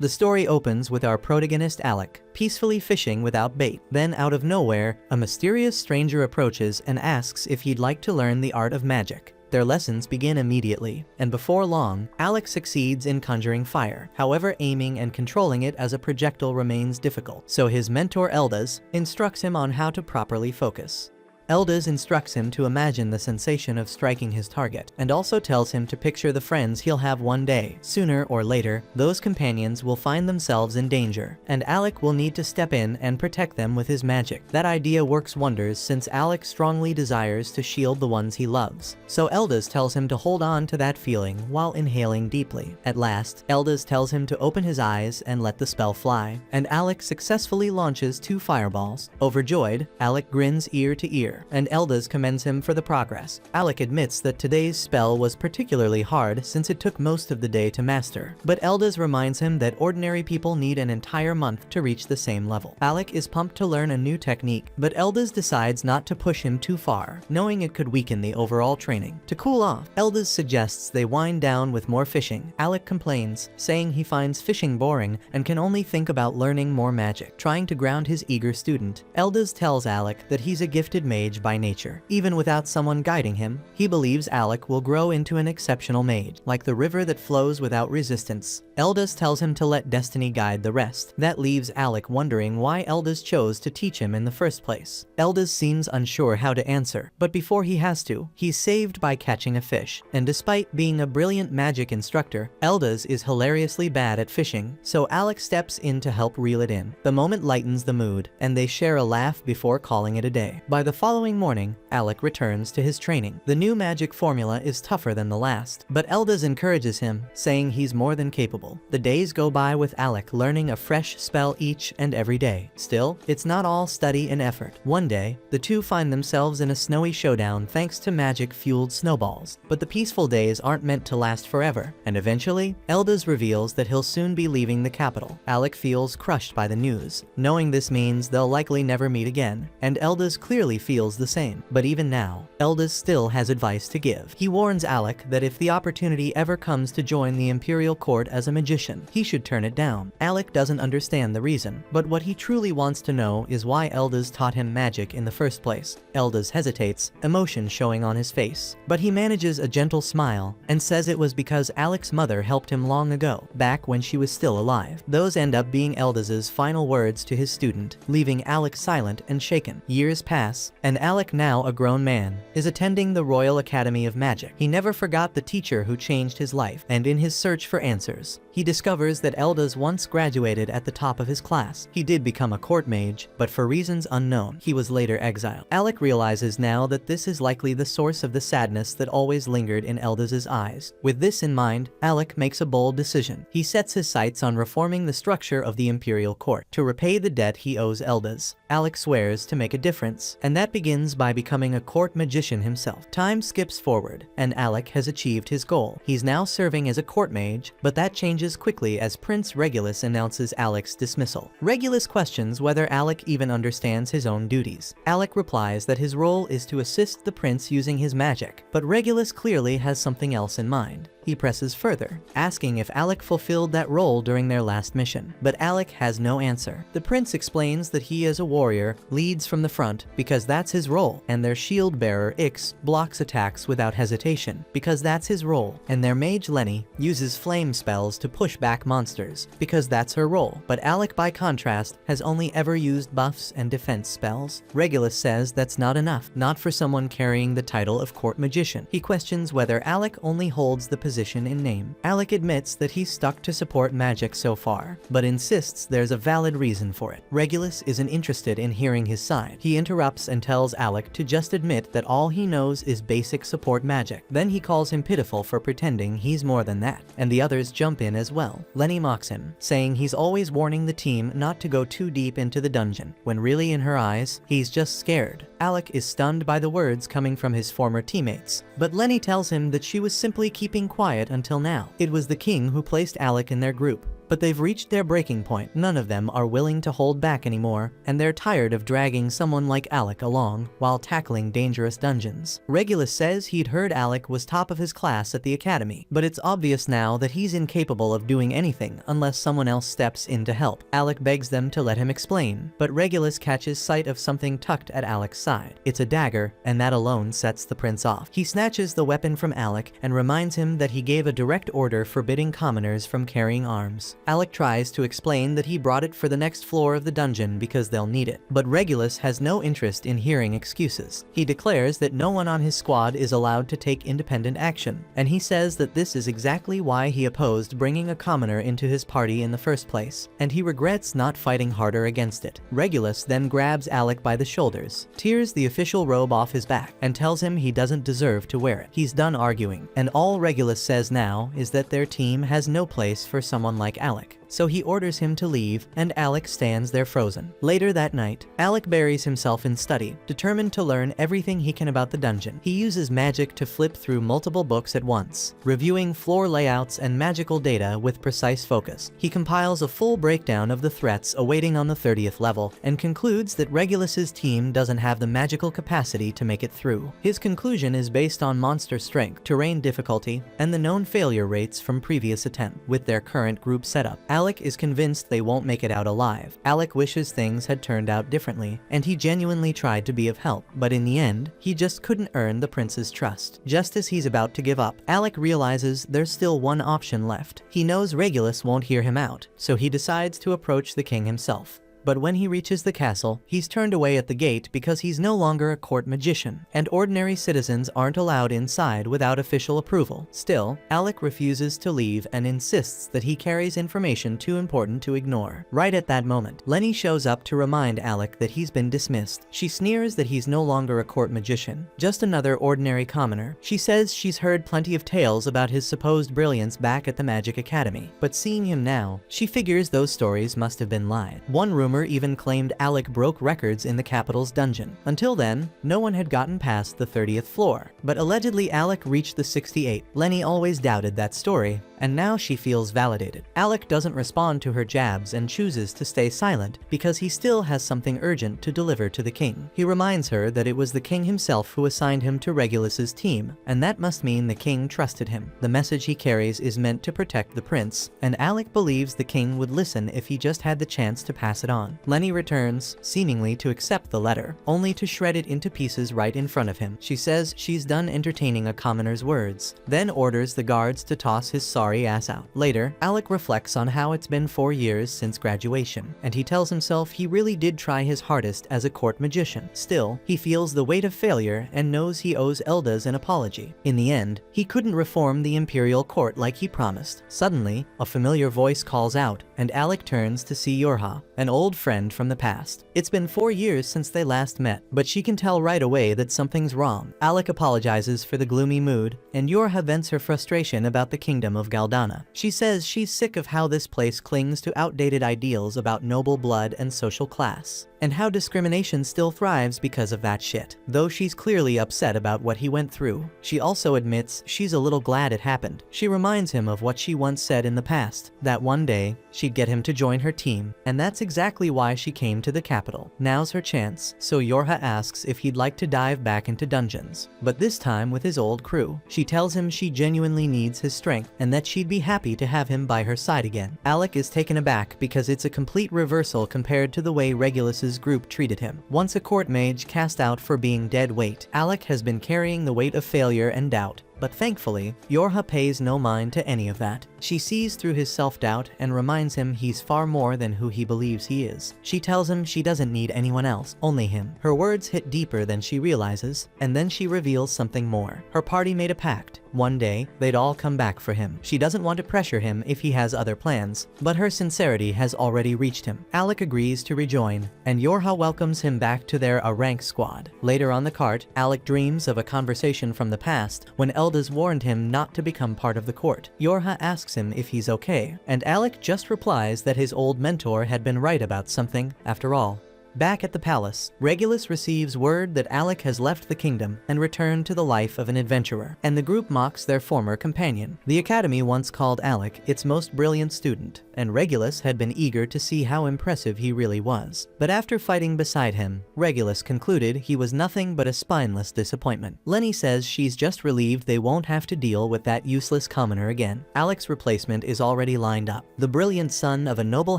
The story opens with our protagonist Alec peacefully fishing without bait. Then out of nowhere, a mysterious stranger approaches and asks if he'd like to learn the art of magic. Their lessons begin immediately, and before long, Alec succeeds in conjuring fire. However, aiming and controlling it as a projectile remains difficult, so his mentor Eldaz instructs him on how to properly focus. Eldaz instructs him to imagine the sensation of striking his target, and also tells him to picture the friends he'll have one day. Sooner or later, those companions will find themselves in danger, and Alec will need to step in and protect them with his magic. That idea works wonders since Alec strongly desires to shield the ones he loves. So Eldaz tells him to hold on to that feeling while inhaling deeply. At last, Eldaz tells him to open his eyes and let the spell fly, and Alec successfully launches 2 fireballs. Overjoyed, Alec grins ear to ear, and Eldaz commends him for the progress. Alec admits that today's spell was particularly hard since it took most of the day to master, but Eldaz reminds him that ordinary people need an entire month to reach the same level. Alec is pumped to learn a new technique, but Eldaz decides not to push him too far, knowing it could weaken the overall training. To cool off, Eldaz suggests they wind down with more fishing. Alec complains, saying he finds fishing boring and can only think about learning more magic. Trying to ground his eager student, Eldaz tells Alec that he's a gifted mage by nature. Even without someone guiding him, he believes Alec will grow into an exceptional mage, like the river that flows without resistance. Eldaz tells him to let destiny guide the rest. That leaves Alec wondering why Eldaz chose to teach him in the first place. Eldaz seems unsure how to answer, but before he has to, he's saved by catching a fish. And despite being a brilliant magic instructor, Eldaz is hilariously bad at fishing, so Alec steps in to help reel it in. The moment lightens the mood, and they share a laugh before calling it a day. By the following morning, Alec returns to his training. The new magic formula is tougher than the last, but Eldaz encourages him, saying he's more than capable. The days go by with Alec learning a fresh spell each and every day. Still, it's not all study and effort. One day, the two find themselves in a snowy showdown thanks to magic-fueled snowballs. But the peaceful days aren't meant to last forever, and eventually, Eldaz reveals that he'll soon be leaving the capital. Alec feels crushed by the news, knowing this means they'll likely never meet again, and Eldaz clearly feels the same. But even now, Eldaz still has advice to give. He warns Alec that if the opportunity ever comes to join the Imperial Court as a magician, he should turn it down. Alec doesn't understand the reason, but what he truly wants to know is why Eldaz taught him magic in the first place. Eldaz hesitates, emotion showing on his face, but he manages a gentle smile and says it was because Alec's mother helped him long ago, back when she was still alive. Those end up being Eldaz's final words to his student, leaving Alec silent and shaken. Years pass, and Alec, now a grown man, is attending the Royal Academy of Magic. He never forgot the teacher who changed his life, and in his search for answers, he discovers that Eldaz once graduated at the top of his class. He did become a court mage, but for reasons unknown, he was later exiled. Alec realizes now that this is likely the source of the sadness that always lingered in Eldaz's eyes. With this in mind, Alec makes a bold decision. He sets his sights on reforming the structure of the Imperial Court to repay the debt he owes Eldaz. Alec swears to make a difference, and that begins by becoming a court magician himself. Time skips forward, and Alec has achieved his goal. He's now serving as a court mage, but that changes quickly as Prince Regulus announces Alec's dismissal. Regulus questions whether Alec even understands his own duties. Alec replies that his role is to assist the prince using his magic, but Regulus clearly has something else in mind. He presses further, asking if Alec fulfilled that role during their last mission, but Alec has no answer. The prince explains that he as a warrior leads from the front because that's his role, and their shield bearer Ix blocks attacks without hesitation because that's his role, and their mage Lenny uses flame spells to push back monsters because that's her role. But Alec, by contrast, has only ever used buffs and defense spells. Regulus says that's not enough, not for someone carrying the title of court magician. He questions whether Alec only holds the position in name. Alec admits that he's stuck to support magic so far, but insists there's a valid reason for it. Regulus isn't interested in hearing his side. He interrupts and tells Alec to just admit that all he knows is basic support magic. Then he calls him pitiful for pretending he's more than that, and the others jump in as well. Lenny mocks him, saying he's always warning the team not to go too deep into the dungeon, when really in her eyes, he's just scared. Alec is stunned by the words coming from his former teammates, but Lenny tells him that she was simply keeping quiet until now. It was the king who placed Alec in their group. But they've reached their breaking point. None of them are willing to hold back anymore, and they're tired of dragging someone like Alec along while tackling dangerous dungeons. Regulus says he'd heard Alec was top of his class at the academy, but it's obvious now that he's incapable of doing anything unless someone else steps in to help. Alec begs them to let him explain, but Regulus catches sight of something tucked at Alec's side. It's a dagger, and that alone sets the prince off. He snatches the weapon from Alec and reminds him that he gave a direct order forbidding commoners from carrying arms. Alec tries to explain that he brought it for the next floor of the dungeon because they'll need it, but Regulus has no interest in hearing excuses. He declares that no one on his squad is allowed to take independent action, and he says that this is exactly why he opposed bringing a commoner into his party in the first place, and he regrets not fighting harder against it. Regulus then grabs Alec by the shoulders, tears the official robe off his back, and tells him he doesn't deserve to wear it. He's done arguing, and all Regulus says now is that their team has no place for someone like Alec. So he orders him to leave, and Alec stands there frozen. Later that night, Alec buries himself in study, determined to learn everything he can about the dungeon. He uses magic to flip through multiple books at once, reviewing floor layouts and magical data with precise focus. He compiles a full breakdown of the threats awaiting on the 30th level, and concludes that Regulus's team doesn't have the magical capacity to make it through. His conclusion is based on monster strength, terrain difficulty, and the known failure rates from previous attempts. With their current group setup, Alec is convinced they won't make it out alive. Alec wishes things had turned out differently, and he genuinely tried to be of help, but in the end, he just couldn't earn the prince's trust. Just as he's about to give up, Alec realizes there's still one option left. He knows Regulus won't hear him out, so he decides to approach the king himself. But when he reaches the castle, he's turned away at the gate because he's no longer a court magician, and ordinary citizens aren't allowed inside without official approval. Still, Alec refuses to leave and insists that he carries information too important to ignore. Right at that moment, Lenny shows up to remind Alec that he's been dismissed. She sneers that he's no longer a court magician, just another ordinary commoner. She says she's heard plenty of tales about his supposed brilliance back at the Magic Academy, but seeing him now, she figures those stories must have been lied. One rumor even claimed Alec broke records in the capital's dungeon. Until then, no one had gotten past the 30th floor, but allegedly Alec reached the 68th. Lenny always doubted that story, and now she feels validated. Alec doesn't respond to her jabs and chooses to stay silent because he still has something urgent to deliver to the king. He reminds her that it was the king himself who assigned him to Regulus's team, and that must mean the king trusted him. The message he carries is meant to protect the prince, and Alec believes the king would listen if he just had the chance to pass it on. Lenny returns, seemingly to accept the letter, only to shred it into pieces right in front of him. She says she's done entertaining a commoner's words, then orders the guards to toss his sorry ass out. Later, Alec reflects on how it's been 4 years since graduation, and he tells himself he really did try his hardest as a court magician. Still, he feels the weight of failure and knows he owes Eldas an apology. In the end, he couldn't reform the imperial court like he promised. Suddenly, a familiar voice calls out, and Alec turns to see Yorha, an old friend from the past. It's been 4 years since they last met, but she can tell right away that something's wrong. Alec apologizes for the gloomy mood, and Yorha vents her frustration about the kingdom of Galdana. She says she's sick of how this place clings to outdated ideals about noble blood and social class, and how discrimination still thrives because of that shit. Though she's clearly upset about what he went through, she also admits she's a little glad it happened. She reminds him of what she once said in the past, that one day, she'd get him to join her team, and that's exactly why she came to the capital. Now's her chance, so Yorha asks if he'd like to dive back into dungeons, but this time with his old crew. She tells him she genuinely needs his strength, and that she'd be happy to have him by her side again. Alec is taken aback because it's a complete reversal compared to the way Regulus's group treated him. Once a court mage cast out for being dead weight, Alec has been carrying the weight of failure and doubt. But thankfully, Yorha pays no mind to any of that. She sees through his self-doubt and reminds him he's far more than who he believes he is. She tells him she doesn't need anyone else, only him. Her words hit deeper than she realizes, and then she reveals something more. Her party made a pact. One day, they'd all come back for him. She doesn't want to pressure him if he has other plans, but her sincerity has already reached him. Alec agrees to rejoin, and Yorha welcomes him back to their rank squad. Later on the cart, Alec dreams of a conversation from the past when Eldas warned him not to become part of the court. Yorha asks him if he's okay, and Alec just replies that his old mentor had been right about something after all. Back at the palace, Regulus receives word that Alec has left the kingdom and returned to the life of an adventurer, and the group mocks their former companion. The academy once called Alec its most brilliant student, and Regulus had been eager to see how impressive he really was. But after fighting beside him, Regulus concluded he was nothing but a spineless disappointment. Lenny says she's just relieved they won't have to deal with that useless commoner again. Alec's replacement is already lined up, the brilliant son of a noble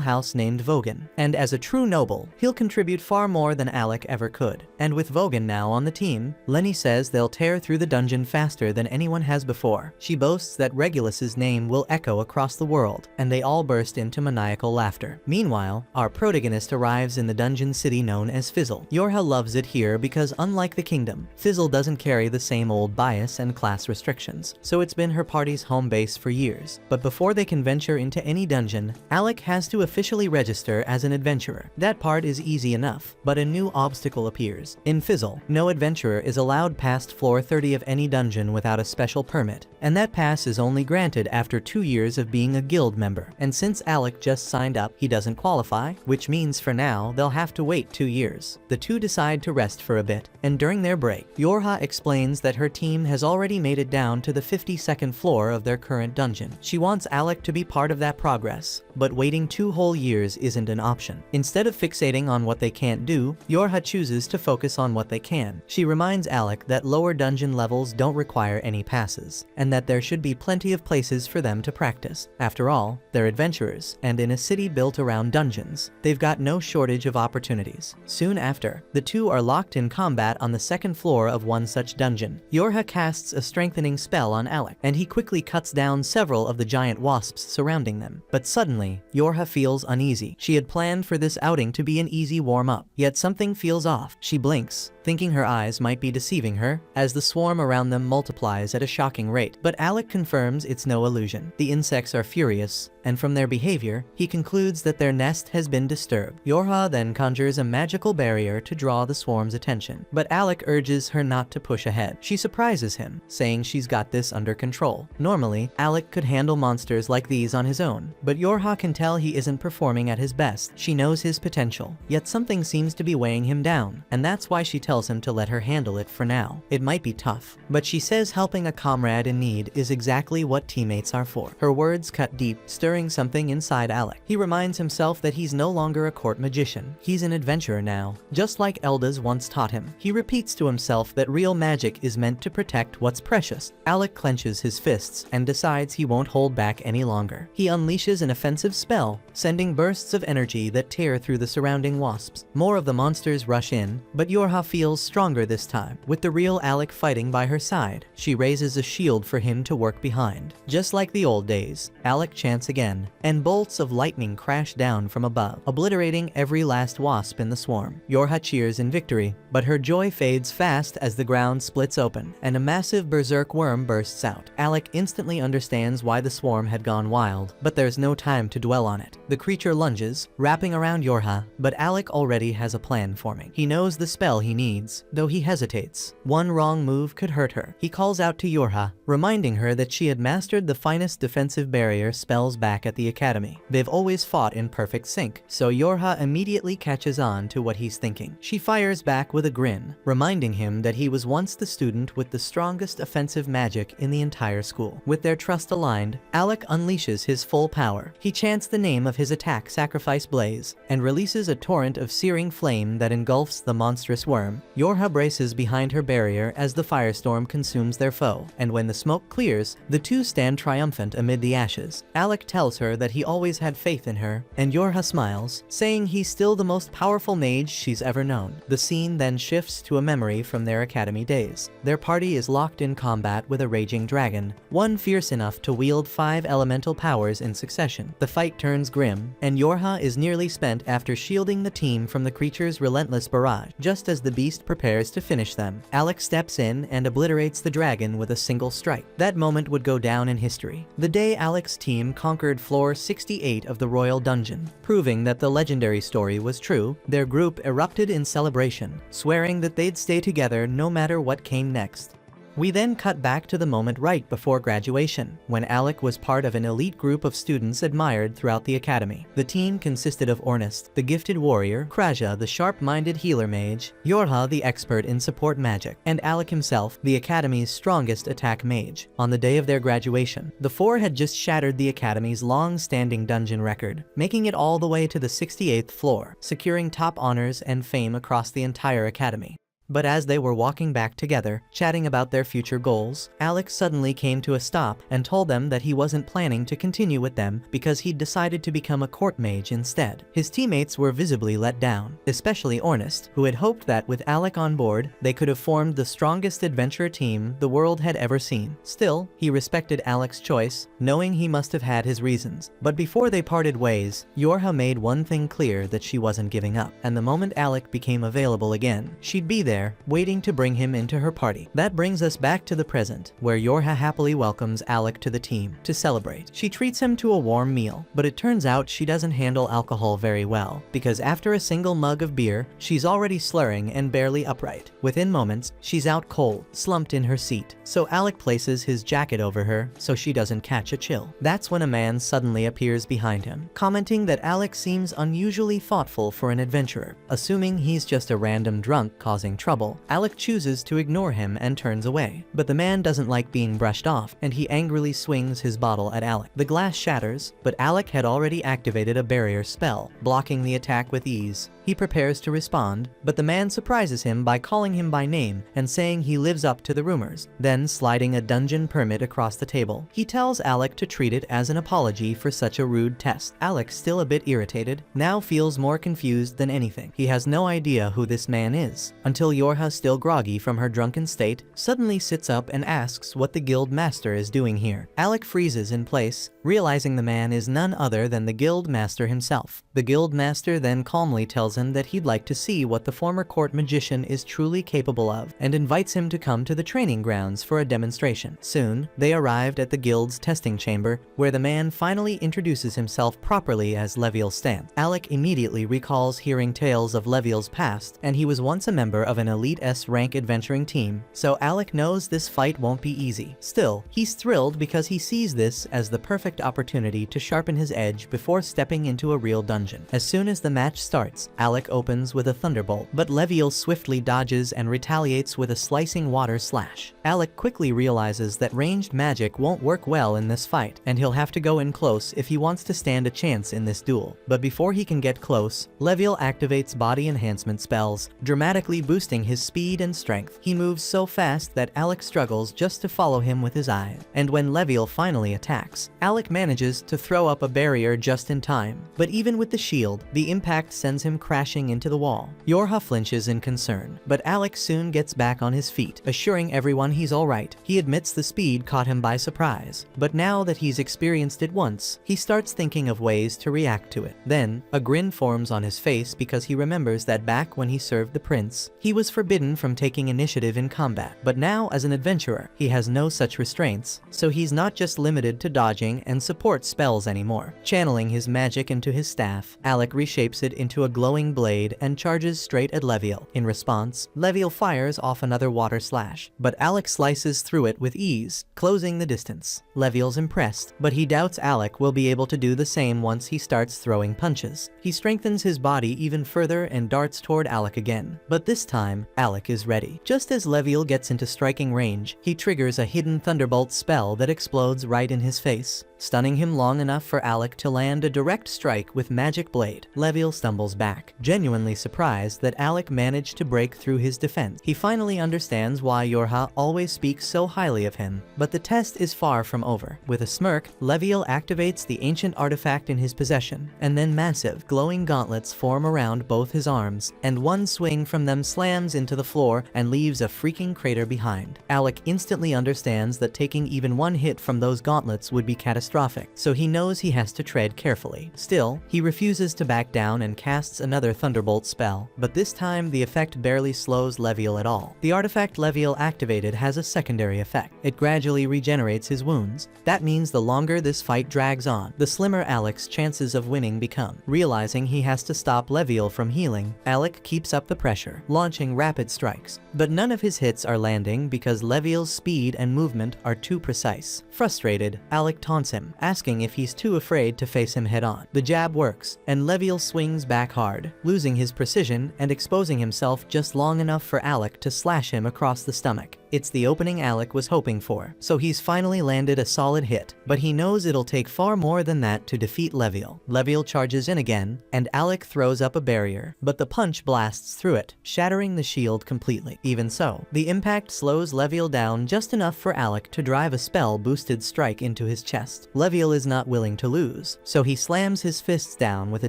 house named Vogan, and as a true noble, he'll contribute far more than Alec ever could. And with Vogan now on the team, Lenny says they'll tear through the dungeon faster than anyone has before. She boasts that Regulus's name will echo across the world, and they all burst into maniacal laughter. Meanwhile, our protagonist arrives in the dungeon city known as Fizzle. Yorha loves it here because unlike the kingdom, Fizzle doesn't carry the same old bias and class restrictions, so it's been her party's home base for years. But before they can venture into any dungeon, Alec has to officially register as an adventurer. That part is easy enough, but a new obstacle appears. In Fizzle, no adventurer is allowed past floor 30 of any dungeon without a special permit, and that pass is only granted after 2 years of being a guild member. And since Alec just signed up, he doesn't qualify, which means for now they'll have to wait 2 years. The two decide to rest for a bit, and during their break, Yorha explains that her team has already made it down to the 52nd floor of their current dungeon. She wants Alec to be part of that progress, but waiting 2 whole years isn't an option. Instead of fixating on what they can't do, Yorha chooses to focus on what they can. She reminds Alec that lower dungeon levels don't require any passes, and that there should be plenty of places for them to practice. After all, they're adventurers, and in a city built around dungeons, they've got no shortage of opportunities. Soon after, the two are locked in combat on the 2nd floor of one such dungeon. Yorha casts a strengthening spell on Alec, and he quickly cuts down several of the giant wasps surrounding them. But suddenly, Yorha feels uneasy. She had planned for this outing to be an easy warm-up, yet something feels off. She blinks, thinking her eyes might be deceiving her, as the swarm around them multiplies at a shocking rate. But Alec confirms it's no illusion. The insects are furious, and from their behavior, he concludes that their nest has been disturbed. Yorha then conjures a magical barrier to draw the swarm's attention, but Alec urges her not to push ahead. She surprises him, saying she's got this under control. Normally, Alec could handle monsters like these on his own, but Yorha can tell he isn't performing at his best. She knows his potential, yet something seems to be weighing him down, and that's why she tells him to let her handle it for now. It might be tough, but she says helping a comrade in need is exactly what teammates are for. Her words cut deep, stirring something inside Alec. He reminds himself that he's no longer a court magician. He's an adventurer now, just like Eldas once taught him. He repeats to himself that real magic is meant to protect what's precious. Alec clenches his fists and decides he won't hold back any longer. He unleashes an offensive spell, sending bursts of energy that tear through the surrounding wasps. More of the monsters rush in, but Yorha feels stronger this time. With the real Alec fighting by her side, she raises a shield for him to work behind. Just like the old days, Alec chants again, and bolts of lightning crash down from above, obliterating every last wasp in the swarm. Yorha cheers in victory, but her joy fades fast as the ground splits open, and a massive berserk worm bursts out. Alec instantly understands why the swarm had gone wild, but there's no time to dwell on it. The creature lunges, wrapping around Yorha, but Alec already has a plan forming. He knows the spell he needs, though he hesitates. One wrong move could hurt her. He calls out to Yorha, reminding her that she had mastered the finest defensive barrier spells back at the academy. They've always fought in perfect sync, so Yorha immediately catches on to what he's thinking. She fires back with a grin, reminding him that he was once the student with the strongest offensive magic in the entire school. With their trust aligned, Alec unleashes his full power. He chants the name of his attack, Sacrifice Blaze, and releases a torrent of searing flame that engulfs the monstrous worm. Yorha braces behind her barrier as the firestorm consumes their foe, and when the smoke clears, the two stand triumphant amid the ashes. Alec tells her that he always had faith in her, and Yorha smiles, saying he's still the most powerful mage she's ever known. The scene then shifts to a memory from their academy days. Their party is locked in combat with a raging dragon, one fierce enough to wield 5 elemental powers in succession. The fight turns grim, and Yorha is nearly spent after shielding the team from the creature's relentless barrage. Just as the beast prepares to finish them, Alec steps in and obliterates the dragon with a single strike. That moment would go down in history. The day Alec's team conquered floor 68 of the royal dungeon, proving that the legendary story was true, their group erupted in celebration, swearing that they'd stay together no matter what came next. We then cut back to the moment right before graduation, when Alec was part of an elite group of students admired throughout the academy. The team consisted of Ornest, the gifted warrior, Kraja, the sharp-minded healer mage, Yorha, the expert in support magic, and Alec himself, the academy's strongest attack mage. On the day of their graduation, the four had just shattered the academy's long-standing dungeon record, making it all the way to the 68th floor, securing top honors and fame across the entire academy. But as they were walking back together, chatting about their future goals, Alec suddenly came to a stop and told them that he wasn't planning to continue with them because he'd decided to become a court mage instead. His teammates were visibly let down, especially Ornest, who had hoped that with Alec on board, they could have formed the strongest adventurer team the world had ever seen. Still, he respected Alec's choice, knowing he must have had his reasons. But before they parted ways, Yorha made one thing clear, that she wasn't giving up, and the moment Alec became available again, she'd be there, waiting to bring him into her party. That brings us back to the present, where Yorha happily welcomes Alec to the team to celebrate. She treats him to a warm meal, but it turns out she doesn't handle alcohol very well, because after a single mug of beer, she's already slurring and barely upright. Within moments, she's out cold, slumped in her seat, so Alec places his jacket over her so she doesn't catch a chill. That's when a man suddenly appears behind him, commenting that Alec seems unusually thoughtful for an adventurer. Assuming he's just a random drunk causing trouble, Alec chooses to ignore him and turns away. But the man doesn't like being brushed off, and he angrily swings his bottle at Alec. The glass shatters, but Alec had already activated a barrier spell, blocking the attack with ease. He prepares to respond, but the man surprises him by calling him by name and saying he lives up to the rumors, then sliding a dungeon permit across the table. He tells Alec to treat it as an apology for such a rude test. Alec, still a bit irritated, now feels more confused than anything. He has no idea who this man is, until Yorha, still groggy from her drunken state, suddenly sits up and asks what the guild master is doing here. Alec freezes in place, realizing the man is none other than the guild master himself. The guild master then calmly tells him that he'd like to see what the former court magician is truly capable of, and invites him to come to the training grounds for a demonstration. Soon, they arrived at the guild's testing chamber, where the man finally introduces himself properly as Leviel Stan. Alec immediately recalls hearing tales of Leviel's past, and he was once a member of an elite S-rank adventuring team, so Alec knows this fight won't be easy. Still, he's thrilled because he sees this as the perfect opportunity to sharpen his edge before stepping into a real dungeon. As soon as the match starts, Alec opens with a thunderbolt, but Leviel swiftly dodges and retaliates with a slicing water slash. Alec quickly realizes that ranged magic won't work well in this fight, and he'll have to go in close if he wants to stand a chance in this duel. But before he can get close, Leviel activates body enhancement spells, dramatically boosting his speed and strength. He moves so fast that Alec struggles just to follow him with his eyes. And when Leviel finally attacks, Alec manages to throw up a barrier just in time. But even with the shield, the impact sends him crashing into the wall. Yorha flinches in concern, but Alec soon gets back on his feet, assuring everyone he's alright. He admits the speed caught him by surprise, but now that he's experienced it once, he starts thinking of ways to react to it. Then, a grin forms on his face because he remembers that back when he served the prince, he was forbidden from taking initiative in combat. But now, as an adventurer, he has no such restraints, so he's not just limited to dodging and support spells anymore. Channeling his magic into his staff, Alec reshapes it into a glowing blade and charges straight at Leviel. In response, Leviel fires off another water slash, but Alec slices through it with ease, closing the distance. Leviel's impressed, but he doubts Alec will be able to do the same once he starts throwing punches. He strengthens his body even further and darts toward Alec again, but this time, Alec is ready. Just as Leviel gets into striking range, he triggers a hidden thunderbolt spell that explodes right in his face, stunning him long enough for Alec to land a direct strike with magic blade. Leviel stumbles back, genuinely surprised that Alec managed to break through his defense. He finally understands why Yorha always speaks so highly of him, but the test is far from over. With a smirk, Leviel activates the ancient artifact in his possession, and then massive, glowing gauntlets form around both his arms, and one swing from them slams into the floor and leaves a freaking crater behind. Alec instantly understands that taking even one hit from those gauntlets would be catastrophic. catastrophic, so he knows he has to tread carefully. Still, he refuses to back down and casts another thunderbolt spell, but this time the effect barely slows Leviel at all. The artifact Leviel activated has a secondary effect. It gradually regenerates his wounds. That means the longer this fight drags on, the slimmer Alec's chances of winning become. Realizing he has to stop Leviel from healing, Alec keeps up the pressure, launching rapid strikes. But none of his hits are landing because Leviel's speed and movement are too precise. Frustrated, Alec taunts him, asking if he's too afraid to face him head-on. The jab works, and Leviel swings back hard, losing his precision and exposing himself just long enough for Alec to slash him across the stomach. It's the opening Alec was hoping for, so he's finally landed a solid hit, but he knows it'll take far more than that to defeat Leviel. Leviel charges in again, and Alec throws up a barrier, but the punch blasts through it, shattering the shield completely. Even so, the impact slows Leviel down just enough for Alec to drive a spell-boosted strike into his chest. Leviel is not willing to lose, so he slams his fists down with a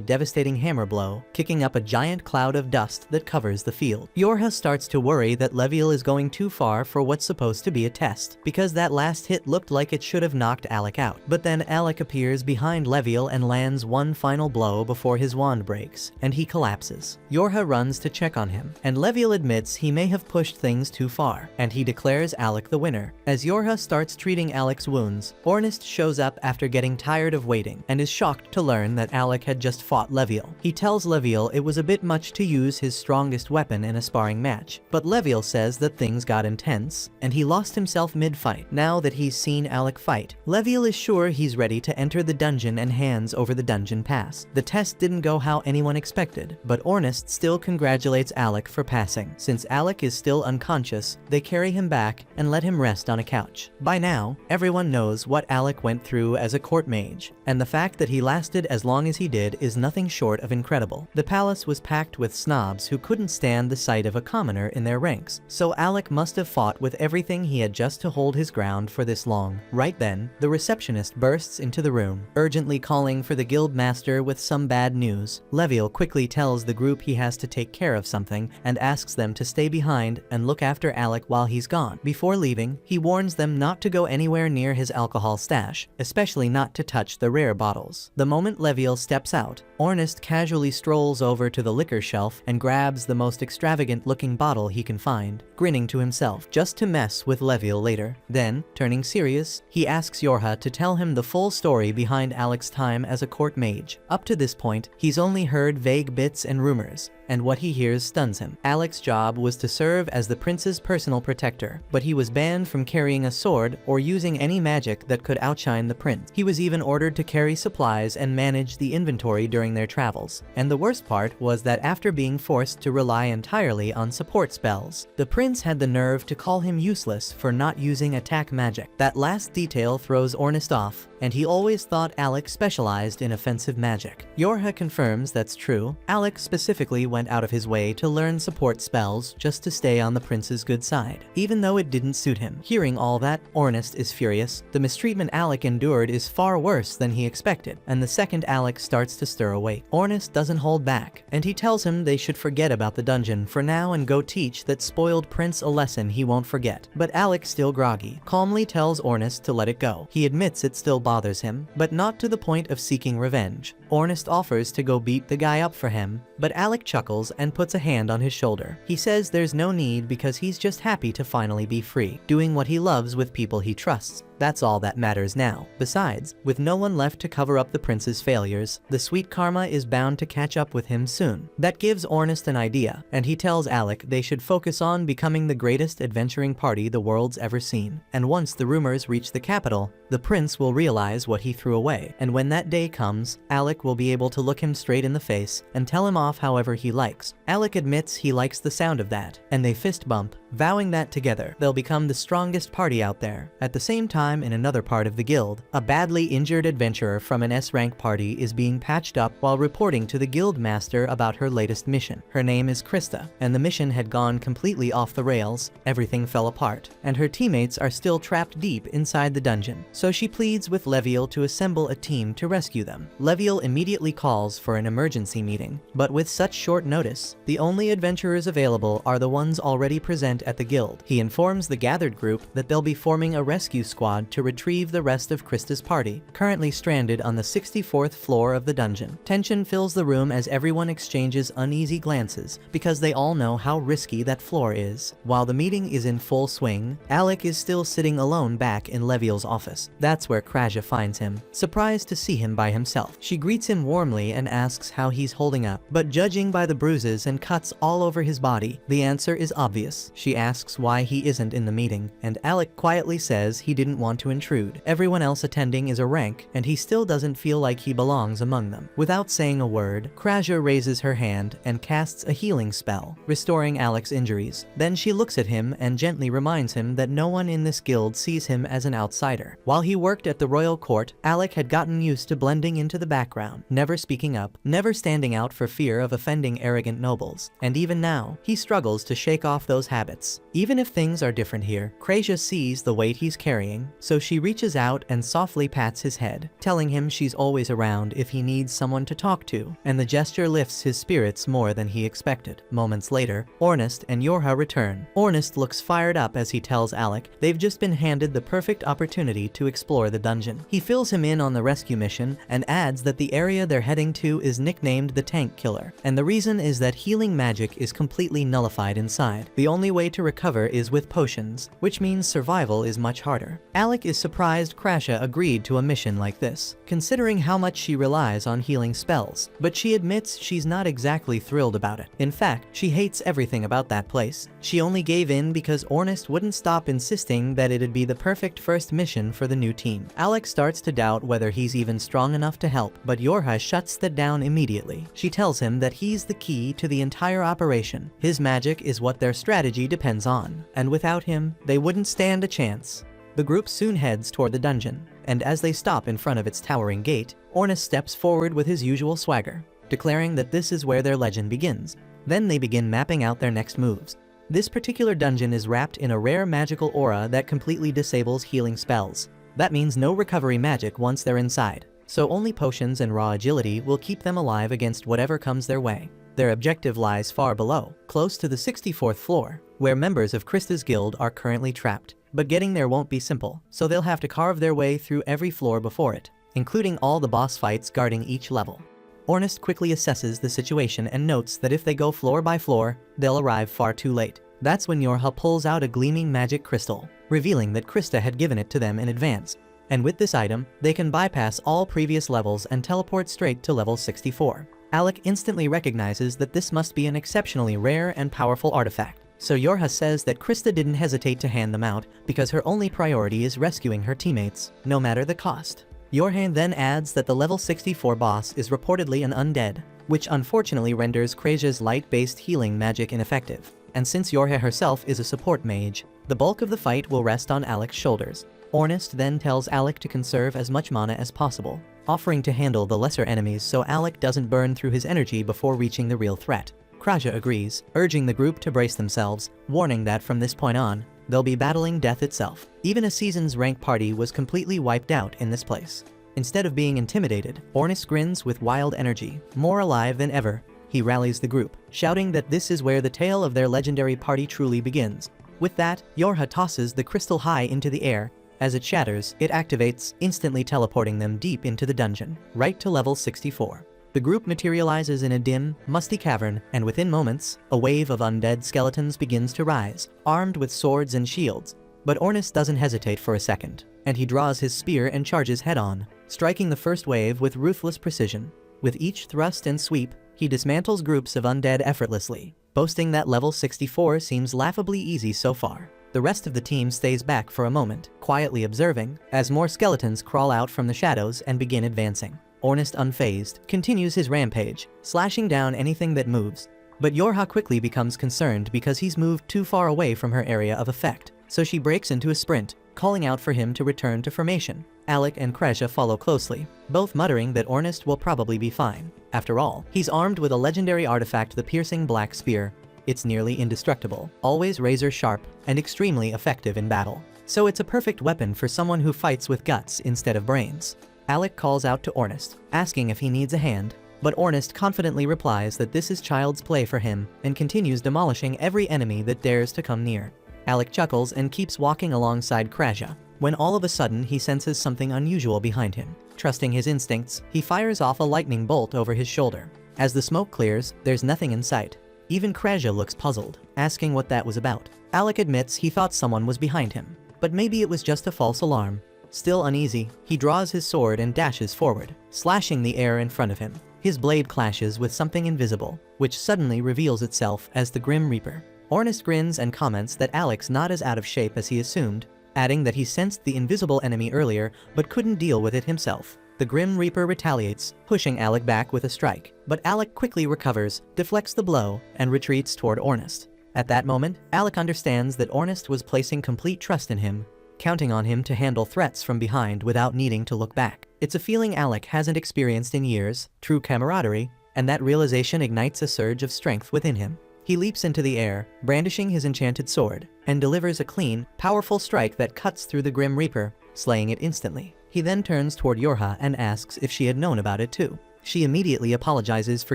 devastating hammer blow, kicking up a giant cloud of dust that covers the field. Yorha starts to worry that Leviel is going too far for what's supposed to be a test, because that last hit looked like it should have knocked Alec out. But then Alec appears behind Leviel and lands one final blow before his wand breaks, and he collapses. Yorha runs to check on him, and Leviel admits he may have pushed things too far, and he declares Alec the winner. As Yorha starts treating Alec's wounds, Ornest shows up after getting tired of waiting, and is shocked to learn that Alec had just fought Leviel. He tells Leviel it was a bit much to use his strongest weapon in a sparring match, but Leviel says that things got intense, and he lost himself mid-fight. Now that he's seen Alec fight, Leviel is sure he's ready to enter the dungeon and hands over the dungeon pass. The test didn't go how anyone expected, but Ornest still congratulates Alec for passing. Since Alec is still unconscious, they carry him back and let him rest on a couch. By now, everyone knows what Alec went through as a court mage, and the fact that he lasted as long as he did is nothing short of incredible. The palace was packed with snobs who couldn't stand the sight of a commoner in their ranks, so Alec must have fought with everything he had just to hold his ground for this long. Right then, the receptionist bursts into the room, urgently calling for the guild master with some bad news. Leviel quickly tells the group he has to take care of something and asks them to stay behind and look after Alec while he's gone. Before leaving, he warns them not to go anywhere near his alcohol stash, especially not to touch the rare bottles. The moment Leviel steps out, Ornest casually strolls over to the liquor shelf and grabs the most extravagant-looking bottle he can find, grinning to himself, just to mess with Leviel later. Then, turning serious, he asks Yorha to tell him the full story behind Alec's time as a court mage. Up to this point, he's only heard vague bits and rumors, and what he hears stuns him. Alec's job was to serve as the prince's personal protector, but he was banned from carrying a sword or using any magic that could outshine the prince. He was even ordered to carry supplies and manage the inventory during their travels. And the worst part was that after being forced to rely entirely on support spells, the prince had the nerve to call him useless for not using attack magic. That last detail throws Ornest off, and he always thought Alec specialized in offensive magic. Yorha confirms that's true. Alec specifically went out of his way to learn support spells just to stay on the prince's good side, even though it didn't suit him. Hearing all that, Ornest is furious. The mistreatment Alec endured is far worse than he expected, and the second Alec starts to stir awake, Ornest doesn't hold back, and he tells him they should forget about the dungeon for now and go teach that spoiled prince a lesson he won't forget. But Alec, still groggy, calmly tells Ornest to let it go. He admits it still bothers him, but not to the point of seeking revenge. Ornest offers to go beat the guy up for him, but Alec chuckles and puts a hand on his shoulder. He says there's no need because he's just happy to finally be free, doing what he loves with people he trusts. That's all that matters now. Besides, with no one left to cover up the prince's failures, the sweet karma is bound to catch up with him soon. That gives Ornest an idea, and he tells Alec they should focus on becoming the greatest adventuring party the world's ever seen. And once the rumors reach the capital, the prince will realize what he threw away. And when that day comes, Alec will be able to look him straight in the face and tell him off however he likes. Alec admits he likes the sound of that, and they fist bump, vowing that together they'll become the strongest party out there. At the same time, in another part of the guild, a badly injured adventurer from an S-rank party is being patched up while reporting to the guild master about her latest mission. Her name is Krista, and the mission had gone completely off the rails. Everything fell apart, and her teammates are still trapped deep inside the dungeon. So she pleads with Leviel to assemble a team to rescue them. Leviel immediately calls for an emergency meeting, but with such short notice, the only adventurers available are the ones already present at the guild. He informs the gathered group that they'll be forming a rescue squad squad to retrieve the rest of Krista's party, currently stranded on the 64th floor of the dungeon. Tension fills the room as everyone exchanges uneasy glances, because they all know how risky that floor is. While the meeting is in full swing, Alec is still sitting alone back in Leviel's office. That's where Kraja finds him, surprised to see him by himself. She greets him warmly and asks how he's holding up, but judging by the bruises and cuts all over his body, the answer is obvious. She asks why he isn't in the meeting, and Alec quietly says he didn't want to intrude. Everyone else attending is a rank, and he still doesn't feel like he belongs among them. Without saying a word, Kraja raises her hand and casts a healing spell, restoring Alec's injuries. Then she looks at him and gently reminds him that no one in this guild sees him as an outsider. While he worked at the royal court, Alec had gotten used to blending into the background, never speaking up, never standing out for fear of offending arrogant nobles. And even now, he struggles to shake off those habits. Even if things are different here, Kraja sees the weight he's carrying, so she reaches out and softly pats his head, telling him she's always around if he needs someone to talk to, and the gesture lifts his spirits more than he expected. Moments later, Ornest and Yorha return. Ornest looks fired up as he tells Alec they've just been handed the perfect opportunity to explore the dungeon. He fills him in on the rescue mission and adds that the area they're heading to is nicknamed the Tank Killer, and the reason is that healing magic is completely nullified inside. The only way to recover is with potions, which means survival is much harder. Alec is surprised Kraja agreed to a mission like this, considering how much she relies on healing spells, but she admits she's not exactly thrilled about it. In fact, she hates everything about that place. She only gave in because Ornest wouldn't stop insisting that it'd be the perfect first mission for the new team. Alec starts to doubt whether he's even strong enough to help, but Yorha shuts that down immediately. She tells him that he's the key to the entire operation. His magic is what their strategy depends on, and without him, they wouldn't stand a chance. The group soon heads toward the dungeon, and as they stop in front of its towering gate, Ornest steps forward with his usual swagger, declaring that this is where their legend begins. Then they begin mapping out their next moves. This particular dungeon is wrapped in a rare magical aura that completely disables healing spells. That means no recovery magic once they're inside, so only potions and raw agility will keep them alive against whatever comes their way. Their objective lies far below, close to the 64th floor, where members of Krista's guild are currently trapped. But getting there won't be simple, so they'll have to carve their way through every floor before it, including all the boss fights guarding each level. Ornest quickly assesses the situation and notes that if they go floor by floor, they'll arrive far too late. That's when Yorha pulls out a gleaming magic crystal, revealing that Krista had given it to them in advance. And with this item, they can bypass all previous levels and teleport straight to level 64. Alec instantly recognizes that this must be an exceptionally rare and powerful artifact. So Yorha says that Krista didn't hesitate to hand them out because her only priority is rescuing her teammates, no matter the cost. Yorha then adds that the level 64 boss is reportedly an undead, which unfortunately renders Kraja's light-based healing magic ineffective. And since Yorha herself is a support mage, the bulk of the fight will rest on Alec's shoulders. Ornest then tells Alec to conserve as much mana as possible, offering to handle the lesser enemies so Alec doesn't burn through his energy before reaching the real threat. Kraja agrees, urging the group to brace themselves, warning that from this point on, they'll be battling death itself. Even a season's rank party was completely wiped out in this place. Instead of being intimidated, Ornest grins with wild energy, more alive than ever. He rallies the group, shouting that this is where the tale of their legendary party truly begins. With that, Yorha tosses the crystal high into the air. As it shatters, it activates, instantly teleporting them deep into the dungeon, right to level 64. The group materializes in a dim, musty cavern, and within moments, a wave of undead skeletons begins to rise, armed with swords and shields. But Ornest doesn't hesitate for a second, and he draws his spear and charges head-on, striking the first wave with ruthless precision. With each thrust and sweep, he dismantles groups of undead effortlessly, boasting that level 64 seems laughably easy so far. The rest of the team stays back for a moment, quietly observing, as more skeletons crawl out from the shadows and begin advancing. Ornest, unfazed, continues his rampage, slashing down anything that moves. But Yorha quickly becomes concerned because he's moved too far away from her area of effect, so she breaks into a sprint, calling out for him to return to formation. Alec and Kraja follow closely, both muttering that Ornest will probably be fine. After all, he's armed with a legendary artifact, the piercing black spear. It's nearly indestructible, always razor sharp, and extremely effective in battle. So it's a perfect weapon for someone who fights with guts instead of brains. Alec calls out to Ornest, asking if he needs a hand, but Ornest confidently replies that this is child's play for him and continues demolishing every enemy that dares to come near. Alec chuckles and keeps walking alongside Kraja, when all of a sudden he senses something unusual behind him. Trusting his instincts, he fires off a lightning bolt over his shoulder. As the smoke clears, there's nothing in sight. Even Kraja looks puzzled, asking what that was about. Alec admits he thought someone was behind him, but maybe it was just a false alarm. Still uneasy, he draws his sword and dashes forward, slashing the air in front of him. His blade clashes with something invisible, which suddenly reveals itself as the Grim Reaper. Ornest grins and comments that Alec's not as out of shape as he assumed, adding that he sensed the invisible enemy earlier but couldn't deal with it himself. The Grim Reaper retaliates, pushing Alec back with a strike, but Alec quickly recovers, deflects the blow, and retreats toward Ornest. At that moment, Alec understands that Ornest was placing complete trust in him, counting on him to handle threats from behind without needing to look back. It's a feeling Alec hasn't experienced in years, true camaraderie, and that realization ignites a surge of strength within him. He leaps into the air, brandishing his enchanted sword, and delivers a clean, powerful strike that cuts through the Grim Reaper, slaying it instantly. He then turns toward Yorha and asks if she had known about it too. She immediately apologizes for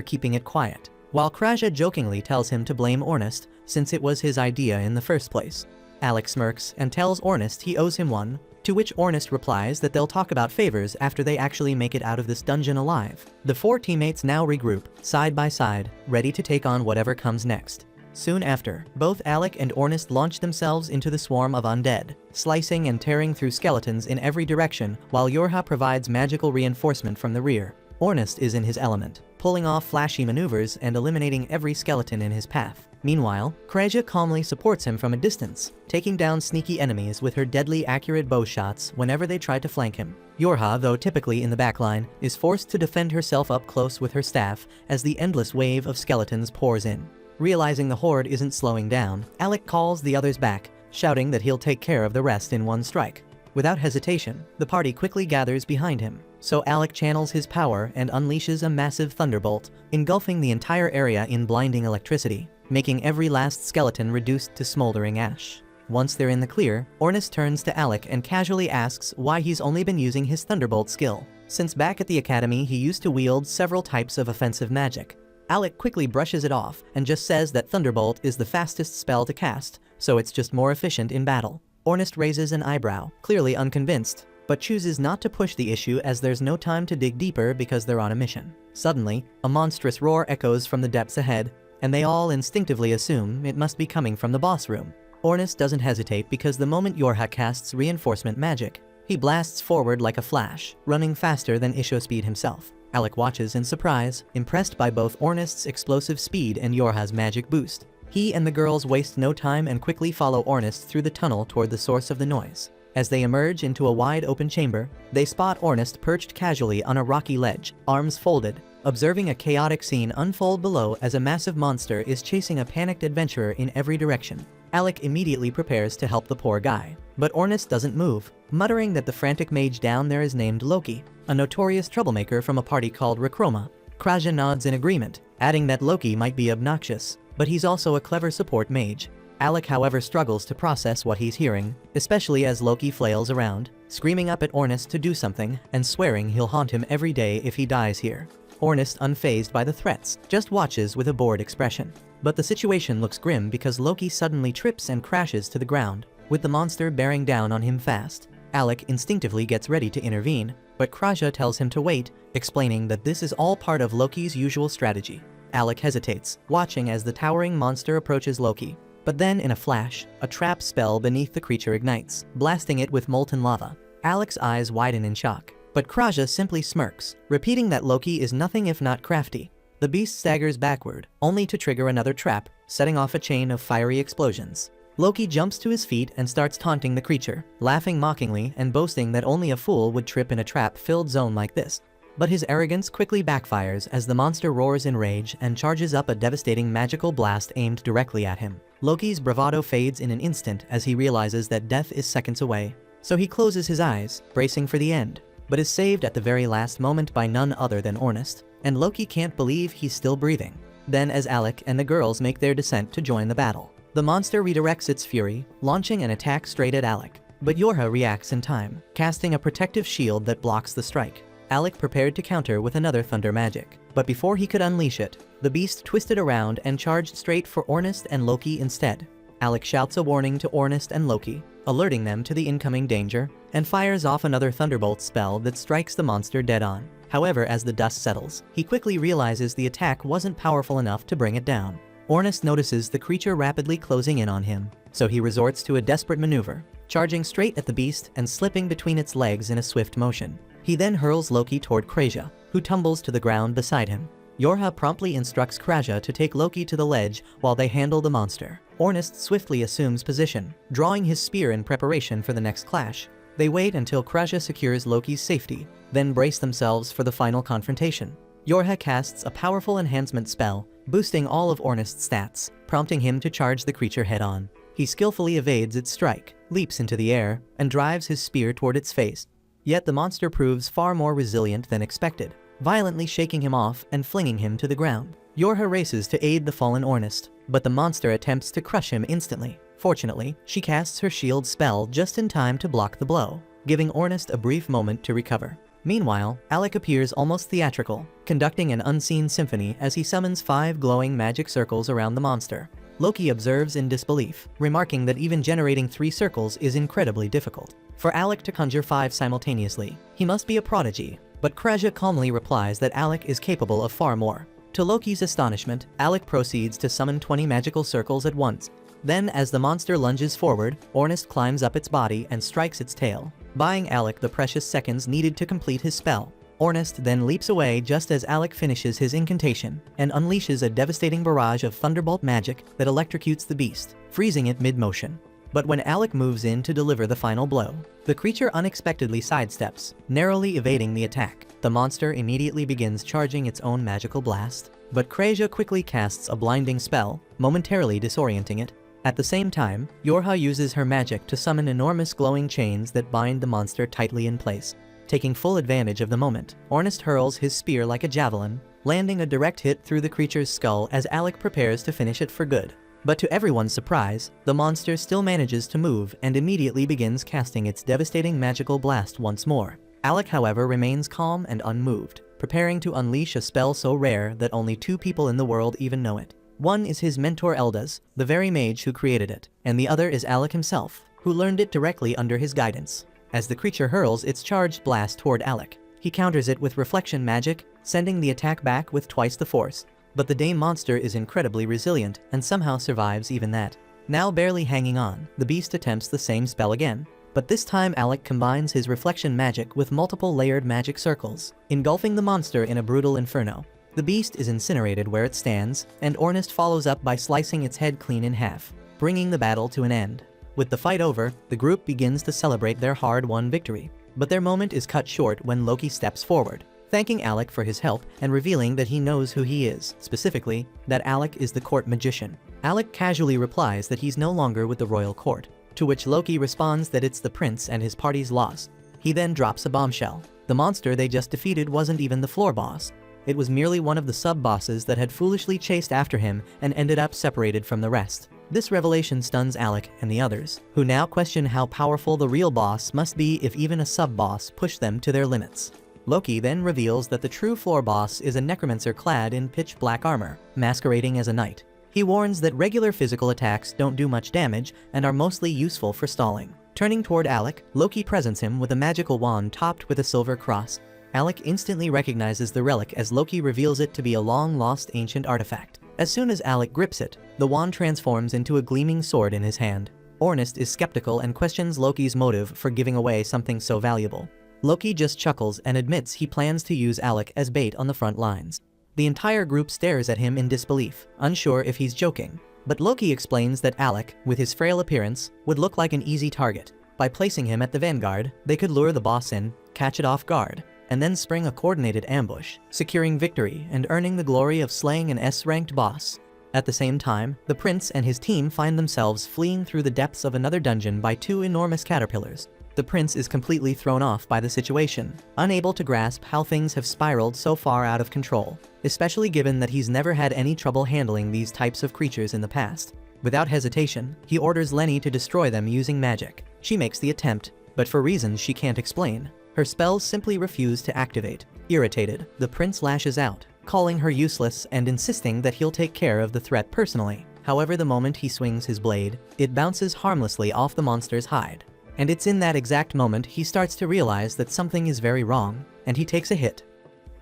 keeping it quiet, while Kraja jokingly tells him to blame Ornest since it was his idea in the first place. Alec smirks and tells Ornest he owes him one, to which Ornest replies that they'll talk about favors after they actually make it out of this dungeon alive. The four teammates now regroup, side by side, ready to take on whatever comes next. Soon after, both Alec and Ornest launch themselves into the swarm of undead, slicing and tearing through skeletons in every direction while Yorha provides magical reinforcement from the rear. Ornest is in his element, pulling off flashy maneuvers and eliminating every skeleton in his path. Meanwhile, Kraja calmly supports him from a distance, taking down sneaky enemies with her deadly accurate bow shots whenever they try to flank him. Yorha, though typically in the backline, is forced to defend herself up close with her staff as the endless wave of skeletons pours in. Realizing the horde isn't slowing down, Alec calls the others back, shouting that he'll take care of the rest in one strike. Without hesitation, the party quickly gathers behind him, so Alec channels his power and unleashes a massive thunderbolt, engulfing the entire area in blinding electricity, making every last skeleton reduced to smoldering ash. Once they're in the clear, Ornest turns to Alec and casually asks why he's only been using his thunderbolt skill, since back at the academy he used to wield several types of offensive magic. Alec quickly brushes it off and just says that Thunderbolt is the fastest spell to cast, so it's just more efficient in battle. Ornest raises an eyebrow, clearly unconvinced, but chooses not to push the issue as there's no time to dig deeper because they're on a mission. Suddenly, a monstrous roar echoes from the depths ahead, and they all instinctively assume it must be coming from the boss room. Ornest doesn't hesitate because the moment Yorha casts reinforcement magic, he blasts forward like a flash, running faster than Ishospeed himself. Alec watches in surprise, impressed by both Ornest's explosive speed and Yorha's magic boost. He and the girls waste no time and quickly follow Ornest through the tunnel toward the source of the noise. As they emerge into a wide open chamber, they spot Ornest perched casually on a rocky ledge, arms folded, observing a chaotic scene unfold below as a massive monster is chasing a panicked adventurer in every direction. Alec immediately prepares to help the poor guy, but Ornest doesn't move, muttering that the frantic mage down there is named Loki, a notorious troublemaker from a party called Rechroma. Kraja nods in agreement, adding that Loki might be obnoxious, but he's also a clever support mage. Alec, however, struggles to process what he's hearing, especially as Loki flails around, screaming up at Ornest to do something and swearing he'll haunt him every day if he dies here. Ornest, unfazed by the threats, just watches with a bored expression. But the situation looks grim because Loki suddenly trips and crashes to the ground, with the monster bearing down on him fast. Alec instinctively gets ready to intervene, but Kraja tells him to wait, explaining that this is all part of Loki's usual strategy. Alec hesitates, watching as the towering monster approaches Loki. But then in a flash, a trap spell beneath the creature ignites, blasting it with molten lava. Alec's eyes widen in shock, but Kraja simply smirks, repeating that Loki is nothing if not crafty. The beast staggers backward, only to trigger another trap, setting off a chain of fiery explosions. Loki jumps to his feet and starts taunting the creature, laughing mockingly and boasting that only a fool would trip in a trap-filled zone like this. But his arrogance quickly backfires as the monster roars in rage and charges up a devastating magical blast aimed directly at him. Loki's bravado fades in an instant as he realizes that death is seconds away, so he closes his eyes, bracing for the end, but is saved at the very last moment by none other than Ornest, and Loki can't believe he's still breathing. Then as Alec and the girls make their descent to join the battle, the monster redirects its fury, launching an attack straight at Alec, but Yorha reacts in time, casting a protective shield that blocks the strike. Alec prepared to counter with another thunder magic, but before he could unleash it, the beast twisted around and charged straight for Ornest and Loki instead. Alec shouts a warning to Ornest and Loki, alerting them to the incoming danger, and fires off another thunderbolt spell that strikes the monster dead on. However, as the dust settles, he quickly realizes the attack wasn't powerful enough to bring it down. Ornest notices the creature rapidly closing in on him, so he resorts to a desperate maneuver, charging straight at the beast and slipping between its legs in a swift motion. He then hurls Loki toward Krasia, who tumbles to the ground beside him. Yorha promptly instructs Krasia to take Loki to the ledge while they handle the monster. Ornest swiftly assumes position, drawing his spear in preparation for the next clash. They wait until Krasia secures Loki's safety, then brace themselves for the final confrontation. Yorha casts a powerful enhancement spell, boosting all of Ornest's stats, prompting him to charge the creature head-on. He skillfully evades its strike, leaps into the air, and drives his spear toward its face. Yet the monster proves far more resilient than expected, violently shaking him off and flinging him to the ground. Yorha races to aid the fallen Ornest, but the monster attempts to crush him instantly. Fortunately, she casts her shield spell just in time to block the blow, giving Ornest a brief moment to recover. Meanwhile, Alec appears almost theatrical, conducting an unseen symphony as he summons 5 glowing magic circles around the monster. Loki observes in disbelief, remarking that even generating 3 circles is incredibly difficult. For Alec to conjure 5 simultaneously, he must be a prodigy, but Krasia calmly replies that Alec is capable of far more. To Loki's astonishment, Alec proceeds to summon 20 magical circles at once. Then, as the monster lunges forward, Ornest climbs up its body and strikes its tail, buying Alec the precious seconds needed to complete his spell. Ornest then leaps away just as Alec finishes his incantation, and unleashes a devastating barrage of thunderbolt magic that electrocutes the beast, freezing it mid-motion. But when Alec moves in to deliver the final blow, the creature unexpectedly sidesteps, narrowly evading the attack. The monster immediately begins charging its own magical blast, but Krasia quickly casts a blinding spell, momentarily disorienting it. At the same time, Yorha uses her magic to summon enormous glowing chains that bind the monster tightly in place. Taking full advantage of the moment, Ornest hurls his spear like a javelin, landing a direct hit through the creature's skull as Alec prepares to finish it for good. But to everyone's surprise, the monster still manages to move and immediately begins casting its devastating magical blast once more. Alec, however, remains calm and unmoved, preparing to unleash a spell so rare that only 2 people in the world even know it. One is his mentor Eldas, the very mage who created it, and the other is Alec himself, who learned it directly under his guidance. As the creature hurls its charged blast toward Alec, he counters it with reflection magic, sending the attack back with twice the force. But the Dame monster is incredibly resilient and somehow survives even that. Now barely hanging on, the beast attempts the same spell again. But this time Alec combines his reflection magic with multiple layered magic circles, engulfing the monster in a brutal inferno. The beast is incinerated where it stands, and Ornest follows up by slicing its head clean in half, bringing the battle to an end. With the fight over, the group begins to celebrate their hard-won victory. But their moment is cut short when Loki steps forward, thanking Alec for his help and revealing that he knows who he is, specifically, that Alec is the court magician. Alec casually replies that he's no longer with the royal court, to which Loki responds that it's the prince and his party's loss. He then drops a bombshell. The monster they just defeated wasn't even the floor boss. It was merely one of the sub-bosses that had foolishly chased after him and ended up separated from the rest. This revelation stuns Alec and the others, who now question how powerful the real boss must be if even a sub-boss pushed them to their limits. Loki then reveals that the true floor boss is a necromancer clad in pitch black armor, masquerading as a knight. He warns that regular physical attacks don't do much damage and are mostly useful for stalling. Turning toward Alec, Loki presents him with a magical wand topped with a silver cross. Alec instantly recognizes the relic as Loki reveals it to be a long-lost ancient artifact. As soon as Alec grips it, the wand transforms into a gleaming sword in his hand. Ornest is skeptical and questions Loki's motive for giving away something so valuable. Loki just chuckles and admits he plans to use Alec as bait on the front lines. The entire group stares at him in disbelief, unsure if he's joking. But Loki explains that Alec, with his frail appearance, would look like an easy target. By placing him at the vanguard, they could lure the boss in, catch it off guard, and then spring a coordinated ambush, securing victory and earning the glory of slaying an S-ranked boss. At the same time, the prince and his team find themselves fleeing through the depths of another dungeon by 2 enormous caterpillars. The prince is completely thrown off by the situation, unable to grasp how things have spiraled so far out of control, especially given that he's never had any trouble handling these types of creatures in the past. Without hesitation, he orders Lenny to destroy them using magic. She makes the attempt, but for reasons she can't explain, her spells simply refuse to activate. Irritated, the prince lashes out, calling her useless and insisting that he'll take care of the threat personally. However, the moment he swings his blade, it bounces harmlessly off the monster's hide. And it's in that exact moment he starts to realize that something is very wrong, and he takes a hit.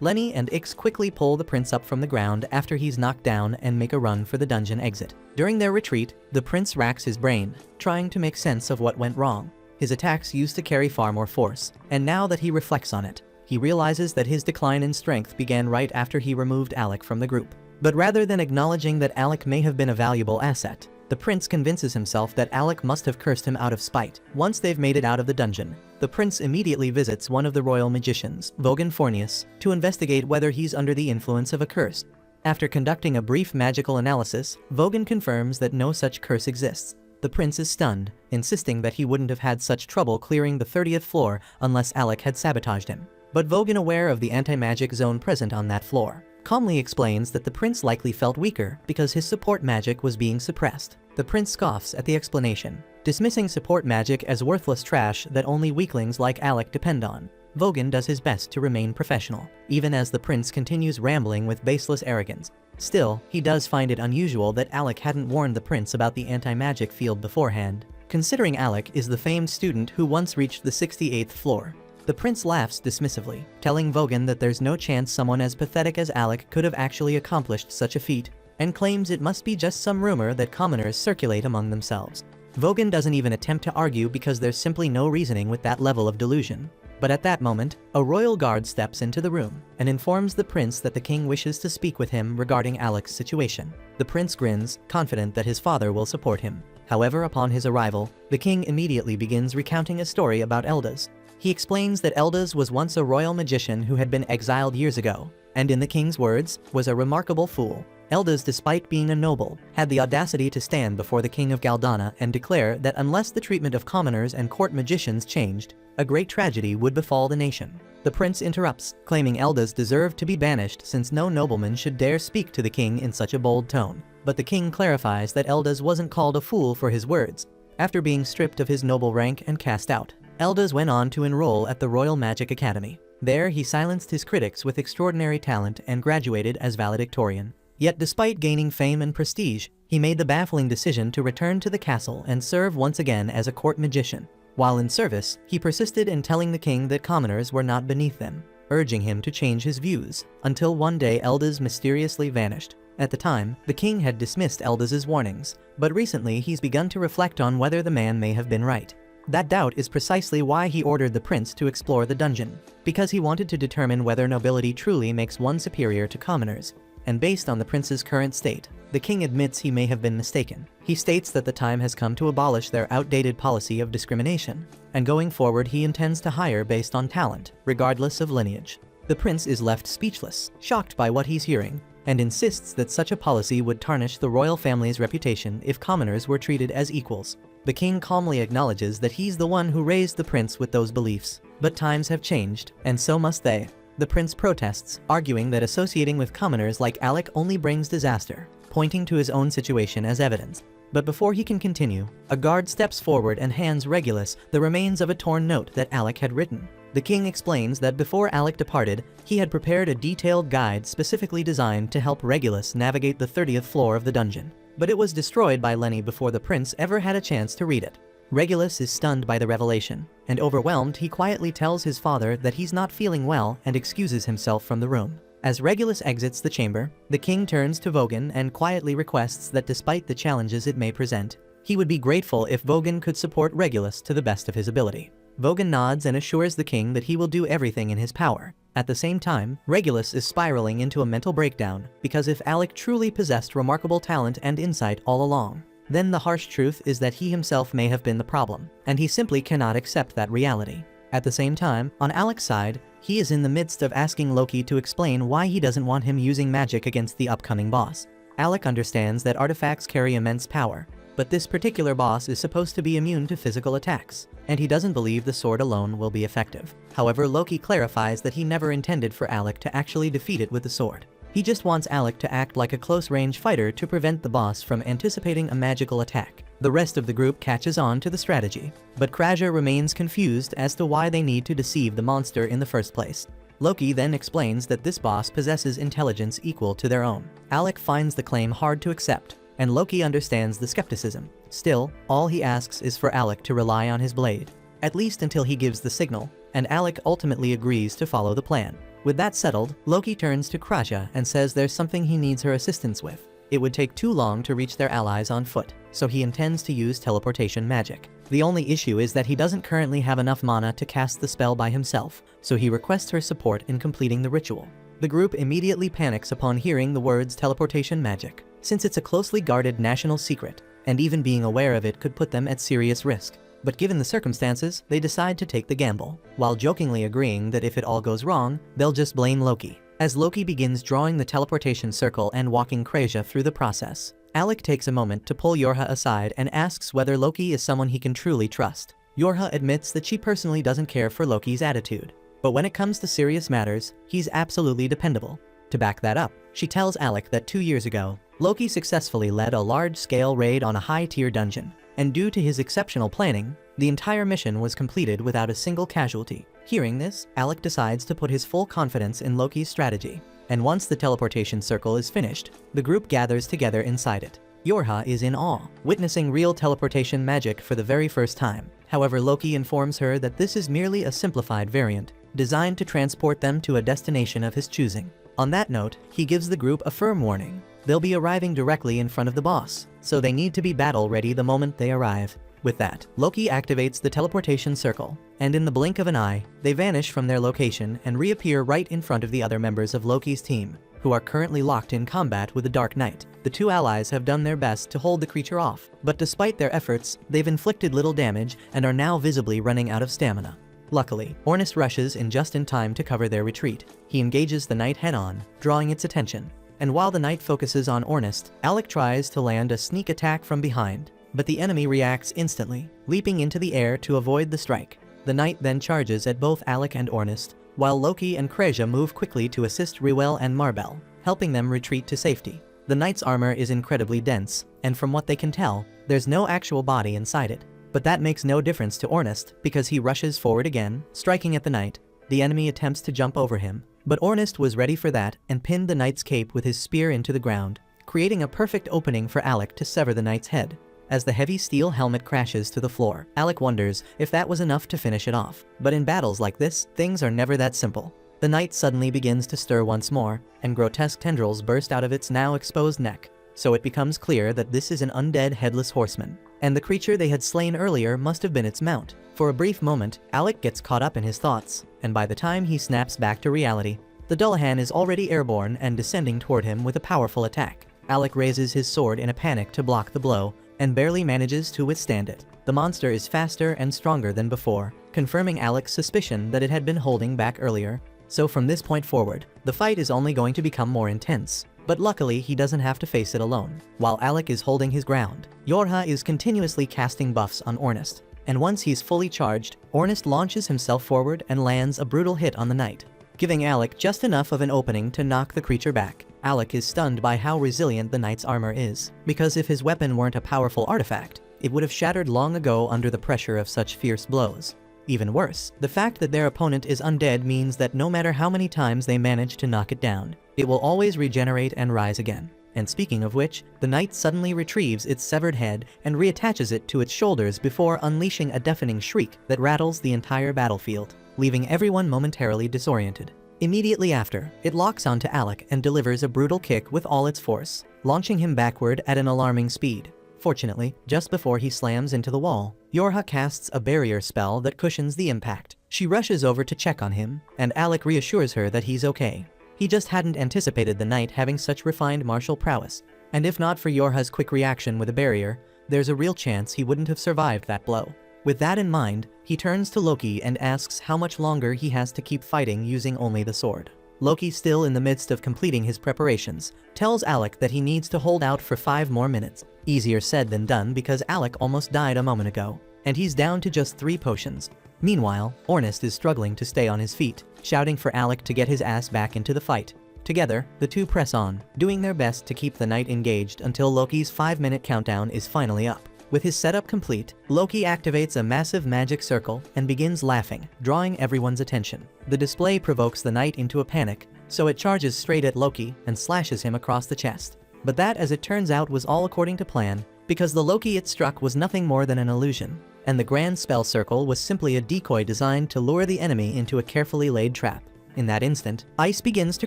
Lenny and Ix quickly pull the prince up from the ground after he's knocked down and make a run for the dungeon exit. During their retreat, the prince racks his brain, trying to make sense of what went wrong. His attacks used to carry far more force, and now that he reflects on it, he realizes that his decline in strength began right after he removed Alec from the group. But rather than acknowledging that Alec may have been a valuable asset, the prince convinces himself that Alec must have cursed him out of spite. Once they've made it out of the dungeon, the prince immediately visits one of the royal magicians, Vogan Fornius, to investigate whether he's under the influence of a curse. After conducting a brief magical analysis, Vogan confirms that no such curse exists. The prince is stunned, insisting that he wouldn't have had such trouble clearing the 30th floor unless Alec had sabotaged him. But Vogan, aware of the anti-magic zone present on that floor, calmly explains that the prince likely felt weaker because his support magic was being suppressed. The prince scoffs at the explanation, dismissing support magic as worthless trash that only weaklings like Alec depend on. Vogan does his best to remain professional, even as the prince continues rambling with baseless arrogance. Still, he does find it unusual that Alec hadn't warned the prince about the anti-magic field beforehand, considering Alec is the famed student who once reached the 68th floor. The prince laughs dismissively, telling Vogan that there's no chance someone as pathetic as Alec could have actually accomplished such a feat, and claims it must be just some rumor that commoners circulate among themselves. Vogan doesn't even attempt to argue because there's simply no reasoning with that level of delusion. But at that moment, a royal guard steps into the room and informs the prince that the king wishes to speak with him regarding Alec's situation. The prince grins, confident that his father will support him. However, upon his arrival, the king immediately begins recounting a story about Eldaz. He explains that Eldaz was once a royal magician who had been exiled years ago, and in the king's words, was a remarkable fool. Eldaz, despite being a noble, had the audacity to stand before the king of Galdana and declare that unless the treatment of commoners and court magicians changed, a great tragedy would befall the nation. The prince interrupts, claiming Eldaz deserved to be banished since no nobleman should dare speak to the king in such a bold tone. But the king clarifies that Eldaz wasn't called a fool for his words. After being stripped of his noble rank and cast out, Eldaz went on to enroll at the Royal Magic Academy. There he silenced his critics with extraordinary talent and graduated as valedictorian. Yet despite gaining fame and prestige, he made the baffling decision to return to the castle and serve once again as a court magician. While in service, he persisted in telling the king that commoners were not beneath them, urging him to change his views, until one day Eldaz mysteriously vanished. At the time, the king had dismissed Eldaz's warnings, but recently he's begun to reflect on whether the man may have been right. That doubt is precisely why he ordered the prince to explore the dungeon, because he wanted to determine whether nobility truly makes one superior to commoners. And based on the prince's current state, the king admits he may have been mistaken. He states that the time has come to abolish their outdated policy of discrimination, and going forward he intends to hire based on talent, regardless of lineage. The prince is left speechless, shocked by what he's hearing, and insists that such a policy would tarnish the royal family's reputation if commoners were treated as equals. The king calmly acknowledges that he's the one who raised the prince with those beliefs, but times have changed, and so must they. The prince protests, arguing that associating with commoners like Alec only brings disaster, pointing to his own situation as evidence. But before he can continue, a guard steps forward and hands Regulus the remains of a torn note that Alec had written. The king explains that before Alec departed, he had prepared a detailed guide specifically designed to help Regulus navigate the 30th floor of the dungeon. But it was destroyed by Lenny before the prince ever had a chance to read it. Regulus is stunned by the revelation, and overwhelmed he quietly tells his father that he's not feeling well and excuses himself from the room. As Regulus exits the chamber, the king turns to Vogan and quietly requests that despite the challenges it may present, he would be grateful if Vogan could support Regulus to the best of his ability. Vogan nods and assures the king that he will do everything in his power. At the same time, Regulus is spiraling into a mental breakdown, because if Alec truly possessed remarkable talent and insight all along, then the harsh truth is that he himself may have been the problem, and he simply cannot accept that reality. At the same time, on Alec's side, he is in the midst of asking Loki to explain why he doesn't want him using magic against the upcoming boss. Alec understands that artifacts carry immense power, but this particular boss is supposed to be immune to physical attacks, and he doesn't believe the sword alone will be effective. However, Loki clarifies that he never intended for Alec to actually defeat it with the sword. He just wants Alec to act like a close-range fighter to prevent the boss from anticipating a magical attack. The rest of the group catches on to the strategy, but Krasja remains confused as to why they need to deceive the monster in the first place. Loki then explains that this boss possesses intelligence equal to their own. Alec finds the claim hard to accept, and Loki understands the skepticism. Still, all he asks is for Alec to rely on his blade, at least until he gives the signal, and Alec ultimately agrees to follow the plan. With that settled, Loki turns to Kraja and says there's something he needs her assistance with. It would take too long to reach their allies on foot, so he intends to use teleportation magic. The only issue is that he doesn't currently have enough mana to cast the spell by himself, so he requests her support in completing the ritual. The group immediately panics upon hearing the words teleportation magic, since it's a closely guarded national secret, and even being aware of it could put them at serious risk. But given the circumstances, they decide to take the gamble, while jokingly agreeing that if it all goes wrong, they'll just blame Loki. As Loki begins drawing the teleportation circle and walking Kraja through the process, Alec takes a moment to pull Yorha aside and asks whether Loki is someone he can truly trust. Yorha admits that she personally doesn't care for Loki's attitude, but when it comes to serious matters, he's absolutely dependable. To back that up, she tells Alec that 2 years ago, Loki successfully led a large-scale raid on a high-tier dungeon, and due to his exceptional planning, the entire mission was completed without a single casualty. Hearing this, Alec decides to put his full confidence in Loki's strategy, and once the teleportation circle is finished, the group gathers together inside it. Yorha is in awe, witnessing real teleportation magic for the very first time. However, Loki informs her that this is merely a simplified variant, designed to transport them to a destination of his choosing. On that note, he gives the group a firm warning. They'll be arriving directly in front of the boss, so they need to be battle-ready the moment they arrive. With that, Loki activates the teleportation circle, and in the blink of an eye, they vanish from their location and reappear right in front of the other members of Loki's team, who are currently locked in combat with the Dark Knight. The two allies have done their best to hold the creature off, but despite their efforts, they've inflicted little damage and are now visibly running out of stamina. Luckily, Ornest rushes in just in time to cover their retreat. He engages the knight head-on, drawing its attention, and while the knight focuses on Ornest, Alec tries to land a sneak attack from behind, but the enemy reacts instantly, leaping into the air to avoid the strike. The knight then charges at both Alec and Ornest, while Loki and Kraja move quickly to assist Reuel and Marbel, helping them retreat to safety. The knight's armor is incredibly dense, and from what they can tell, there's no actual body inside it. But that makes no difference to Ornest, because he rushes forward again, striking at the knight. The enemy attempts to jump over him, but Ornest was ready for that and pinned the knight's cape with his spear into the ground, creating a perfect opening for Alec to sever the knight's head. As the heavy steel helmet crashes to the floor, Alec wonders if that was enough to finish it off. But in battles like this, things are never that simple. The knight suddenly begins to stir once more, and grotesque tendrils burst out of its now exposed neck. So it becomes clear that this is an undead headless horseman, and the creature they had slain earlier must have been its mount. For a brief moment, Alec gets caught up in his thoughts, and by the time he snaps back to reality, the Dullahan is already airborne and descending toward him with a powerful attack. Alec raises his sword in a panic to block the blow, and barely manages to withstand it. The monster is faster and stronger than before, confirming Alec's suspicion that it had been holding back earlier. So from this point forward, the fight is only going to become more intense. But luckily, he doesn't have to face it alone. While Alec is holding his ground, Yorha is continuously casting buffs on Ornest, and once he's fully charged, Ornest launches himself forward and lands a brutal hit on the knight, giving Alec just enough of an opening to knock the creature back. Alec is stunned by how resilient the knight's armor is, because if his weapon weren't a powerful artifact, it would have shattered long ago under the pressure of such fierce blows. Even worse, the fact that their opponent is undead means that no matter how many times they manage to knock it down, it will always regenerate and rise again. And speaking of which, the knight suddenly retrieves its severed head and reattaches it to its shoulders before unleashing a deafening shriek that rattles the entire battlefield, leaving everyone momentarily disoriented. Immediately after, it locks onto Alec and delivers a brutal kick with all its force, launching him backward at an alarming speed. Fortunately, just before he slams into the wall, Yorha casts a barrier spell that cushions the impact. She rushes over to check on him, and Alec reassures her that he's okay. He just hadn't anticipated the knight having such refined martial prowess, and if not for Yorha's quick reaction with a barrier, there's a real chance he wouldn't have survived that blow. With that in mind, he turns to Loki and asks how much longer he has to keep fighting using only the sword. Loki, still in the midst of completing his preparations, tells Alec that he needs to hold out for 5 more minutes. Easier said than done because Alec almost died a moment ago, and he's down to just 3 potions. Meanwhile, Ornest is struggling to stay on his feet, shouting for Alec to get his ass back into the fight. Together, the two press on, doing their best to keep the knight engaged until Loki's 5-minute countdown is finally up. With his setup complete, Loki activates a massive magic circle and begins laughing, drawing everyone's attention. The display provokes the knight into a panic, so it charges straight at Loki and slashes him across the chest. But that, as it turns out, was all according to plan, because the Loki it struck was nothing more than an illusion, and the grand spell circle was simply a decoy designed to lure the enemy into a carefully laid trap. In that instant, ice begins to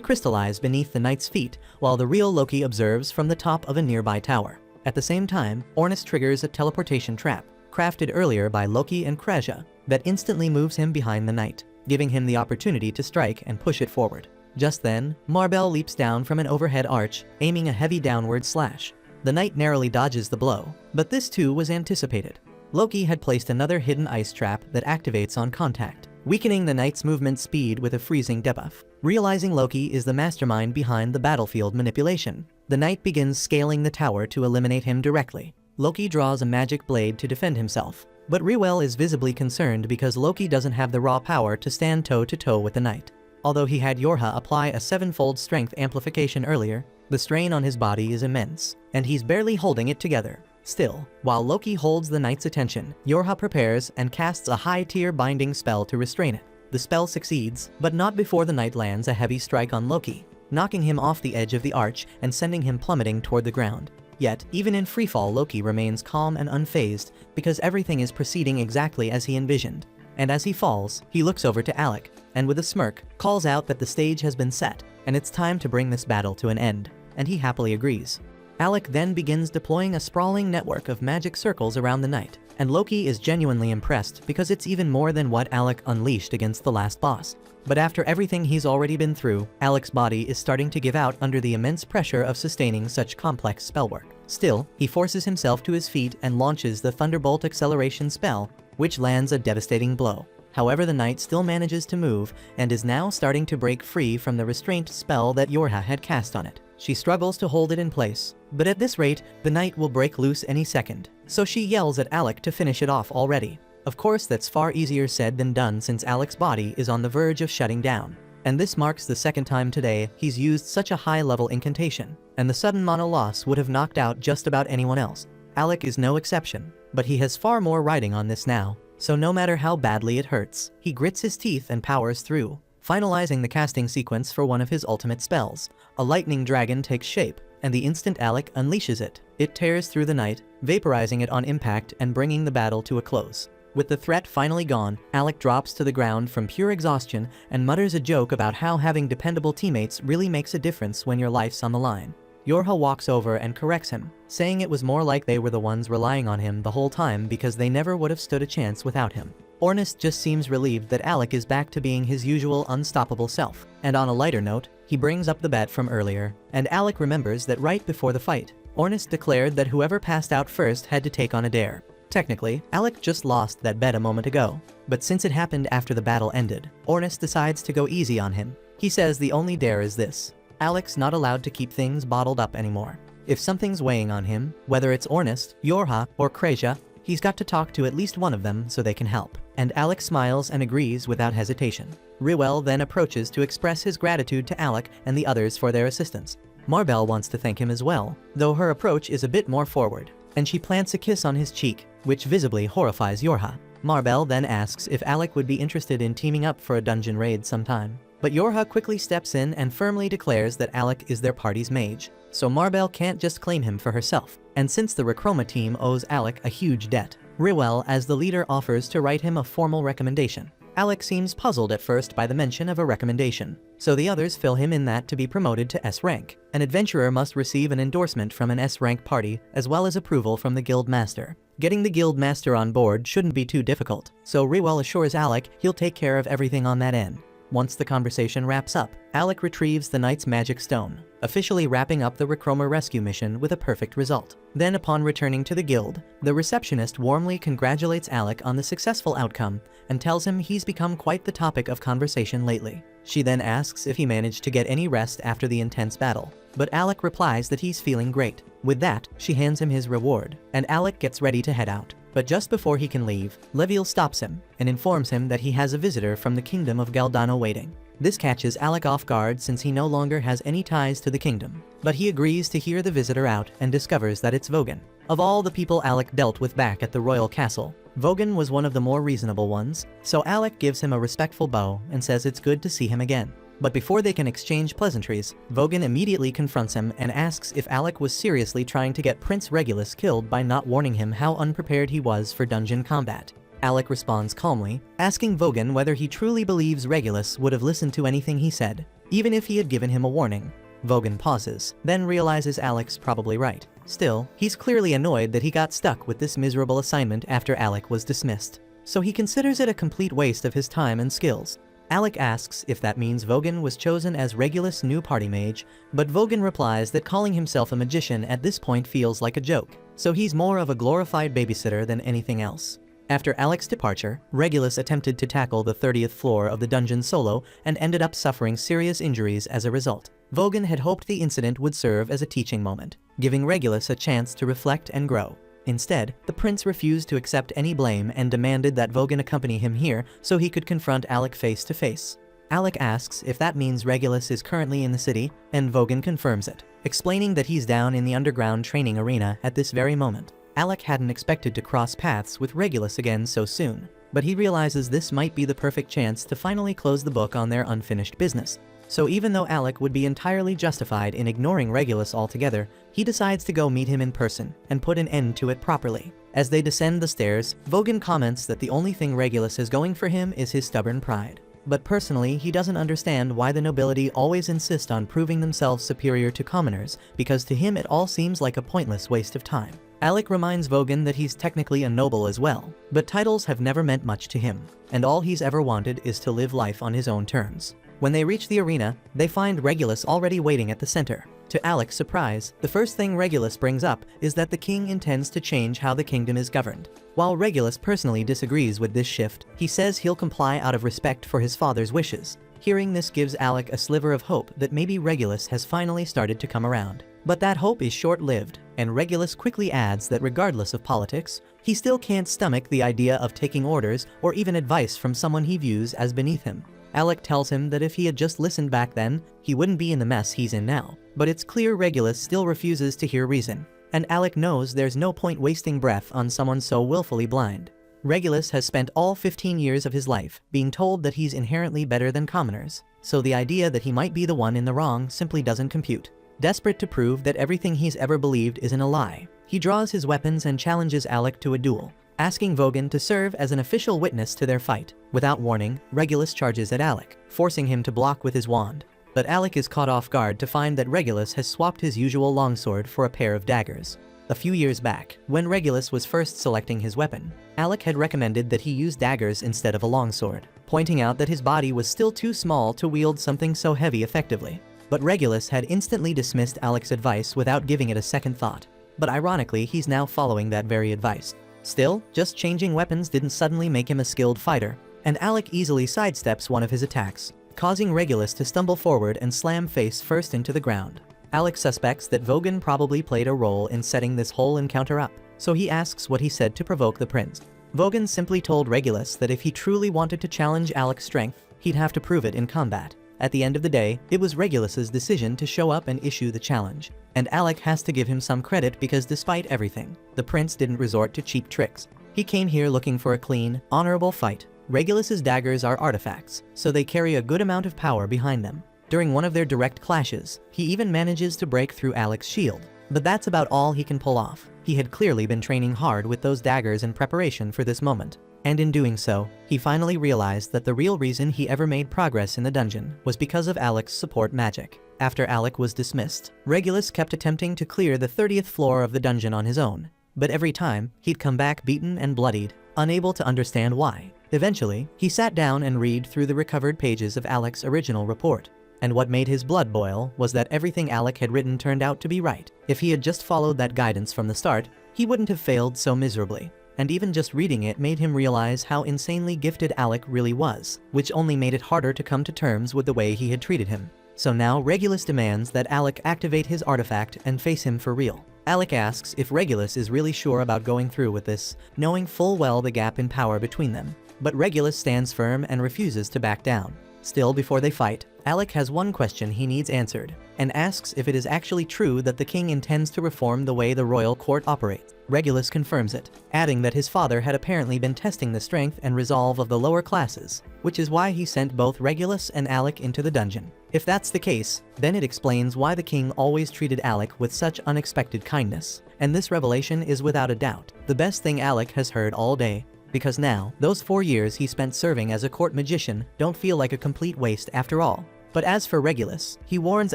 crystallize beneath the knight's feet, while the real Loki observes from the top of a nearby tower. At the same time, Ornus triggers a teleportation trap, crafted earlier by Loki and Kreja, that instantly moves him behind the knight, giving him the opportunity to strike and push it forward. Just then, Marbell leaps down from an overhead arch, aiming a heavy downward slash. The knight narrowly dodges the blow, but this too was anticipated. Loki had placed another hidden ice trap that activates on contact, weakening the knight's movement speed with a freezing debuff. Realizing Loki is the mastermind behind the battlefield manipulation, the knight begins scaling the tower to eliminate him directly. Loki draws a magic blade to defend himself, but Reuel is visibly concerned because Loki doesn't have the raw power to stand toe-to-toe with the knight. Although he had Yorha apply a 7-fold strength amplification earlier, the strain on his body is immense, and he's barely holding it together. Still, while Loki holds the knight's attention, Yorha prepares and casts a high-tier binding spell to restrain it. The spell succeeds, but not before the knight lands a heavy strike on Loki, knocking him off the edge of the arch and sending him plummeting toward the ground. Yet, even in freefall, Loki remains calm and unfazed because everything is proceeding exactly as he envisioned. And as he falls, he looks over to Alec, and with a smirk, calls out that the stage has been set, and it's time to bring this battle to an end, and he happily agrees. Alec then begins deploying a sprawling network of magic circles around the knight, and Loki is genuinely impressed because it's even more than what Alec unleashed against the last boss. But after everything he's already been through, Alec's body is starting to give out under the immense pressure of sustaining such complex spellwork. Still, he forces himself to his feet and launches the Thunderbolt acceleration spell, which lands a devastating blow. However, the knight still manages to move and is now starting to break free from the restraint spell that Yorha had cast on it. She struggles to hold it in place, but at this rate, the knight will break loose any second, so she yells at Alec to finish it off already. Of course, that's far easier said than done since Alec's body is on the verge of shutting down. And this marks the second time today he's used such a high-level incantation, and the sudden mono loss would have knocked out just about anyone else. Alec is no exception, but he has far more riding on this now, so no matter how badly it hurts, he grits his teeth and powers through. Finalizing the casting sequence for one of his ultimate spells, a lightning dragon takes shape, and the instant Alec unleashes it, it tears through the knight, vaporizing it on impact and bringing the battle to a close. With the threat finally gone, Alec drops to the ground from pure exhaustion and mutters a joke about how having dependable teammates really makes a difference when your life's on the line. Yorha walks over and corrects him, saying it was more like they were the ones relying on him the whole time because they never would have stood a chance without him. Ornus just seems relieved that Alec is back to being his usual unstoppable self. And on a lighter note, he brings up the bet from earlier, and Alec remembers that right before the fight, Ornus declared that whoever passed out first had to take on a dare. Technically, Alec just lost that bet a moment ago, but since it happened after the battle ended, Ornus decides to go easy on him. He says the only dare is this: Alec's not allowed to keep things bottled up anymore. If something's weighing on him, whether it's Ornus, Yorha, or Kreja, he's got to talk to at least one of them so they can help. And Alec smiles and agrees without hesitation. Reuel then approaches to express his gratitude to Alec and the others for their assistance. Marbell wants to thank him as well, though her approach is a bit more forward, and she plants a kiss on his cheek, which visibly horrifies Yorha. Marbell then asks if Alec would be interested in teaming up for a dungeon raid sometime. But Yorha quickly steps in and firmly declares that Alec is their party's mage, so Marbell can't just claim him for herself. And since the Rechroma team owes Alec a huge debt, Reuel as the leader offers to write him a formal recommendation. Alec seems puzzled at first by the mention of a recommendation, so the others fill him in that to be promoted to S rank, an adventurer must receive an endorsement from an S rank party as well as approval from the guild master. Getting the guild master on board shouldn't be too difficult, so Reuel assures Alec he'll take care of everything on that end. Once the conversation wraps up, Alec retrieves the knight's magic stone, officially wrapping up the Rechroma rescue mission with a perfect result. Then upon returning to the guild, the receptionist warmly congratulates Alec on the successful outcome and tells him he's become quite the topic of conversation lately. She then asks if he managed to get any rest after the intense battle, but Alec replies that he's feeling great. With that, she hands him his reward, and Alec gets ready to head out. But just before he can leave, Leviel stops him and informs him that he has a visitor from the kingdom of Galdano waiting. This catches Alec off guard since he no longer has any ties to the kingdom, but he agrees to hear the visitor out and discovers that it's Vogan. Of all the people Alec dealt with back at the royal castle, Vogan was one of the more reasonable ones, so Alec gives him a respectful bow and says it's good to see him again. But before they can exchange pleasantries, Vogan immediately confronts him and asks if Alec was seriously trying to get Prince Regulus killed by not warning him how unprepared he was for dungeon combat. Alec responds calmly, asking Vogan whether he truly believes Regulus would have listened to anything he said, even if he had given him a warning. Vogan pauses, then realizes Alec's probably right. Still, he's clearly annoyed that he got stuck with this miserable assignment after Alec was dismissed, so he considers it a complete waste of his time and skills. Alec asks if that means Vogan was chosen as Regulus' new party mage, but Vogan replies that calling himself a magician at this point feels like a joke, so he's more of a glorified babysitter than anything else. After Alec's departure, Regulus attempted to tackle the 30th floor of the dungeon solo and ended up suffering serious injuries as a result. Vogan had hoped the incident would serve as a teaching moment, giving Regulus a chance to reflect and grow. Instead, the prince refused to accept any blame and demanded that Vogan accompany him here so he could confront Alec face to face. Alec asks if that means Regulus is currently in the city, and Vogan confirms it, explaining that he's down in the underground training arena at this very moment. Alec hadn't expected to cross paths with Regulus again so soon, but he realizes this might be the perfect chance to finally close the book on their unfinished business. So even though Alec would be entirely justified in ignoring Regulus altogether, he decides to go meet him in person and put an end to it properly. As they descend the stairs, Vogan comments that the only thing Regulus has going for him is his stubborn pride. But personally, he doesn't understand why the nobility always insist on proving themselves superior to commoners, because to him it all seems like a pointless waste of time. Alec reminds Vogan that he's technically a noble as well, but titles have never meant much to him, and all he's ever wanted is to live life on his own terms. When they reach the arena, they find Regulus already waiting at the center. To Alec's surprise, the first thing Regulus brings up is that the king intends to change how the kingdom is governed. While Regulus personally disagrees with this shift, he says he'll comply out of respect for his father's wishes. Hearing this gives Alec a sliver of hope that maybe Regulus has finally started to come around. But that hope is short-lived, and Regulus quickly adds that regardless of politics, he still can't stomach the idea of taking orders or even advice from someone he views as beneath him. Alec tells him that if he had just listened back then, he wouldn't be in the mess he's in now. But it's clear Regulus still refuses to hear reason, and Alec knows there's no point wasting breath on someone so willfully blind. Regulus has spent all 15 years of his life being told that he's inherently better than commoners, so the idea that he might be the one in the wrong simply doesn't compute. Desperate to prove that everything he's ever believed isn't a lie, he draws his weapons and challenges Alec to a duel, asking Vogan to serve as an official witness to their fight. Without warning, Regulus charges at Alec, forcing him to block with his wand. But Alec is caught off guard to find that Regulus has swapped his usual longsword for a pair of daggers. A few years back, when Regulus was first selecting his weapon, Alec had recommended that he use daggers instead of a longsword, pointing out that his body was still too small to wield something so heavy effectively. But Regulus had instantly dismissed Alec's advice without giving it a second thought. But ironically, he's now following that very advice. Still, just changing weapons didn't suddenly make him a skilled fighter, and Alec easily sidesteps one of his attacks, causing Regulus to stumble forward and slam face first into the ground. Alec suspects that Vogan probably played a role in setting this whole encounter up, so he asks what he said to provoke the prince. Vogan simply told Regulus that if he truly wanted to challenge Alec's strength, he'd have to prove it in combat. At the end of the day, it was Regulus's decision to show up and issue the challenge, and Alec has to give him some credit because despite everything, the prince didn't resort to cheap tricks. He came here looking for a clean, honorable fight. Regulus's daggers are artifacts, so they carry a good amount of power behind them. During one of their direct clashes, he even manages to break through Alec's shield. But that's about all he can pull off. He had clearly been training hard with those daggers in preparation for this moment. And in doing so, he finally realized that the real reason he ever made progress in the dungeon was because of Alec's support magic. After Alec was dismissed, Regulus kept attempting to clear the 30th floor of the dungeon on his own, but every time, he'd come back beaten and bloodied, unable to understand why. Eventually, he sat down and read through the recovered pages of Alec's original report. And what made his blood boil was that everything Alec had written turned out to be right. If he had just followed that guidance from the start, he wouldn't have failed so miserably. And even just reading it made him realize how insanely gifted Alec really was, which only made it harder to come to terms with the way he had treated him. So now Regulus demands that Alec activate his artifact and face him for real. Alec asks if Regulus is really sure about going through with this, knowing full well the gap in power between them. But Regulus stands firm and refuses to back down. Still, before they fight, Alec has one question he needs answered, and asks if it is actually true that the king intends to reform the way the royal court operates. Regulus confirms it, adding that his father had apparently been testing the strength and resolve of the lower classes, which is why he sent both Regulus and Alec into the dungeon. If that's the case, then it explains why the king always treated Alec with such unexpected kindness, and this revelation is without a doubt the best thing Alec has heard all day. Because now, those 4 years he spent serving as a court magician don't feel like a complete waste after all. But as for Regulus, he warns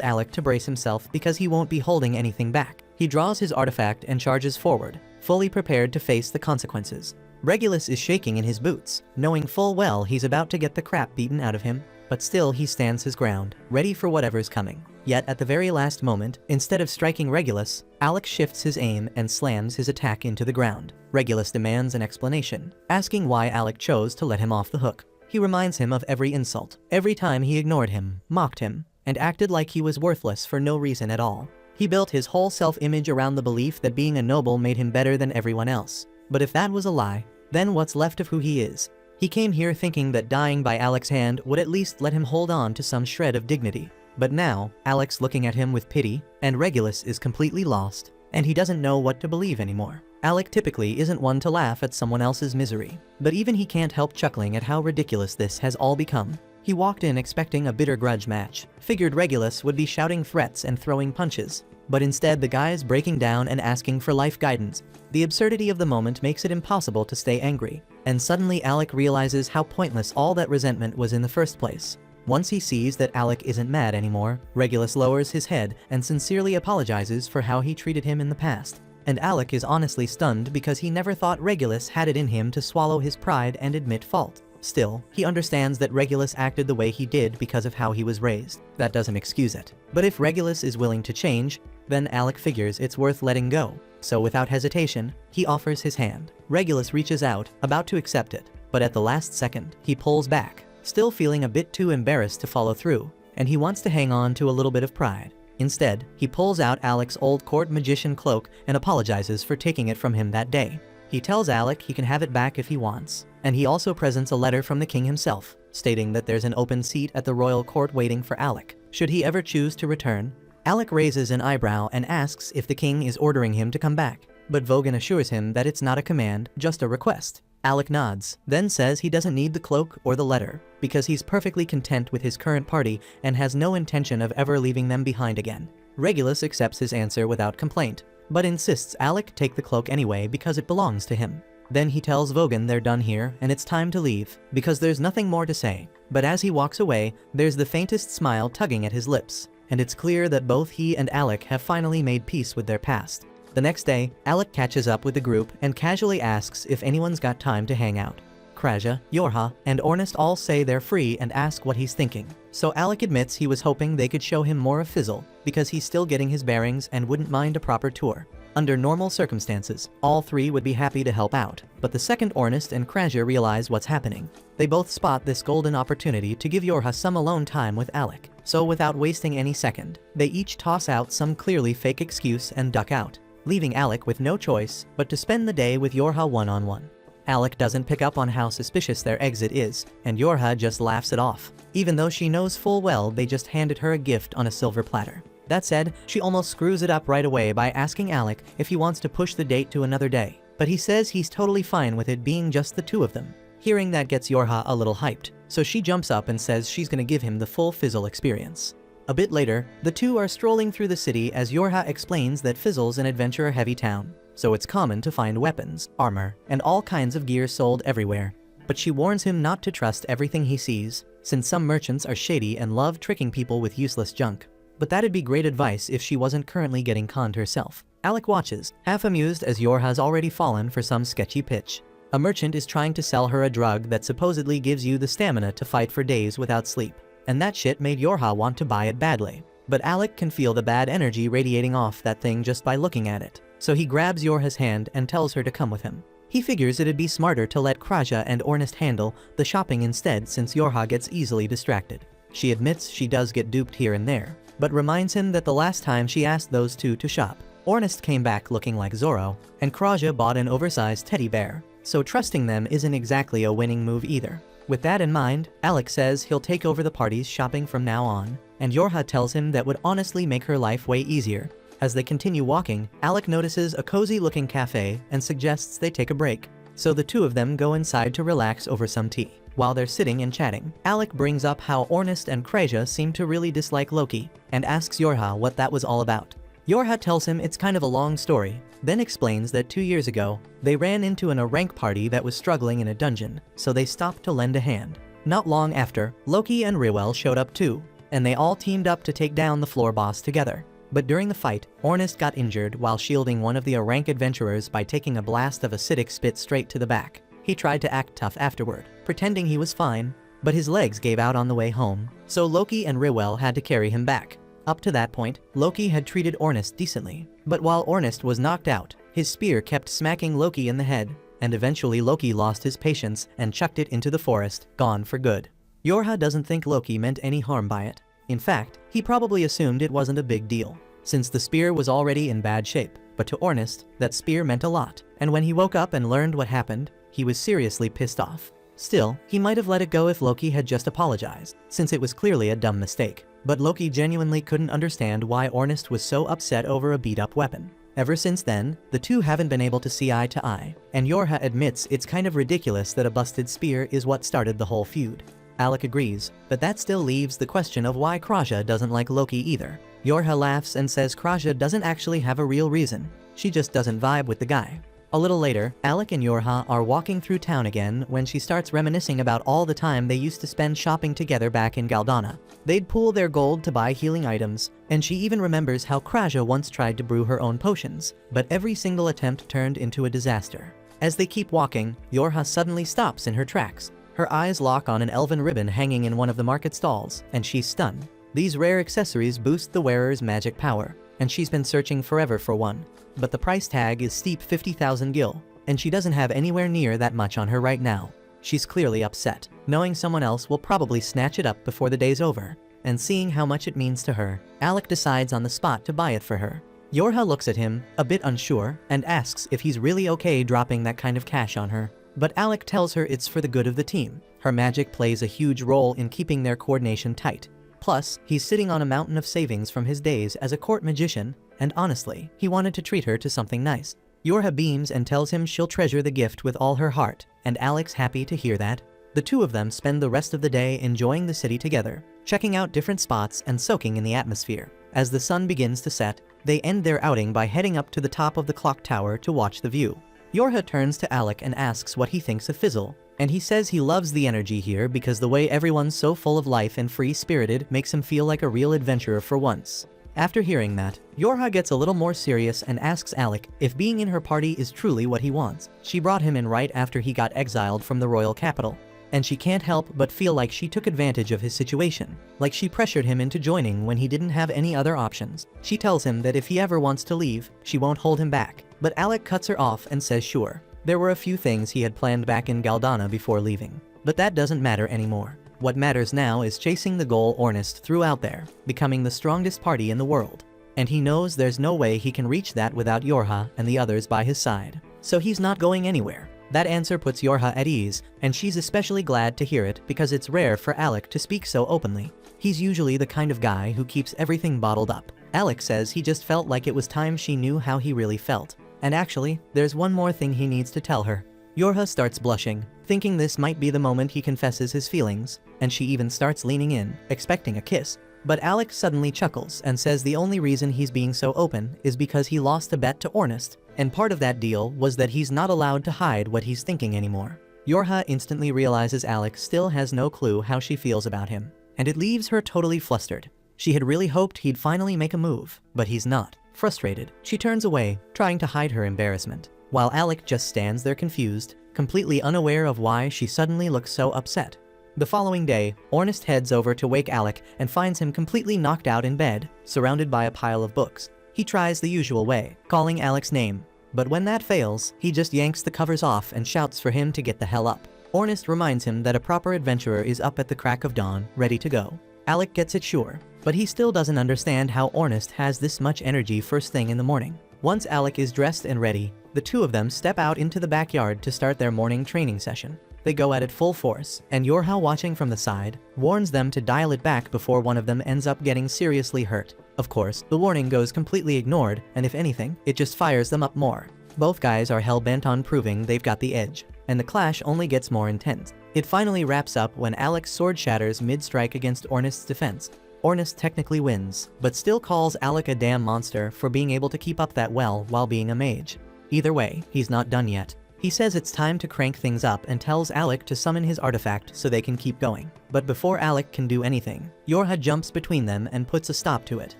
Alec to brace himself because he won't be holding anything back. He draws his artifact and charges forward, fully prepared to face the consequences. Regulus is shaking in his boots, knowing full well he's about to get the crap beaten out of him, but still he stands his ground, ready for whatever's coming. Yet at the very last moment, instead of striking Regulus, Alec shifts his aim and slams his attack into the ground. Regulus demands an explanation, asking why Alec chose to let him off the hook. He reminds him of every insult, every time he ignored him, mocked him, and acted like he was worthless for no reason at all. He built his whole self-image around the belief that being a noble made him better than everyone else. But if that was a lie, then what's left of who he is? He came here thinking that dying by Alec's hand would at least let him hold on to some shred of dignity. But now, Alec's looking at him with pity, and Regulus is completely lost, and he doesn't know what to believe anymore. Alec typically isn't one to laugh at someone else's misery, but even he can't help chuckling at how ridiculous this has all become. He walked in expecting a bitter grudge match, figured Regulus would be shouting threats and throwing punches, but instead the guy's breaking down and asking for life guidance. The absurdity of the moment makes it impossible to stay angry, and suddenly Alec realizes how pointless all that resentment was in the first place. Once he sees that Alec isn't mad anymore, Regulus lowers his head and sincerely apologizes for how he treated him in the past. And Alec is honestly stunned because he never thought Regulus had it in him to swallow his pride and admit fault. Still, he understands that Regulus acted the way he did because of how he was raised. That doesn't excuse it. But if Regulus is willing to change, then Alec figures it's worth letting go. So without hesitation, he offers his hand. Regulus reaches out, about to accept it, but at the last second, he pulls back, still feeling a bit too embarrassed to follow through, and he wants to hang on to a little bit of pride. Instead, he pulls out Alec's old court magician cloak and apologizes for taking it from him that day. He tells Alec he can have it back if he wants, and he also presents a letter from the king himself, stating that there's an open seat at the royal court waiting for Alec, should he ever choose to return. Alec raises an eyebrow and asks if the king is ordering him to come back, but Vogan assures him that it's not a command, just a request. Alec nods, then says he doesn't need the cloak or the letter, because he's perfectly content with his current party and has no intention of ever leaving them behind again. Regulus accepts his answer without complaint, but insists Alec take the cloak anyway because it belongs to him. Then he tells Vogan they're done here and it's time to leave, because there's nothing more to say. But as he walks away, there's the faintest smile tugging at his lips, and it's clear that both he and Alec have finally made peace with their past. The next day, Alec catches up with the group and casually asks if anyone's got time to hang out. Kraja, Yorha, and Ornest all say they're free and ask what he's thinking. So Alec admits he was hoping they could show him more of Fizzle, because he's still getting his bearings and wouldn't mind a proper tour. Under normal circumstances, all three would be happy to help out, but the second Ornest and Kraja realize what's happening. They both spot this golden opportunity to give Yorha some alone time with Alec. So without wasting any second, they each toss out some clearly fake excuse and duck out, leaving Alec with no choice but to spend the day with Yorha one-on-one. Alec doesn't pick up on how suspicious their exit is, and Yorha just laughs it off, even though she knows full well they just handed her a gift on a silver platter. That said, she almost screws it up right away by asking Alec if he wants to push the date to another day, but he says he's totally fine with it being just the two of them. Hearing that gets Yorha a little hyped, so she jumps up and says she's gonna give him the full Fizzle experience. A bit later, the two are strolling through the city as Yorha explains that Fizzle's an adventure-heavy town, so it's common to find weapons, armor, and all kinds of gear sold everywhere. But she warns him not to trust everything he sees, since some merchants are shady and love tricking people with useless junk. But that'd be great advice if she wasn't currently getting conned herself. Alec watches, half amused as Yorha's already fallen for some sketchy pitch. A merchant is trying to sell her a drug that supposedly gives you the stamina to fight for days without sleep. And that shit made Yorha want to buy it badly. But Alec can feel the bad energy radiating off that thing just by looking at it. So he grabs Yorha's hand and tells her to come with him. He figures it'd be smarter to let Kraja and Ornest handle the shopping instead since Yorha gets easily distracted. She admits she does get duped here and there, but reminds him that the last time she asked those two to shop, Ornest came back looking like Zorro, and Kraja bought an oversized teddy bear, so trusting them isn't exactly a winning move either. With that in mind, Alec says he'll take over the party's shopping from now on, and Yorha tells him that would honestly make her life way easier. As they continue walking, Alec notices a cozy-looking cafe and suggests they take a break. So the two of them go inside to relax over some tea. While they're sitting and chatting, Alec brings up how Ornest and Kreja seem to really dislike Loki, and asks Yorha what that was all about. Yorha tells him it's kind of a long story, then explains that 2 years ago, they ran into a rank party that was struggling in a dungeon, so they stopped to lend a hand. Not long after, Loki and Rewell showed up too, and they all teamed up to take down the floor boss together. But during the fight, Ornest got injured while shielding one of the rank adventurers by taking a blast of acidic spit straight to the back. He tried to act tough afterward, pretending he was fine, but his legs gave out on the way home, so Loki and Rewell had to carry him back. Up to that point, Loki had treated Ornest decently, but while Ornest was knocked out, his spear kept smacking Loki in the head, and eventually Loki lost his patience and chucked it into the forest, gone for good. Yorha doesn't think Loki meant any harm by it. In fact, he probably assumed it wasn't a big deal, since the spear was already in bad shape, but to Ornest, that spear meant a lot, and when he woke up and learned what happened, he was seriously pissed off. Still, he might have let it go if Loki had just apologized, since it was clearly a dumb mistake. But Loki genuinely couldn't understand why Ornest was so upset over a beat-up weapon. Ever since then, the two haven't been able to see eye to eye, and Yorha admits it's kind of ridiculous that a busted spear is what started the whole feud. Alec agrees, but that still leaves the question of why Kreja doesn't like Loki either. Yorha laughs and says Kreja doesn't actually have a real reason, she just doesn't vibe with the guy. A little later, Alec and Yorha are walking through town again when she starts reminiscing about all the time they used to spend shopping together back in Galdana. They'd pool their gold to buy healing items, and she even remembers how Kreja once tried to brew her own potions, but every single attempt turned into a disaster. As they keep walking, Yorha suddenly stops in her tracks. Her eyes lock on an elven ribbon hanging in one of the market stalls, and she's stunned. These rare accessories boost the wearer's magic power, and she's been searching forever for one. But the price tag is steep 50,000 gil, and she doesn't have anywhere near that much on her right now. She's clearly upset, knowing someone else will probably snatch it up before the day's over, and seeing how much it means to her, Alec decides on the spot to buy it for her. Yorha looks at him, a bit unsure, and asks if he's really okay dropping that kind of cash on her. But Alec tells her it's for the good of the team. Her magic plays a huge role in keeping their coordination tight. Plus, he's sitting on a mountain of savings from his days as a court magician, and honestly, he wanted to treat her to something nice. Yorha beams and tells him she'll treasure the gift with all her heart, and Alec's happy to hear that. The two of them spend the rest of the day enjoying the city together, checking out different spots and soaking in the atmosphere. As the sun begins to set, they end their outing by heading up to the top of the clock tower to watch the view. Yorha turns to Alec and asks what he thinks of Fizzle, and he says he loves the energy here because the way everyone's so full of life and free-spirited makes him feel like a real adventurer for once. After hearing that, Yorha gets a little more serious and asks Alec if being in her party is truly what he wants. She brought him in right after he got exiled from the royal capital, and she can't help but feel like she took advantage of his situation, like she pressured him into joining when he didn't have any other options. She tells him that if he ever wants to leave, she won't hold him back, but Alec cuts her off and says sure. There were a few things he had planned back in Galdana before leaving, but that doesn't matter anymore. What matters now is chasing the goal Ornest threw out there, becoming the strongest party in the world. And he knows there's no way he can reach that without Yorha and the others by his side. So he's not going anywhere. That answer puts Yorha at ease, and she's especially glad to hear it because it's rare for Alec to speak so openly. He's usually the kind of guy who keeps everything bottled up. Alec says he just felt like it was time she knew how he really felt. And actually, there's one more thing he needs to tell her. Yorha starts blushing, thinking this might be the moment he confesses his feelings, and she even starts leaning in, expecting a kiss. But Alec suddenly chuckles and says the only reason he's being so open is because he lost a bet to Ornest, and part of that deal was that he's not allowed to hide what he's thinking anymore. Yorha instantly realizes Alec still has no clue how she feels about him, and it leaves her totally flustered. She had really hoped he'd finally make a move, but he's not. Frustrated, she turns away, trying to hide her embarrassment, while Alec just stands there confused, completely unaware of why she suddenly looks so upset. The following day, Ornest heads over to wake Alec and finds him completely knocked out in bed, surrounded by a pile of books. He tries the usual way, calling Alec's name, but when that fails, he just yanks the covers off and shouts for him to get the hell up. Ornest reminds him that a proper adventurer is up at the crack of dawn, ready to go. Alec gets it sure, but he still doesn't understand how Ornest has this much energy first thing in the morning. Once Alec is dressed and ready, the two of them step out into the backyard to start their morning training session. They go at it full force, and Yorha, watching from the side, warns them to dial it back before one of them ends up getting seriously hurt. Of course, the warning goes completely ignored, and if anything, it just fires them up more. Both guys are hell-bent on proving they've got the edge, and the clash only gets more intense. It finally wraps up when Alec's sword shatters mid-strike against Ornest's defense. Ornest technically wins, but still calls Alec a damn monster for being able to keep up that well while being a mage. Either way, he's not done yet. He says it's time to crank things up and tells Alec to summon his artifact so they can keep going. But before Alec can do anything, Yorha jumps between them and puts a stop to it,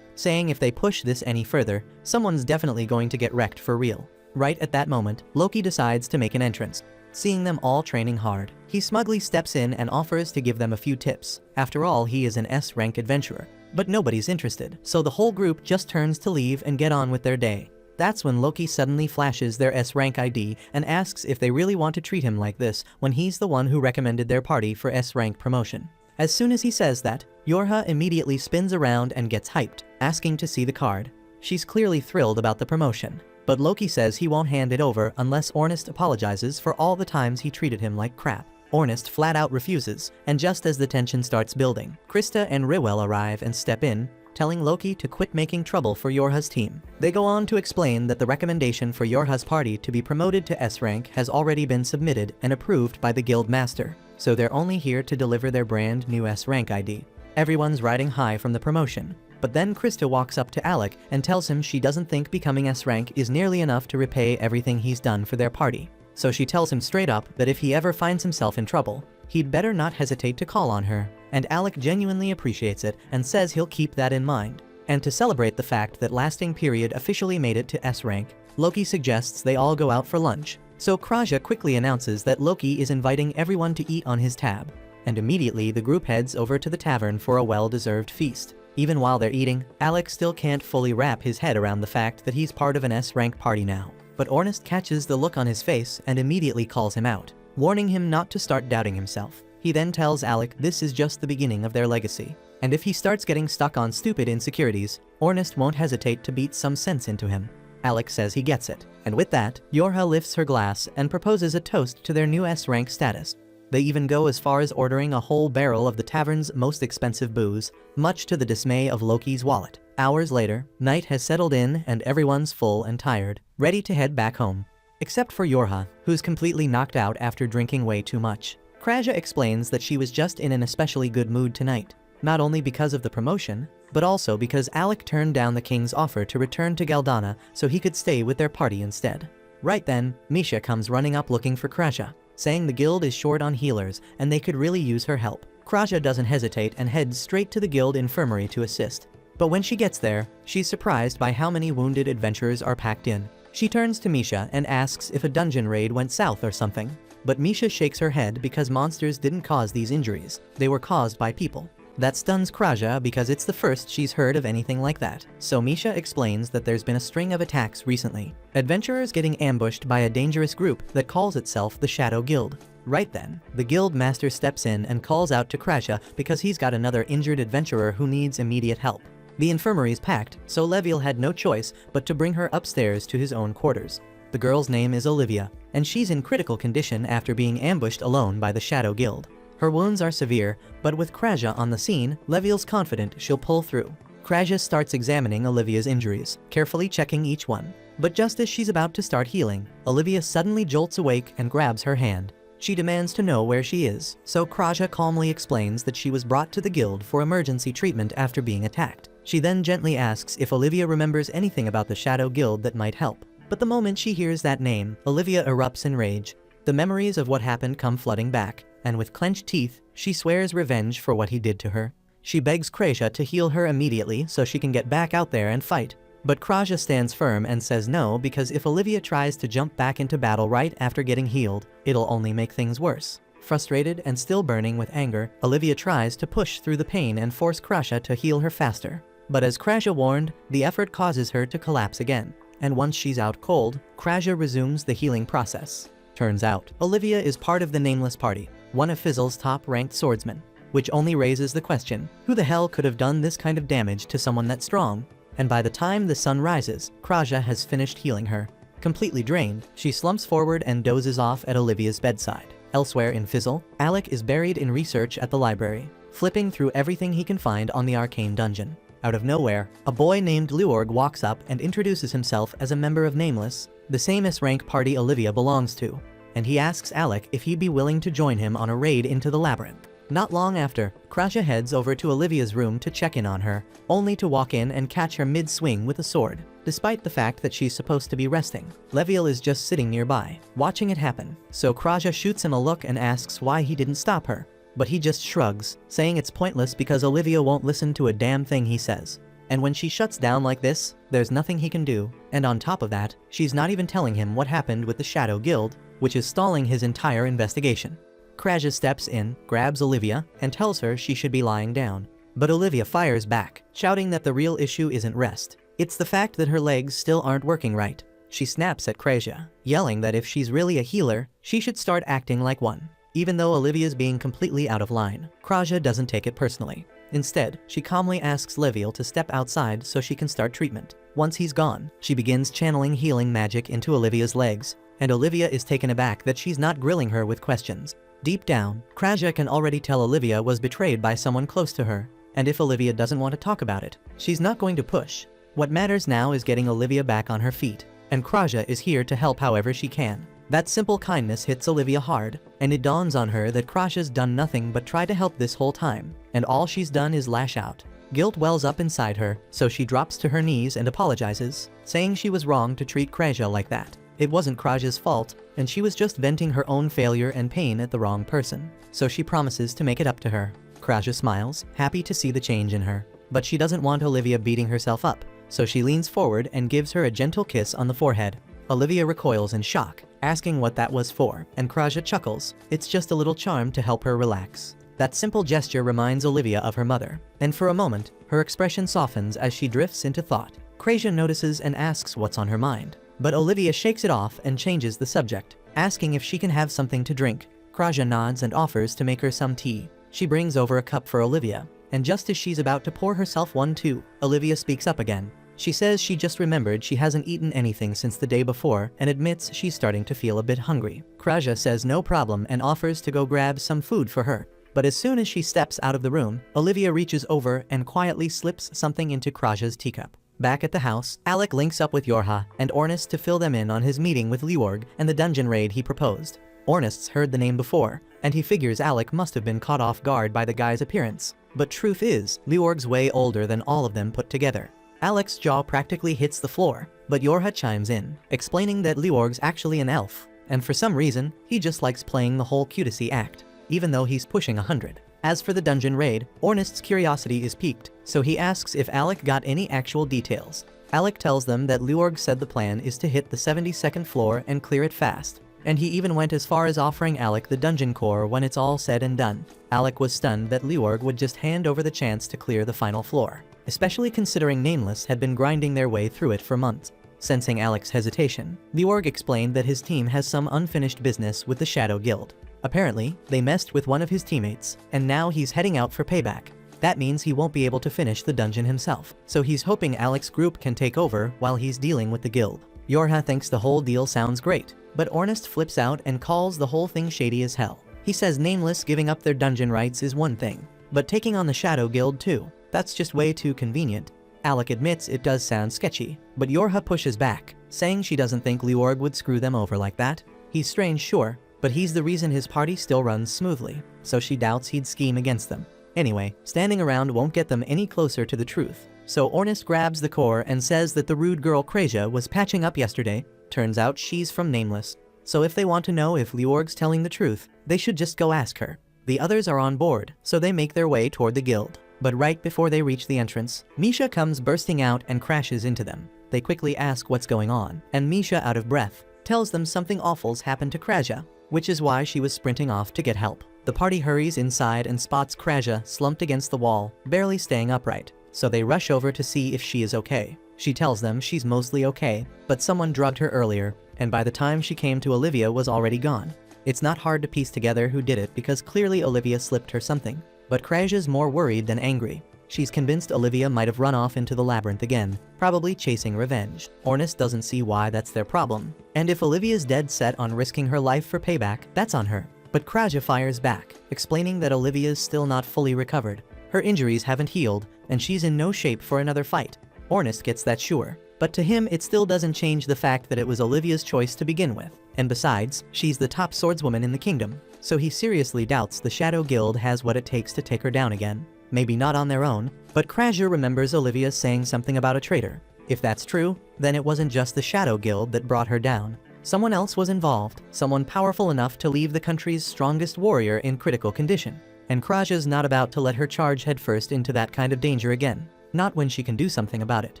saying if they push this any further, someone's definitely going to get wrecked for real. Right at that moment, Loki decides to make an entrance. Seeing them all training hard, he smugly steps in and offers to give them a few tips. After all, he is an S-rank adventurer. But nobody's interested, so the whole group just turns to leave and get on with their day. That's when Loki suddenly flashes their S-rank ID and asks if they really want to treat him like this when he's the one who recommended their party for S-rank promotion. As soon as he says that, Yorha immediately spins around and gets hyped, asking to see the card. She's clearly thrilled about the promotion, but Loki says he won't hand it over unless Ornest apologizes for all the times he treated him like crap. Ornest flat out refuses, and just as the tension starts building, Krista and Rywell arrive and step in, telling Loki to quit making trouble for Yorha's team. They go on to explain that the recommendation for Yorha's party to be promoted to S-rank has already been submitted and approved by the guild master, so they're only here to deliver their brand new S-rank ID. Everyone's riding high from the promotion, but then Krista walks up to Alec and tells him she doesn't think becoming S-rank is nearly enough to repay everything he's done for their party. So she tells him straight up that if he ever finds himself in trouble, he'd better not hesitate to call on her, and Alec genuinely appreciates it and says he'll keep that in mind. And to celebrate the fact that Lasting Period officially made it to S-rank, Loki suggests they all go out for lunch. So Kraja quickly announces that Loki is inviting everyone to eat on his tab, and immediately the group heads over to the tavern for a well-deserved feast. Even while they're eating, Alec still can't fully wrap his head around the fact that he's part of an S-rank party now. But Ornest catches the look on his face and immediately calls him out, warning him not to start doubting himself. He then tells Alec this is just the beginning of their legacy, and if he starts getting stuck on stupid insecurities, Ornest won't hesitate to beat some sense into him. Alec says he gets it, and with that, Yorha lifts her glass and proposes a toast to their new S-rank status. They even go as far as ordering a whole barrel of the tavern's most expensive booze, much to the dismay of Loki's wallet. Hours later, night has settled in and everyone's full and tired, ready to head back home. Except for Yorha, who's completely knocked out after drinking way too much. Kraja explains that she was just in an especially good mood tonight, not only because of the promotion, but also because Alec turned down the king's offer to return to Galdana so he could stay with their party instead. Right then, Misha comes running up looking for Kraja, saying the guild is short on healers and they could really use her help. Kraja doesn't hesitate and heads straight to the guild infirmary to assist. But when she gets there, she's surprised by how many wounded adventurers are packed in. She turns to Misha and asks if a dungeon raid went south or something. But Misha shakes her head because monsters didn't cause these injuries, they were caused by people. That stuns Kraja because it's the first she's heard of anything like that. So Misha explains that there's been a string of attacks recently. Adventurers getting ambushed by a dangerous group that calls itself the Shadow Guild. Right then, the guild master steps in and calls out to Kraja because he's got another injured adventurer who needs immediate help. The infirmary's packed, so Leviel had no choice but to bring her upstairs to his own quarters. The girl's name is Olivia, and she's in critical condition after being ambushed alone by the Shadow Guild. Her wounds are severe, but with Kraja on the scene, Leviel's confident she'll pull through. Kraja starts examining Olivia's injuries, carefully checking each one. But just as she's about to start healing, Olivia suddenly jolts awake and grabs her hand. She demands to know where she is, so Kraja calmly explains that she was brought to the guild for emergency treatment after being attacked. She then gently asks if Olivia remembers anything about the Shadow Guild that might help. But the moment she hears that name, Olivia erupts in rage. The memories of what happened come flooding back, and with clenched teeth, she swears revenge for what he did to her. She begs Kraja to heal her immediately so she can get back out there and fight. But Kraja stands firm and says no because if Olivia tries to jump back into battle right after getting healed, it'll only make things worse. Frustrated and still burning with anger, Olivia tries to push through the pain and force Kraja to heal her faster. But as Kraja warned, the effort causes her to collapse again. And once she's out cold, Kraja resumes the healing process. Turns out, Olivia is part of the Nameless Party, one of Fizzle's top-ranked swordsmen, which only raises the question, who the hell could have done this kind of damage to someone that strong? And by the time the sun rises, Kraja has finished healing her. Completely drained, she slumps forward and dozes off at Olivia's bedside. Elsewhere in Fizzle, Alec is buried in research at the library, flipping through everything he can find on the arcane dungeon. Out of nowhere, a boy named Leorg walks up and introduces himself as a member of Nameless, the same S-rank party Olivia belongs to, and he asks Alec if he'd be willing to join him on a raid into the labyrinth. Not long after, Kraja heads over to Olivia's room to check in on her, only to walk in and catch her mid-swing with a sword. Despite the fact that she's supposed to be resting, Leviel is just sitting nearby, watching it happen. So Kraja shoots him a look and asks why he didn't stop her, but he just shrugs, saying it's pointless because Olivia won't listen to a damn thing he says. And when she shuts down like this, there's nothing he can do, and on top of that, she's not even telling him what happened with the Shadow Guild, which is stalling his entire investigation. Kraja steps in, grabs Olivia, and tells her she should be lying down. But Olivia fires back, shouting that the real issue isn't rest. It's the fact that her legs still aren't working right. She snaps at Kraja, yelling that if she's really a healer, she should start acting like one. Even though Olivia's being completely out of line, Kraja doesn't take it personally. Instead, she calmly asks Leviel to step outside so she can start treatment. Once he's gone, she begins channeling healing magic into Olivia's legs, and Olivia is taken aback that she's not grilling her with questions. Deep down, Kraja can already tell Olivia was betrayed by someone close to her, and if Olivia doesn't want to talk about it, she's not going to push. What matters now is getting Olivia back on her feet, and Kraja is here to help however she can. That simple kindness hits Olivia hard, and it dawns on her that Kraja's done nothing but try to help this whole time, and all she's done is lash out. Guilt wells up inside her, so she drops to her knees and apologizes, saying she was wrong to treat Kraja like that. It wasn't Kraja's fault, and she was just venting her own failure and pain at the wrong person, so she promises to make it up to her. Kraja smiles, happy to see the change in her, but she doesn't want Olivia beating herself up, so she leans forward and gives her a gentle kiss on the forehead. Olivia recoils in shock, asking what that was for, and Kraja chuckles. It's just a little charm to help her relax. That simple gesture reminds Olivia of her mother, and for a moment, her expression softens as she drifts into thought. Kraja notices and asks what's on her mind, but Olivia shakes it off and changes the subject, asking if she can have something to drink. Kraja nods and offers to make her some tea. She brings over a cup for Olivia, and just as she's about to pour herself one too, Olivia speaks up again. She says she just remembered she hasn't eaten anything since the day before and admits she's starting to feel a bit hungry. Kraja says no problem and offers to go grab some food for her. But as soon as she steps out of the room, Olivia reaches over and quietly slips something into Kraja's teacup. Back at the house, Alec links up with Yorha and Ornest to fill them in on his meeting with Leorg and the dungeon raid he proposed. Ornest's heard the name before, and he figures Alec must have been caught off guard by the guy's appearance. But truth is, Leorg's way older than all of them put together. Alec's jaw practically hits the floor, but Yorha chimes in, explaining that Leorg's actually an elf, and for some reason, he just likes playing the whole cutesy act, even though he's pushing 100. As for the dungeon raid, Ornest's curiosity is piqued, so he asks if Alec got any actual details. Alec tells them that Leorg said the plan is to hit the 72nd floor and clear it fast, and he even went as far as offering Alec the dungeon core when it's all said and done. Alec was stunned that Leorg would just hand over the chance to clear the final floor, especially considering Nameless had been grinding their way through it for months. Sensing Alec's hesitation, Leorg explained that his team has some unfinished business with the Shadow Guild. Apparently, they messed with one of his teammates, and now he's heading out for payback. That means he won't be able to finish the dungeon himself, so he's hoping Alec's group can take over while he's dealing with the guild. Yorha thinks the whole deal sounds great, but Ornest flips out and calls the whole thing shady as hell. He says Nameless giving up their dungeon rights is one thing, but taking on the Shadow Guild too, that's just way too convenient. Alec admits it does sound sketchy, but Yorha pushes back, saying she doesn't think Leorg would screw them over like that. He's strange, sure, but he's the reason his party still runs smoothly, so she doubts he'd scheme against them. Anyway, standing around won't get them any closer to the truth, so Ornest grabs the core and says that the rude girl Kraja was patching up yesterday. Turns out she's from Nameless, so if they want to know if Leorg's telling the truth, they should just go ask her. The others are on board, so they make their way toward the guild. But right before they reach the entrance, Misha comes bursting out and crashes into them. They quickly ask what's going on, and Misha, out of breath, tells them something awful's happened to Kraja, which is why she was sprinting off to get help. The party hurries inside and spots Kraja slumped against the wall, barely staying upright, so they rush over to see if she is okay. She tells them she's mostly okay, but someone drugged her earlier, and by the time she came to Olivia was already gone. It's not hard to piece together who did it because clearly Olivia slipped her something. But Kraja's more worried than angry. She's convinced Olivia might have run off into the labyrinth again, probably chasing revenge. Ornest doesn't see why that's their problem, and if Olivia's dead set on risking her life for payback, that's on her. But Kraja fires back, explaining that Olivia's still not fully recovered. Her injuries haven't healed, and she's in no shape for another fight. Ornest gets that sure, but to him it still doesn't change the fact that it was Olivia's choice to begin with. And besides, she's the top swordswoman in the kingdom, so he seriously doubts the Shadow Guild has what it takes to take her down again. Maybe not on their own, but Kraja remembers Olivia saying something about a traitor. If that's true, then it wasn't just the Shadow Guild that brought her down. Someone else was involved, someone powerful enough to leave the country's strongest warrior in critical condition. And Kraja's not about to let her charge headfirst into that kind of danger again. Not when she can do something about it.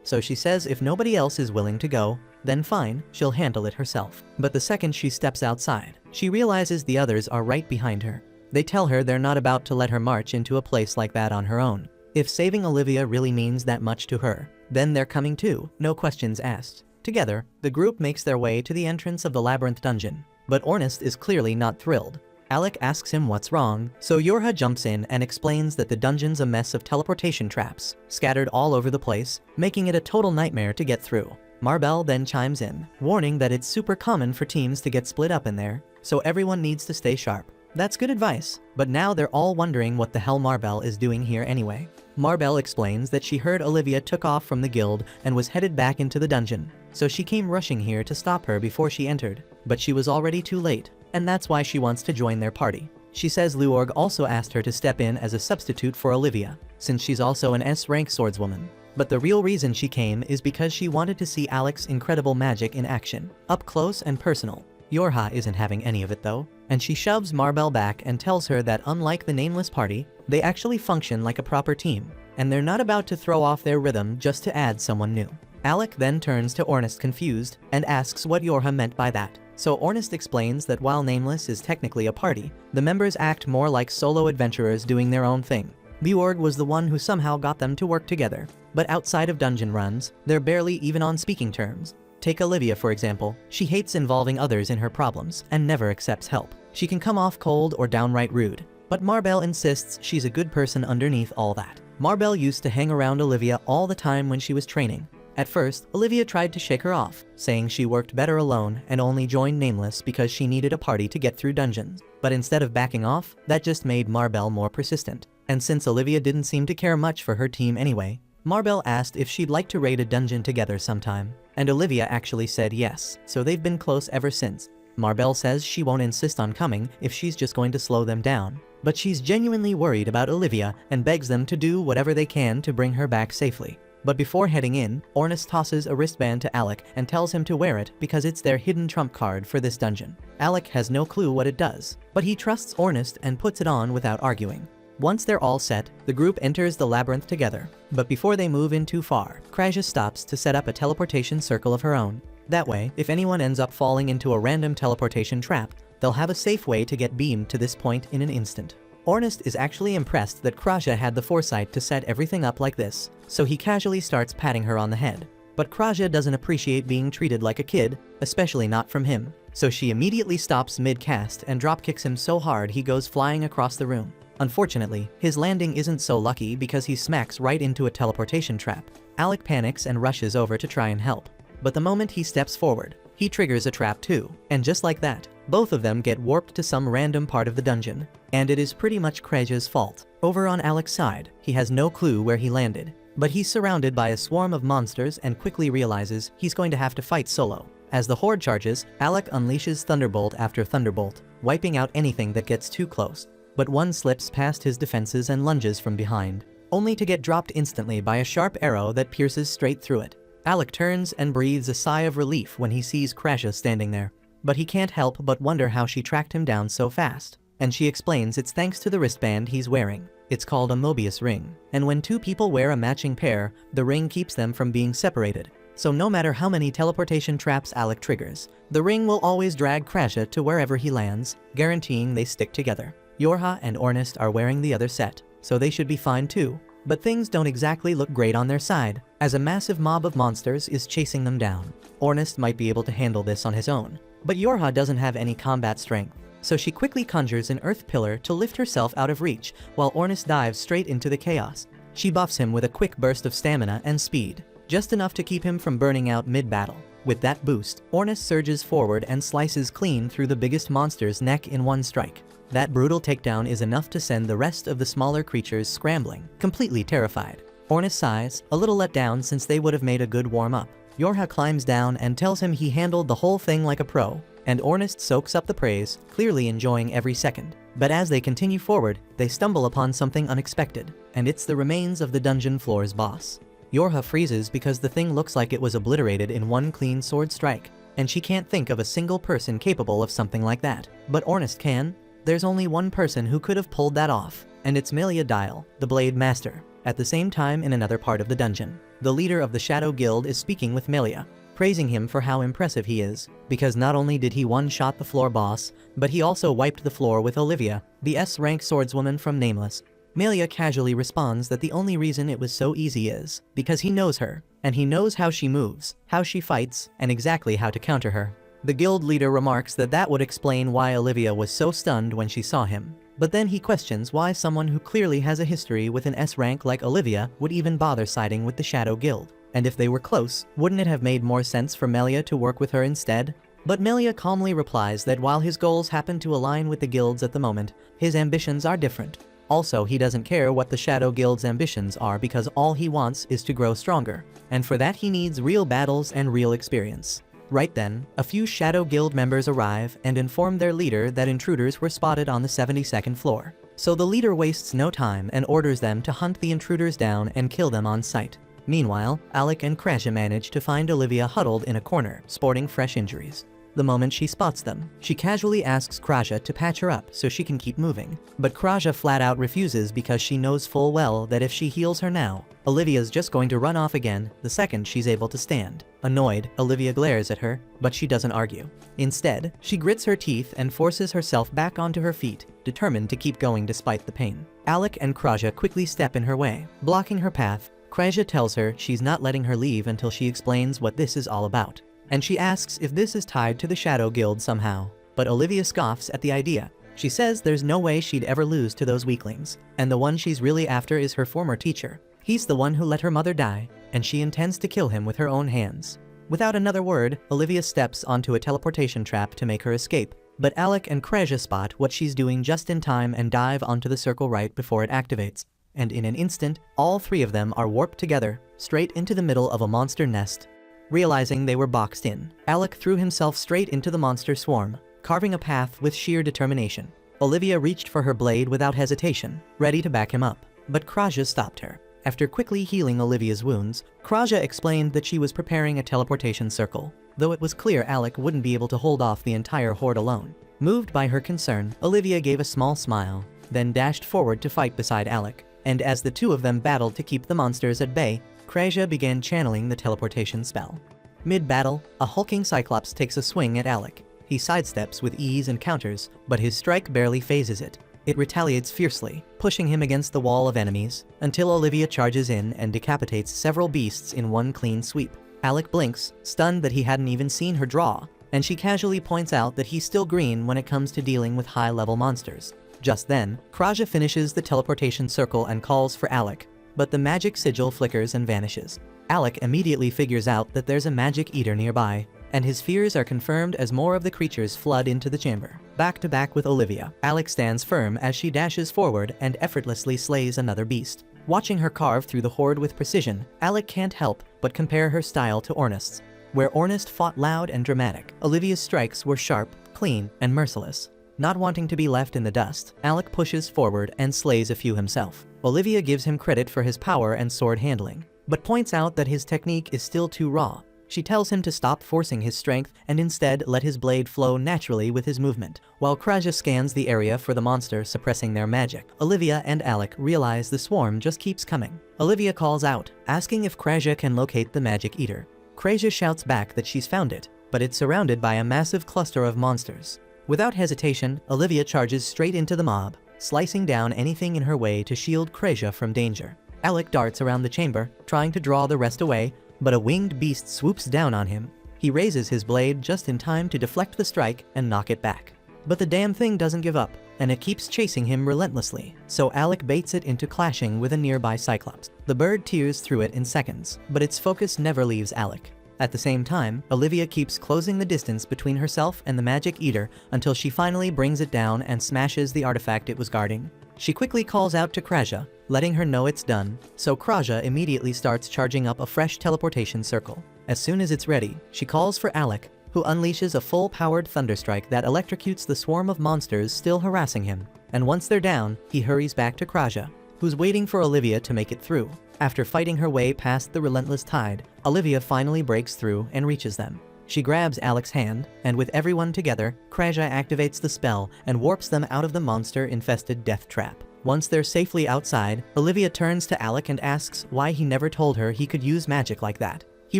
So she says if nobody else is willing to go, then fine, she'll handle it herself. But the second she steps outside, she realizes the others are right behind her. They tell her they're not about to let her march into a place like that on her own. If saving Olivia really means that much to her, then they're coming too, no questions asked. Together, the group makes their way to the entrance of the labyrinth dungeon. But Ornest is clearly not thrilled. Alec asks him what's wrong, so Yorha jumps in and explains that the dungeon's a mess of teleportation traps, scattered all over the place, making it a total nightmare to get through. Marbell then chimes in, warning that it's super common for teams to get split up in there, so everyone needs to stay sharp. That's good advice, but now they're all wondering what the hell Marbell is doing here anyway. Marbell explains that she heard Olivia took off from the guild and was headed back into the dungeon, so she came rushing here to stop her before she entered, but she was already too late, and that's why she wants to join their party. She says Luorg also asked her to step in as a substitute for Olivia, since she's also an S-rank swordswoman. But the real reason she came is because she wanted to see Alec's incredible magic in action, up close and personal. Yorha isn't having any of it though, and she shoves Marbell back and tells her that unlike the Nameless party, they actually function like a proper team, and they're not about to throw off their rhythm just to add someone new. Alec then turns to Ornest confused and asks what Yorha meant by that. So Ornest explains that while Nameless is technically a party, the members act more like solo adventurers doing their own thing. Luorg was the one who somehow got them to work together, but outside of dungeon runs, they're barely even on speaking terms. Take Olivia for example, she hates involving others in her problems and never accepts help. She can come off cold or downright rude, but Marbell insists she's a good person underneath all that. Marbell used to hang around Olivia all the time when she was training. At first, Olivia tried to shake her off, saying she worked better alone and only joined Nameless because she needed a party to get through dungeons. But instead of backing off, that just made Marbell more persistent. And since Olivia didn't seem to care much for her team anyway, Marbell asked if she'd like to raid a dungeon together sometime. And Olivia actually said yes, so they've been close ever since. Marbell says she won't insist on coming if she's just going to slow them down. But she's genuinely worried about Olivia and begs them to do whatever they can to bring her back safely. But before heading in, Ornest tosses a wristband to Alec and tells him to wear it because it's their hidden trump card for this dungeon. Alec has no clue what it does, but he trusts Ornest and puts it on without arguing. Once they're all set, the group enters the labyrinth together. But before they move in too far, Kraja stops to set up a teleportation circle of her own. That way, if anyone ends up falling into a random teleportation trap, they'll have a safe way to get beamed to this point in an instant. Ornest is actually impressed that Kraja had the foresight to set everything up like this, so he casually starts patting her on the head. But Kraja doesn't appreciate being treated like a kid, especially not from him, so she immediately stops mid-cast and dropkicks him so hard he goes flying across the room. Unfortunately, his landing isn't so lucky because he smacks right into a teleportation trap. Alec panics and rushes over to try and help. But the moment he steps forward, he triggers a trap too, and just like that, both of them get warped to some random part of the dungeon. And it is pretty much Kraja's fault. Over on Alec's side, he has no clue where he landed, but he's surrounded by a swarm of monsters and quickly realizes he's going to have to fight solo. As the horde charges, Alec unleashes Thunderbolt after Thunderbolt, wiping out anything that gets too close. But one slips past his defenses and lunges from behind, only to get dropped instantly by a sharp arrow that pierces straight through it. Alec turns and breathes a sigh of relief when he sees Kraja standing there, but he can't help but wonder how she tracked him down so fast. And she explains it's thanks to the wristband he's wearing. It's called a Mobius ring, and when two people wear a matching pair, the ring keeps them from being separated. So no matter how many teleportation traps Alec triggers, the ring will always drag Kraja to wherever he lands, guaranteeing they stick together. Yorha and Ornest are wearing the other set, so they should be fine too. But things don't exactly look great on their side, as a massive mob of monsters is chasing them down. Ornest might be able to handle this on his own, but Yorha doesn't have any combat strength, so she quickly conjures an earth pillar to lift herself out of reach, while Ornest dives straight into the chaos. She buffs him with a quick burst of stamina and speed, just enough to keep him from burning out mid-battle. With that boost, Ornis surges forward and slices clean through the biggest monster's neck in one strike. That brutal takedown is enough to send the rest of the smaller creatures scrambling, completely terrified. Ornis sighs, a little let down since they would have made a good warm-up. Yorha climbs down and tells him he handled the whole thing like a pro, and Ornis soaks up the praise, clearly enjoying every second. But as they continue forward, they stumble upon something unexpected, and it's the remains of the dungeon floor's boss. Yorha freezes because the thing looks like it was obliterated in one clean sword strike, and she can't think of a single person capable of something like that. But Ornis can. There's only one person who could have pulled that off, and it's Melia Dial, the Blade Master. At the same time, in another part of the dungeon, the leader of the Shadow Guild is speaking with Melia, praising him for how impressive he is, because not only did he one-shot the floor boss, but he also wiped the floor with Olivia, the S-rank swordswoman from Nameless. Melia casually responds that the only reason it was so easy is because he knows her, and he knows how she moves, how she fights, and exactly how to counter her. The guild leader remarks that that would explain why Olivia was so stunned when she saw him. But then he questions why someone who clearly has a history with an S rank like Olivia would even bother siding with the Shadow Guild. And if they were close, wouldn't it have made more sense for Melia to work with her instead? But Melia calmly replies that while his goals happen to align with the guild's at the moment, his ambitions are different. Also, he doesn't care what the Shadow Guild's ambitions are because all he wants is to grow stronger. And for that he needs real battles and real experience. Right then, a few Shadow Guild members arrive and inform their leader that intruders were spotted on the 72nd floor. So the leader wastes no time and orders them to hunt the intruders down and kill them on sight. Meanwhile, Alec and Kraja manage to find Olivia huddled in a corner, sporting fresh injuries. The moment she spots them, she casually asks Kraja to patch her up so she can keep moving. But Kraja flat out refuses because she knows full well that if she heals her now, Olivia's just going to run off again the second she's able to stand. Annoyed, Olivia glares at her, but she doesn't argue. Instead, she grits her teeth and forces herself back onto her feet, determined to keep going despite the pain. Alec and Kraja quickly step in her way, blocking her path. Kraja tells her she's not letting her leave until she explains what this is all about. And she asks if this is tied to the Shadow Guild somehow. But Olivia scoffs at the idea. She says there's no way she'd ever lose to those weaklings, and the one she's really after is her former teacher. He's the one who let her mother die, and she intends to kill him with her own hands. Without another word, Olivia steps onto a teleportation trap to make her escape, but Alec and Kraja spot what she's doing just in time and dive onto the circle right before it activates. And in an instant, all three of them are warped together, straight into the middle of a monster nest. Realizing they were boxed in, Alec threw himself straight into the monster swarm, carving a path with sheer determination. Olivia reached for her blade without hesitation, ready to back him up, but Kraja stopped her. After quickly healing Olivia's wounds, Kraja explained that she was preparing a teleportation circle, though it was clear Alec wouldn't be able to hold off the entire horde alone. Moved by her concern, Olivia gave a small smile, then dashed forward to fight beside Alec, and as the two of them battled to keep the monsters at bay, Kraja began channeling the teleportation spell. Mid-battle, a hulking Cyclops takes a swing at Alec. He sidesteps with ease and counters, but his strike barely phases it. It retaliates fiercely, pushing him against the wall of enemies, until Olivia charges in and decapitates several beasts in one clean sweep. Alec blinks, stunned that he hadn't even seen her draw, and she casually points out that he's still green when it comes to dealing with high-level monsters. Just then, Kraja finishes the teleportation circle and calls for Alec, but the magic sigil flickers and vanishes. Alec immediately figures out that there's a magic eater nearby, and his fears are confirmed as more of the creatures flood into the chamber. Back to back with Olivia, Alec stands firm as she dashes forward and effortlessly slays another beast. Watching her carve through the horde with precision, Alec can't help but compare her style to Ornist's. Where Ornist fought loud and dramatic, Olivia's strikes were sharp, clean, and merciless. Not wanting to be left in the dust, Alec pushes forward and slays a few himself. Olivia gives him credit for his power and sword handling, but points out that his technique is still too raw. She tells him to stop forcing his strength and instead let his blade flow naturally with his movement. While Kraja scans the area for the monster suppressing their magic, Olivia and Alec realize the swarm just keeps coming. Olivia calls out, asking if Kraja can locate the magic eater. Kraja shouts back that she's found it, but it's surrounded by a massive cluster of monsters. Without hesitation, Olivia charges straight into the mob, slicing down anything in her way to shield Kraja from danger. Alec darts around the chamber, trying to draw the rest away, but a winged beast swoops down on him. He raises his blade just in time to deflect the strike and knock it back. But the damn thing doesn't give up, and it keeps chasing him relentlessly, so Alec baits it into clashing with a nearby Cyclops. The bird tears through it in seconds, but its focus never leaves Alec. At the same time, Olivia keeps closing the distance between herself and the magic eater until she finally brings it down and smashes the artifact it was guarding. She quickly calls out to Kraja, letting her know it's done, so Kraja immediately starts charging up a fresh teleportation circle. As soon as it's ready, she calls for Alec, who unleashes a full-powered thunderstrike that electrocutes the swarm of monsters still harassing him. And once they're down, he hurries back to Kraja, who's waiting for Olivia to make it through. After fighting her way past the relentless tide, Olivia finally breaks through and reaches them. She grabs Alec's hand, and with everyone together, Kraja activates the spell and warps them out of the monster-infested death trap. Once they're safely outside, Olivia turns to Alec and asks why he never told her he could use magic like that. He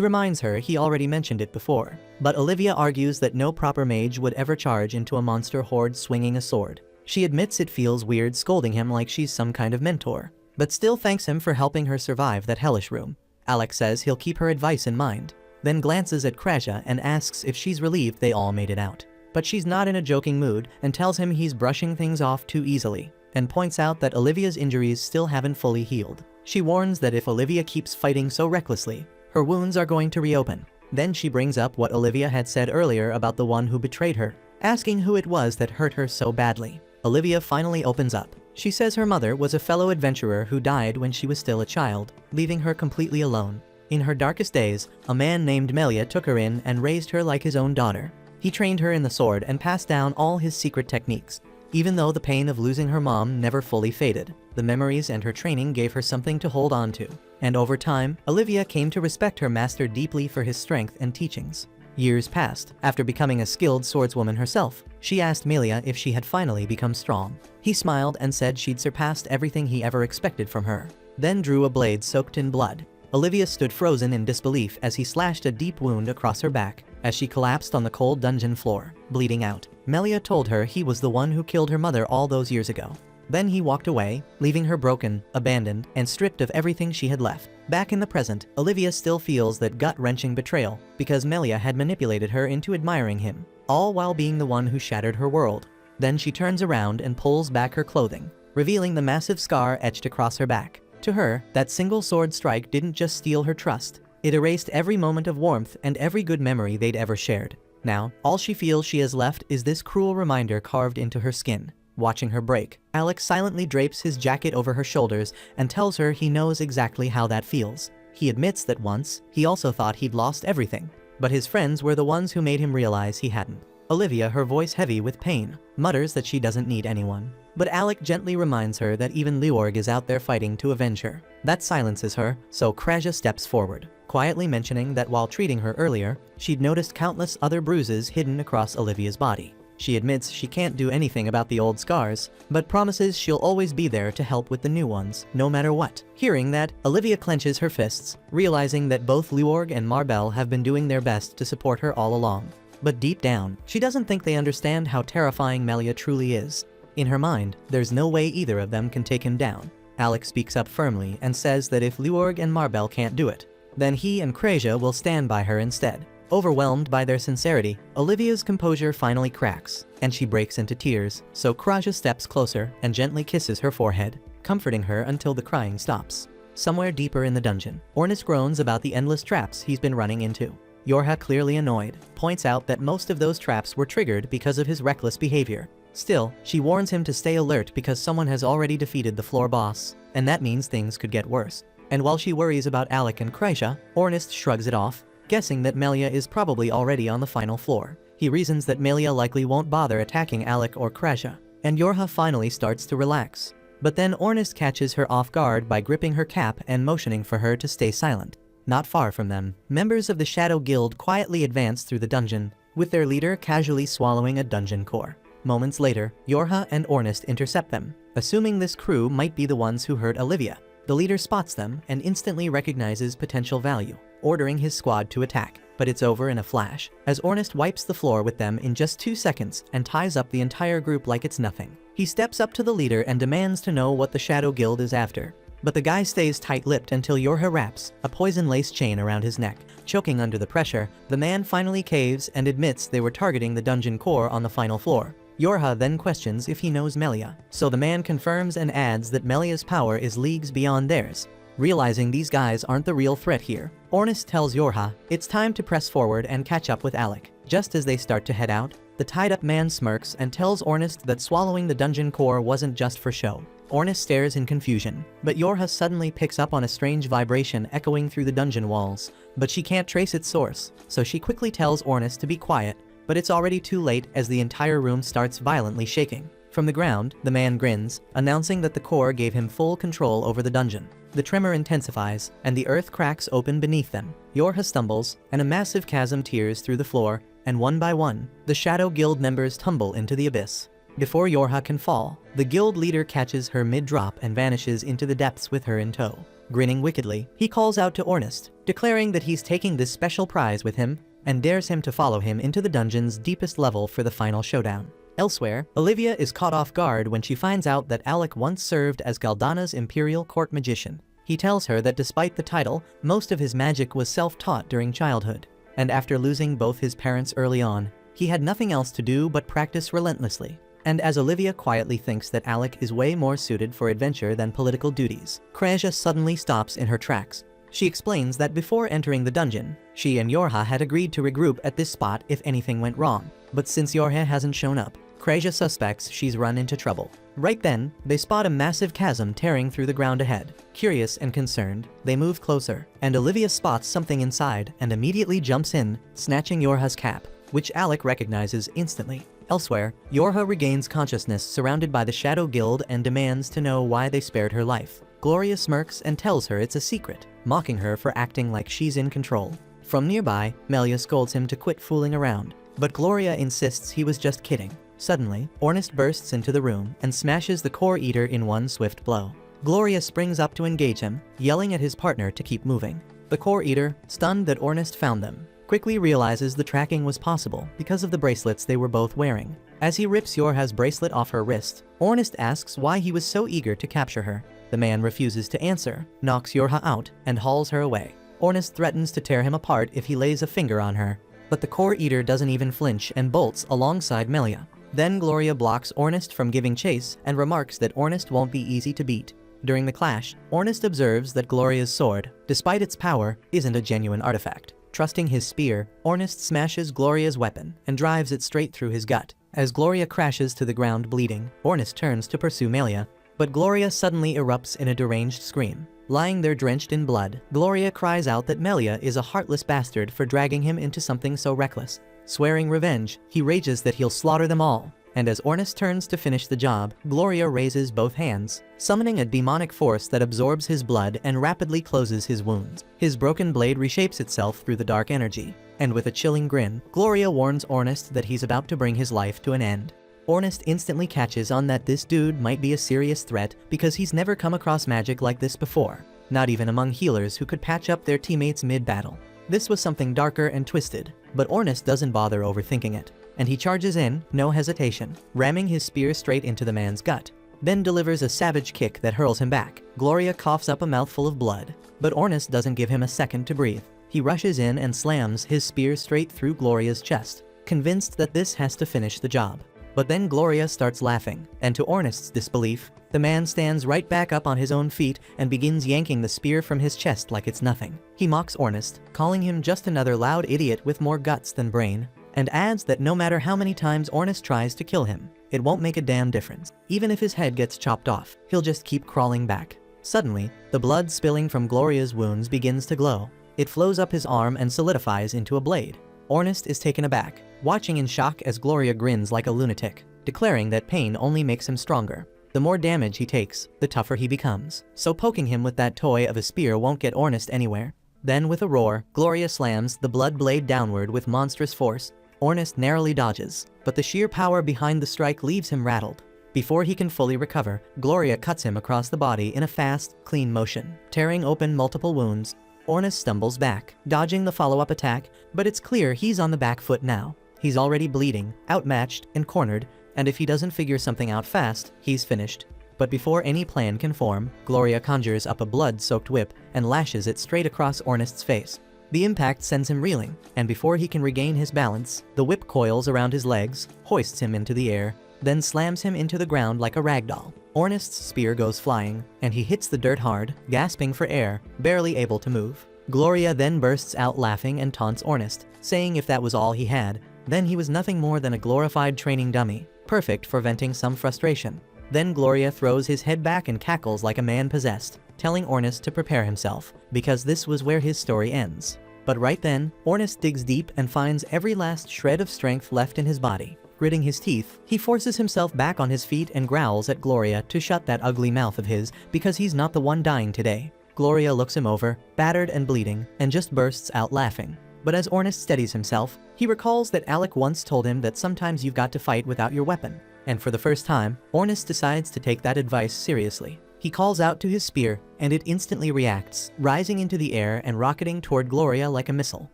reminds her he already mentioned it before, but Olivia argues that no proper mage would ever charge into a monster horde swinging a sword. She admits it feels weird scolding him like she's some kind of mentor, but still thanks him for helping her survive that hellish room. Alec says he'll keep her advice in mind, then glances at Kraja and asks if she's relieved they all made it out. But she's not in a joking mood and tells him he's brushing things off too easily, and points out that Olivia's injuries still haven't fully healed. She warns that if Olivia keeps fighting so recklessly, her wounds are going to reopen. Then she brings up what Olivia had said earlier about the one who betrayed her, asking who it was that hurt her so badly. Olivia finally opens up. She says her mother was a fellow adventurer who died when she was still a child, leaving her completely alone. In her darkest days, a man named Melia took her in and raised her like his own daughter. He trained her in the sword and passed down all his secret techniques. Even though the pain of losing her mom never fully faded, the memories and her training gave her something to hold on to. And over time, Olivia came to respect her master deeply for his strength and teachings. Years passed. After becoming a skilled swordswoman herself, she asked Melia if she had finally become strong. He smiled and said she'd surpassed everything he ever expected from her, then drew a blade soaked in blood. Olivia stood frozen in disbelief as he slashed a deep wound across her back, as she collapsed on the cold dungeon floor, bleeding out. Melia told her he was the one who killed her mother all those years ago. Then he walked away, leaving her broken, abandoned, and stripped of everything she had left. Back in the present, Olivia still feels that gut-wrenching betrayal, because Melia had manipulated her into admiring him, all while being the one who shattered her world. Then she turns around and pulls back her clothing, revealing the massive scar etched across her back. To her, that single sword strike didn't just steal her trust. It erased every moment of warmth and every good memory they'd ever shared. Now, all she feels she has left is this cruel reminder carved into her skin. Watching her break, Alex silently drapes his jacket over her shoulders and tells her he knows exactly how that feels. He admits that once, he also thought he'd lost everything, but his friends were the ones who made him realize he hadn't. Olivia, her voice heavy with pain, mutters that she doesn't need anyone. But Alec gently reminds her that even Leorg is out there fighting to avenge her. That silences her, so Kraja steps forward, quietly mentioning that while treating her earlier, she'd noticed countless other bruises hidden across Olivia's body. She admits she can't do anything about the old scars, but promises she'll always be there to help with the new ones, no matter what. Hearing that, Olivia clenches her fists, realizing that both Leorg and Marbell have been doing their best to support her all along. But deep down, she doesn't think they understand how terrifying Melia truly is. In her mind, there's no way either of them can take him down. Alex speaks up firmly and says that if Leorg and Marbell can't do it, then he and Kraja will stand by her instead. Overwhelmed by their sincerity, Olivia's composure finally cracks, and she breaks into tears, so Kraja steps closer and gently kisses her forehead, comforting her until the crying stops. Somewhere deeper in the dungeon, Ornis groans about the endless traps he's been running into. Yorha, clearly annoyed, points out that most of those traps were triggered because of his reckless behavior. Still, she warns him to stay alert because someone has already defeated the floor boss, and that means things could get worse. And while she worries about Alec and Kraja, Ornis shrugs it off, guessing that Melia is probably already on the final floor. He reasons that Melia likely won't bother attacking Alec or Kraja, and Yorha finally starts to relax. But then Ornis catches her off guard by gripping her cap and motioning for her to stay silent. Not far from them, members of the Shadow Guild quietly advance through the dungeon, with their leader casually swallowing a dungeon core. Moments later, Yorha and Ornis intercept them, assuming this crew might be the ones who hurt Olivia. The leader spots them and instantly recognizes potential value, ordering his squad to attack. But it's over in a flash, as Ornis wipes the floor with them in just 2 seconds and ties up the entire group like it's nothing. He steps up to the leader and demands to know what the Shadow Guild is after. But the guy stays tight-lipped until Yorha wraps a poison-laced chain around his neck. Choking under the pressure, the man finally caves and admits they were targeting the dungeon core on the final floor. Yorha then questions if he knows Melia, so the man confirms and adds that Melia's power is leagues beyond theirs. Realizing these guys aren't the real threat here, Ornest tells Yorha it's time to press forward and catch up with Alec. Just as they start to head out, the tied-up man smirks and tells Ornest that swallowing the dungeon core wasn't just for show. Ornest stares in confusion, but Yorha suddenly picks up on a strange vibration echoing through the dungeon walls, but she can't trace its source, so she quickly tells Ornest to be quiet, but it's already too late as the entire room starts violently shaking. From the ground, the man grins, announcing that the core gave him full control over the dungeon. The tremor intensifies, and the earth cracks open beneath them. Yorha stumbles, and a massive chasm tears through the floor, and one by one, the Shadow Guild members tumble into the abyss. Before Yorha can fall, the guild leader catches her mid-drop and vanishes into the depths with her in tow. Grinning wickedly, he calls out to Ornest, declaring that he's taking this special prize with him, and dares him to follow him into the dungeon's deepest level for the final showdown. Elsewhere, Olivia is caught off guard when she finds out that Alec once served as Galdana's imperial court magician. He tells her that despite the title, most of his magic was self-taught during childhood, and after losing both his parents early on, he had nothing else to do but practice relentlessly. And as Olivia quietly thinks that Alec is way more suited for adventure than political duties, Kreja suddenly stops in her tracks. She explains that before entering the dungeon, she and Yorha had agreed to regroup at this spot if anything went wrong, but since Yorha hasn't shown up, Kreja suspects she's run into trouble. Right then, they spot a massive chasm tearing through the ground ahead. Curious and concerned, they move closer, and Olivia spots something inside and immediately jumps in, snatching Yorha's cap, which Alec recognizes instantly. Elsewhere, Yorha regains consciousness surrounded by the Shadow Guild and demands to know why they spared her life. Gloria smirks and tells her it's a secret, mocking her for acting like she's in control. From nearby, Melia scolds him to quit fooling around, but Gloria insists he was just kidding. Suddenly, Ornest bursts into the room and smashes the core eater in one swift blow. Gloria springs up to engage him, yelling at his partner to keep moving. The core eater, stunned that Ornest found them, quickly realizes the tracking was possible because of the bracelets they were both wearing. As he rips Yorha's bracelet off her wrist, Ornest asks why he was so eager to capture her. The man refuses to answer, knocks Yorha out, and hauls her away. Ornest threatens to tear him apart if he lays a finger on her, but the core eater doesn't even flinch and bolts alongside Melia. Then Gloria blocks Ornest from giving chase and remarks that Ornest won't be easy to beat. During the clash, Ornest observes that Gloria's sword, despite its power, isn't a genuine artifact. Trusting his spear, Ornest smashes Gloria's weapon and drives it straight through his gut. As Gloria crashes to the ground bleeding, Ornest turns to pursue Melia, but Gloria suddenly erupts in a deranged scream. Lying there drenched in blood, Gloria cries out that Melia is a heartless bastard for dragging him into something so reckless. Swearing revenge, he rages that he'll slaughter them all, and as Ornest turns to finish the job, Gloria raises both hands, summoning a demonic force that absorbs his blood and rapidly closes his wounds. His broken blade reshapes itself through the dark energy, and with a chilling grin, Gloria warns Ornest that he's about to bring his life to an end. Ornest instantly catches on that this dude might be a serious threat because he's never come across magic like this before, not even among healers who could patch up their teammates mid-battle. This was something darker and twisted, but Ornest doesn't bother overthinking it, and he charges in, no hesitation, ramming his spear straight into the man's gut, then delivers a savage kick that hurls him back. Gloria coughs up a mouthful of blood, but Ornest doesn't give him a second to breathe. He rushes in and slams his spear straight through Gloria's chest, convinced that this has to finish the job. But then Gloria starts laughing, and to Ornest's disbelief, the man stands right back up on his own feet and begins yanking the spear from his chest like it's nothing. He mocks Ornest, calling him just another loud idiot with more guts than brain, and adds that no matter how many times Ornest tries to kill him, it won't make a damn difference. Even if his head gets chopped off, he'll just keep crawling back. Suddenly, the blood spilling from Gloria's wounds begins to glow. It flows up his arm and solidifies into a blade. Ornest is taken aback, watching in shock as Gloria grins like a lunatic, declaring that pain only makes him stronger. The more damage he takes, the tougher he becomes, so poking him with that toy of a spear won't get Ornest anywhere. Then with a roar, Gloria slams the blood blade downward with monstrous force. Ornest narrowly dodges, but the sheer power behind the strike leaves him rattled. Before he can fully recover, Gloria cuts him across the body in a fast, clean motion, tearing open multiple wounds. Ornest stumbles back, dodging the follow-up attack, but it's clear he's on the back foot now. He's already bleeding, outmatched, and cornered, and if he doesn't figure something out fast, he's finished. But before any plan can form, Gloria conjures up a blood-soaked whip and lashes it straight across Ornest's face. The impact sends him reeling, and before he can regain his balance, the whip coils around his legs, hoists him into the air, then slams him into the ground like a ragdoll. Ornest's spear goes flying, and he hits the dirt hard, gasping for air, barely able to move. Gloria then bursts out laughing and taunts Ornest, saying if that was all he had, then he was nothing more than a glorified training dummy, perfect for venting some frustration. Then Gloria throws his head back and cackles like a man possessed, telling Ornest to prepare himself, because this was where his story ends. But right then, Ornest digs deep and finds every last shred of strength left in his body. Gritting his teeth, he forces himself back on his feet and growls at Gloria to shut that ugly mouth of his, because he's not the one dying today. Gloria looks him over, battered and bleeding, and just bursts out laughing. But as Ornest steadies himself, he recalls that Alec once told him that sometimes you've got to fight without your weapon. And for the first time, Ornest decides to take that advice seriously. He calls out to his spear, and it instantly reacts, rising into the air and rocketing toward Gloria like a missile.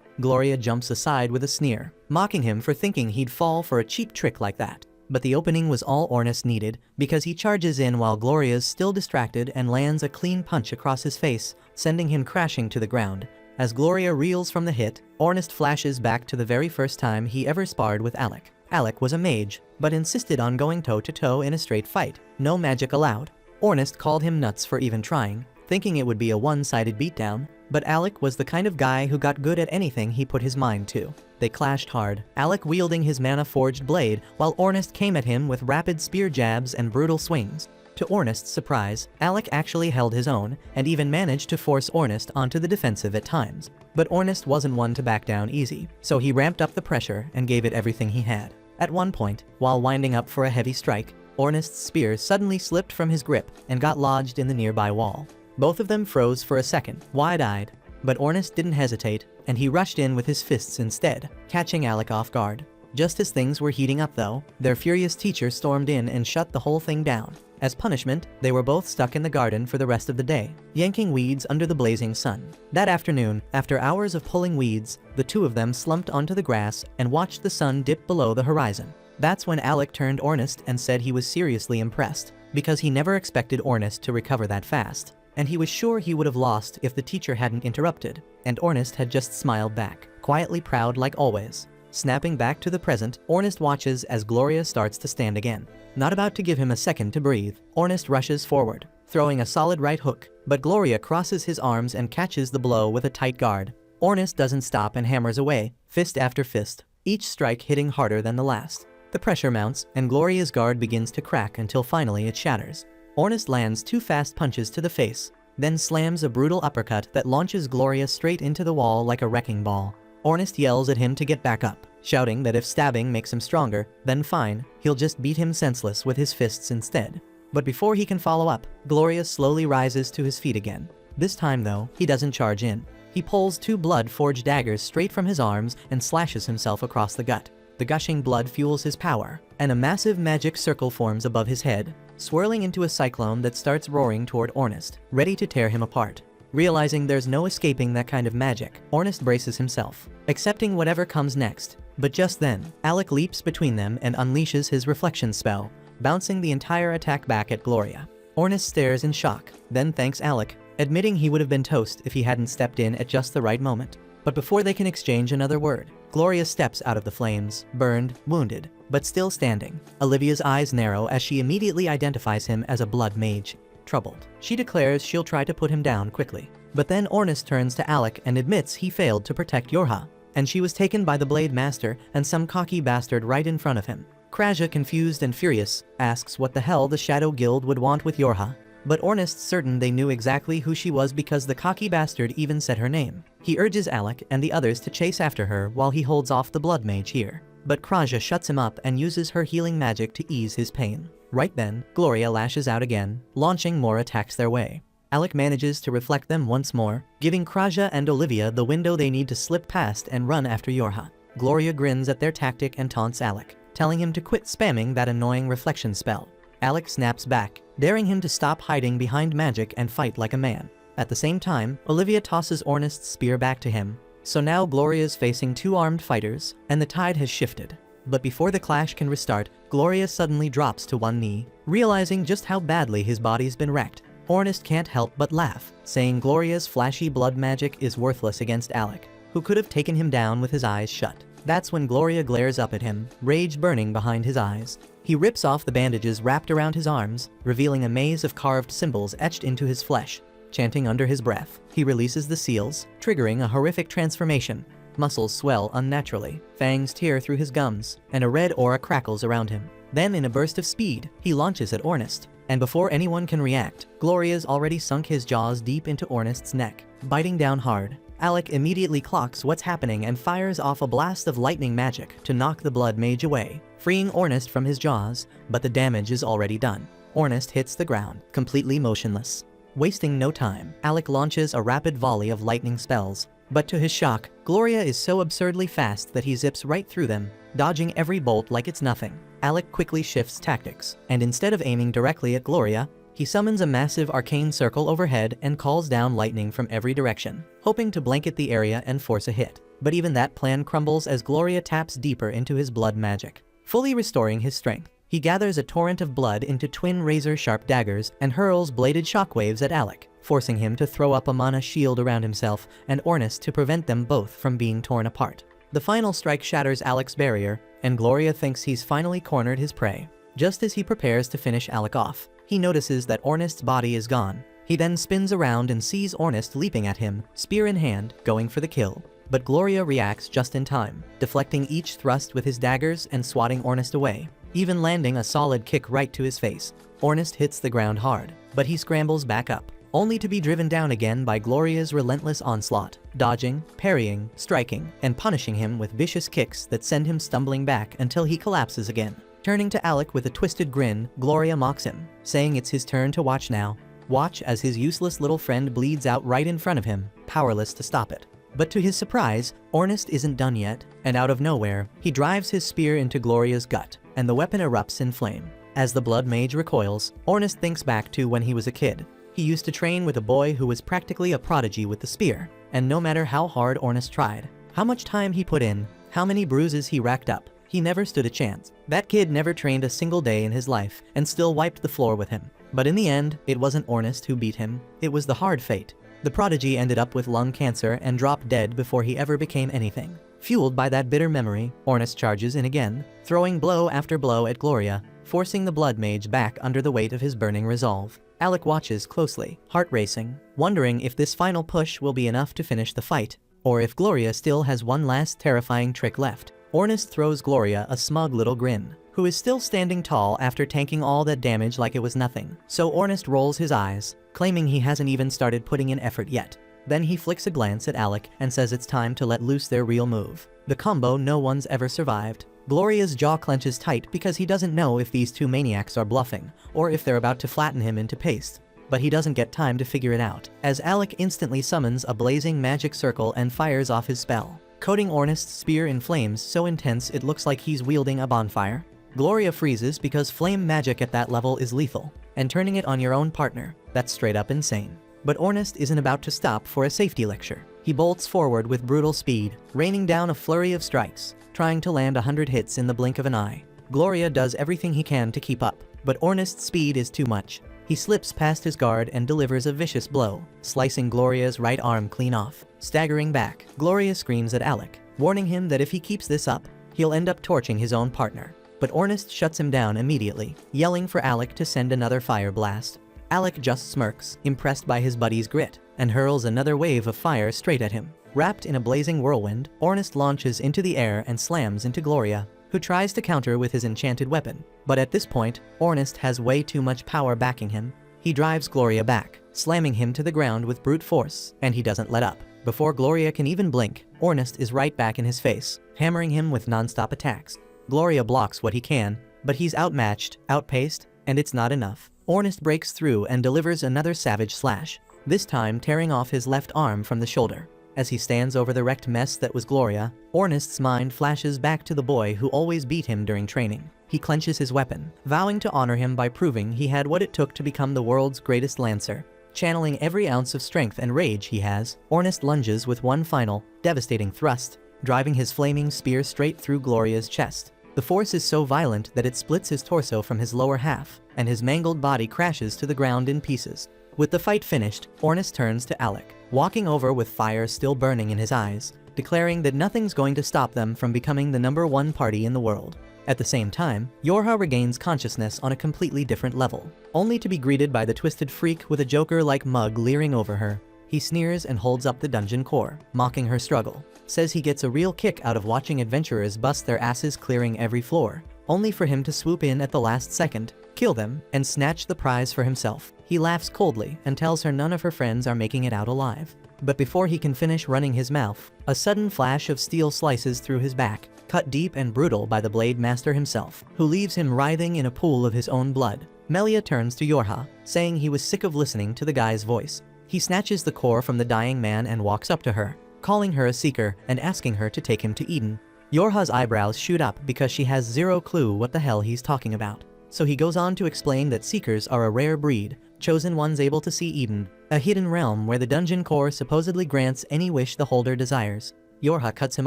Gloria jumps aside with a sneer, mocking him for thinking he'd fall for a cheap trick like that. But the opening was all Ornest needed, because he charges in while Gloria's still distracted and lands a clean punch across his face, sending him crashing to the ground. As Gloria reels from the hit, Ornest flashes back to the very first time he ever sparred with Alec. Alec was a mage, but insisted on going toe-to-toe in a straight fight, no magic allowed. Ornest called him nuts for even trying, thinking it would be a one-sided beatdown, but Alec was the kind of guy who got good at anything he put his mind to. They clashed hard, Alec wielding his mana-forged blade, while Ornest came at him with rapid spear jabs and brutal swings. To Ornest's surprise, Alec actually held his own, and even managed to force Ornest onto the defensive at times. But Ornest wasn't one to back down easy, so he ramped up the pressure and gave it everything he had. At one point, while winding up for a heavy strike, Ornest's spear suddenly slipped from his grip and got lodged in the nearby wall. Both of them froze for a second, wide-eyed, but Ornest didn't hesitate, and he rushed in with his fists instead, catching Alec off guard. Just as things were heating up though, their furious teacher stormed in and shut the whole thing down. As punishment, they were both stuck in the garden for the rest of the day, yanking weeds under the blazing sun. That afternoon, after hours of pulling weeds, the two of them slumped onto the grass and watched the sun dip below the horizon. That's when Alec turned Ornest and said he was seriously impressed, because he never expected Ornest to recover that fast. And he was sure he would have lost if the teacher hadn't interrupted, and Ornest had just smiled back, quietly proud like always. Snapping back to the present, Ornest watches as Gloria starts to stand again. Not about to give him a second to breathe, Ornest rushes forward, throwing a solid right hook, but Gloria crosses his arms and catches the blow with a tight guard. Ornest doesn't stop and hammers away, fist after fist, each strike hitting harder than the last. The pressure mounts, and Gloria's guard begins to crack until finally it shatters. Ornest lands 2 fast punches to the face, then slams a brutal uppercut that launches Gloria straight into the wall like a wrecking ball. Ornest yells at him to get back up, shouting that if stabbing makes him stronger, then fine, he'll just beat him senseless with his fists instead. But before he can follow up, Gloria slowly rises to his feet again. This time though, he doesn't charge in. He pulls 2 blood-forged daggers straight from his arms and slashes himself across the gut. The gushing blood fuels his power, and a massive magic circle forms above his head, swirling into a cyclone that starts roaring toward Ornest, ready to tear him apart. Realizing there's no escaping that kind of magic, Ornest braces himself, accepting whatever comes next. But just then, Alec leaps between them and unleashes his reflection spell, bouncing the entire attack back at Gloria. Ornest stares in shock, then thanks Alec, admitting he would have been toast if he hadn't stepped in at just the right moment. But before they can exchange another word, Gloria steps out of the flames, burned, wounded, but still standing. Olivia's eyes narrow as she immediately identifies him as a blood mage. Troubled, she declares she'll try to put him down quickly. But then Ornest turns to Alec and admits he failed to protect Yorha, and she was taken by the Blade Master and some cocky bastard right in front of him. Kraja, confused and furious, asks what the hell the Shadow Guild would want with Yorha. But Ornest's certain they knew exactly who she was because the cocky bastard even said her name. He urges Alec and the others to chase after her while he holds off the blood mage here. But Kraja shuts him up and uses her healing magic to ease his pain. Right then, Gloria lashes out again, launching more attacks their way. Alec manages to reflect them once more, giving Kraja and Olivia the window they need to slip past and run after Yorha. Gloria grins at their tactic and taunts Alec, telling him to quit spamming that annoying reflection spell. Alec snaps back, daring him to stop hiding behind magic and fight like a man. At the same time, Olivia tosses Ornest's spear back to him. So now Gloria's facing 2 armed fighters, and the tide has shifted. But before the clash can restart, Gloria suddenly drops to one knee, realizing just how badly his body's been wrecked. Ornest can't help but laugh, saying Gloria's flashy blood magic is worthless against Alec, who could have taken him down with his eyes shut. That's when Gloria glares up at him, rage burning behind his eyes. He rips off the bandages wrapped around his arms, revealing a maze of carved symbols etched into his flesh. Chanting under his breath, he releases the seals, triggering a horrific transformation. Muscles swell unnaturally, fangs tear through his gums, and a red aura crackles around him. Then in a burst of speed, he launches at Ornest. And before anyone can react, Gloria's already sunk his jaws deep into Ornest's neck, biting down hard. Alec immediately clocks what's happening and fires off a blast of lightning magic to knock the blood mage away, freeing Ornest from his jaws, but the damage is already done. Ornest hits the ground, completely motionless. Wasting no time, Alec launches a rapid volley of lightning spells, but to his shock, Gloria is so absurdly fast that he zips right through them, dodging every bolt like it's nothing. Alec quickly shifts tactics, and instead of aiming directly at Gloria, he summons a massive arcane circle overhead and calls down lightning from every direction, hoping to blanket the area and force a hit. But even that plan crumbles as Gloria taps deeper into his blood magic. Fully restoring his strength, he gathers a torrent of blood into twin razor-sharp daggers and hurls bladed shockwaves at Alec, forcing him to throw up a mana shield around himself and Ornest to prevent them both from being torn apart. The final strike shatters Alec's barrier, and Gloria thinks he's finally cornered his prey. Just as he prepares to finish Alec off, he notices that Ornest's body is gone. He then spins around and sees Ornest leaping at him, spear in hand, going for the kill. But Gloria reacts just in time, deflecting each thrust with his daggers and swatting Ornest away, even landing a solid kick right to his face. Ornest hits the ground hard, but he scrambles back up, only to be driven down again by Gloria's relentless onslaught, dodging, parrying, striking, and punishing him with vicious kicks that send him stumbling back until he collapses again. Turning to Alec with a twisted grin, Gloria mocks him, saying it's his turn to watch now. Watch as his useless little friend bleeds out right in front of him, powerless to stop it. But to his surprise, Ornest isn't done yet, and out of nowhere, he drives his spear into Gloria's gut, and the weapon erupts in flame. As the blood mage recoils, Ornest thinks back to when he was a kid. He used to train with a boy who was practically a prodigy with the spear, and no matter how hard Ornest tried, how much time he put in, how many bruises he racked up, he never stood a chance. That kid never trained a single day in his life and still wiped the floor with him. But in the end, it wasn't Ornest who beat him, it was the hard fate. The prodigy ended up with lung cancer and dropped dead before he ever became anything. Fueled by that bitter memory, Ornest charges in again, throwing blow after blow at Gloria, forcing the blood mage back under the weight of his burning resolve. Alec watches closely, heart racing, wondering if this final push will be enough to finish the fight, or if Gloria still has one last terrifying trick left. Ornest throws Gloria a smug little grin, who is still standing tall after tanking all that damage like it was nothing. So Ornest rolls his eyes, claiming he hasn't even started putting in effort yet. Then he flicks a glance at Alec and says it's time to let loose their real move. The combo no one's ever survived. Gloria's jaw clenches tight because he doesn't know if these two maniacs are bluffing, or if they're about to flatten him into paste. But he doesn't get time to figure it out, as Alec instantly summons a blazing magic circle and fires off his spell, coating Ornest's spear in flames so intense it looks like he's wielding a bonfire. Gloria freezes because flame magic at that level is lethal, and turning it on your own partner, that's straight up insane. But Ornest isn't about to stop for a safety lecture. He bolts forward with brutal speed, raining down a flurry of strikes, trying to land 100 hits in the blink of an eye. Gloria does everything he can to keep up, but Ornest's speed is too much. He slips past his guard and delivers a vicious blow, slicing Gloria's right arm clean off. Staggering back, Gloria screams at Alec, warning him that if he keeps this up, he'll end up torching his own partner. But Ornest shuts him down immediately, yelling for Alec to send another fire blast. Alec just smirks, impressed by his buddy's grit, and hurls another wave of fire straight at him. Wrapped in a blazing whirlwind, Ornest launches into the air and slams into Gloria, who tries to counter with his enchanted weapon. But at this point, Ornest has way too much power backing him. He drives Gloria back, slamming him to the ground with brute force, and he doesn't let up. Before Gloria can even blink, Ornest is right back in his face, hammering him with non-stop attacks. Gloria blocks what he can, but he's outmatched, outpaced, and it's not enough. Ornest breaks through and delivers another savage slash, this time tearing off his left arm from the shoulder. As he stands over the wrecked mess that was Gloria, Ornest's mind flashes back to the boy who always beat him during training. He clenches his weapon, vowing to honor him by proving he had what it took to become the world's greatest lancer. Channeling every ounce of strength and rage he has, Ornest lunges with one final, devastating thrust, driving his flaming spear straight through Gloria's chest. The force is so violent that it splits his torso from his lower half, and his mangled body crashes to the ground in pieces. With the fight finished, Ornest turns to Alec, walking over with fire still burning in his eyes, declaring that nothing's going to stop them from becoming the #1 party in the world. At the same time, Yorha regains consciousness on a completely different level, only to be greeted by the twisted freak with a Joker-like mug leering over her. He sneers and holds up the dungeon core, mocking her struggle. Says he gets a real kick out of watching adventurers bust their asses clearing every floor, only for him to swoop in at the last second, kill them, and snatch the prize for himself. He laughs coldly and tells her none of her friends are making it out alive. But before he can finish running his mouth, a sudden flash of steel slices through his back, cut deep and brutal by the Blade Master himself, who leaves him writhing in a pool of his own blood. Melia turns to Yorha, saying he was sick of listening to the guy's voice. He snatches the core from the dying man and walks up to her, calling her a seeker and asking her to take him to Eden. Yorha's eyebrows shoot up because she has zero clue what the hell he's talking about. So he goes on to explain that seekers are a rare breed, chosen ones able to see Eden, a hidden realm where the dungeon core supposedly grants any wish the holder desires. Yorha cuts him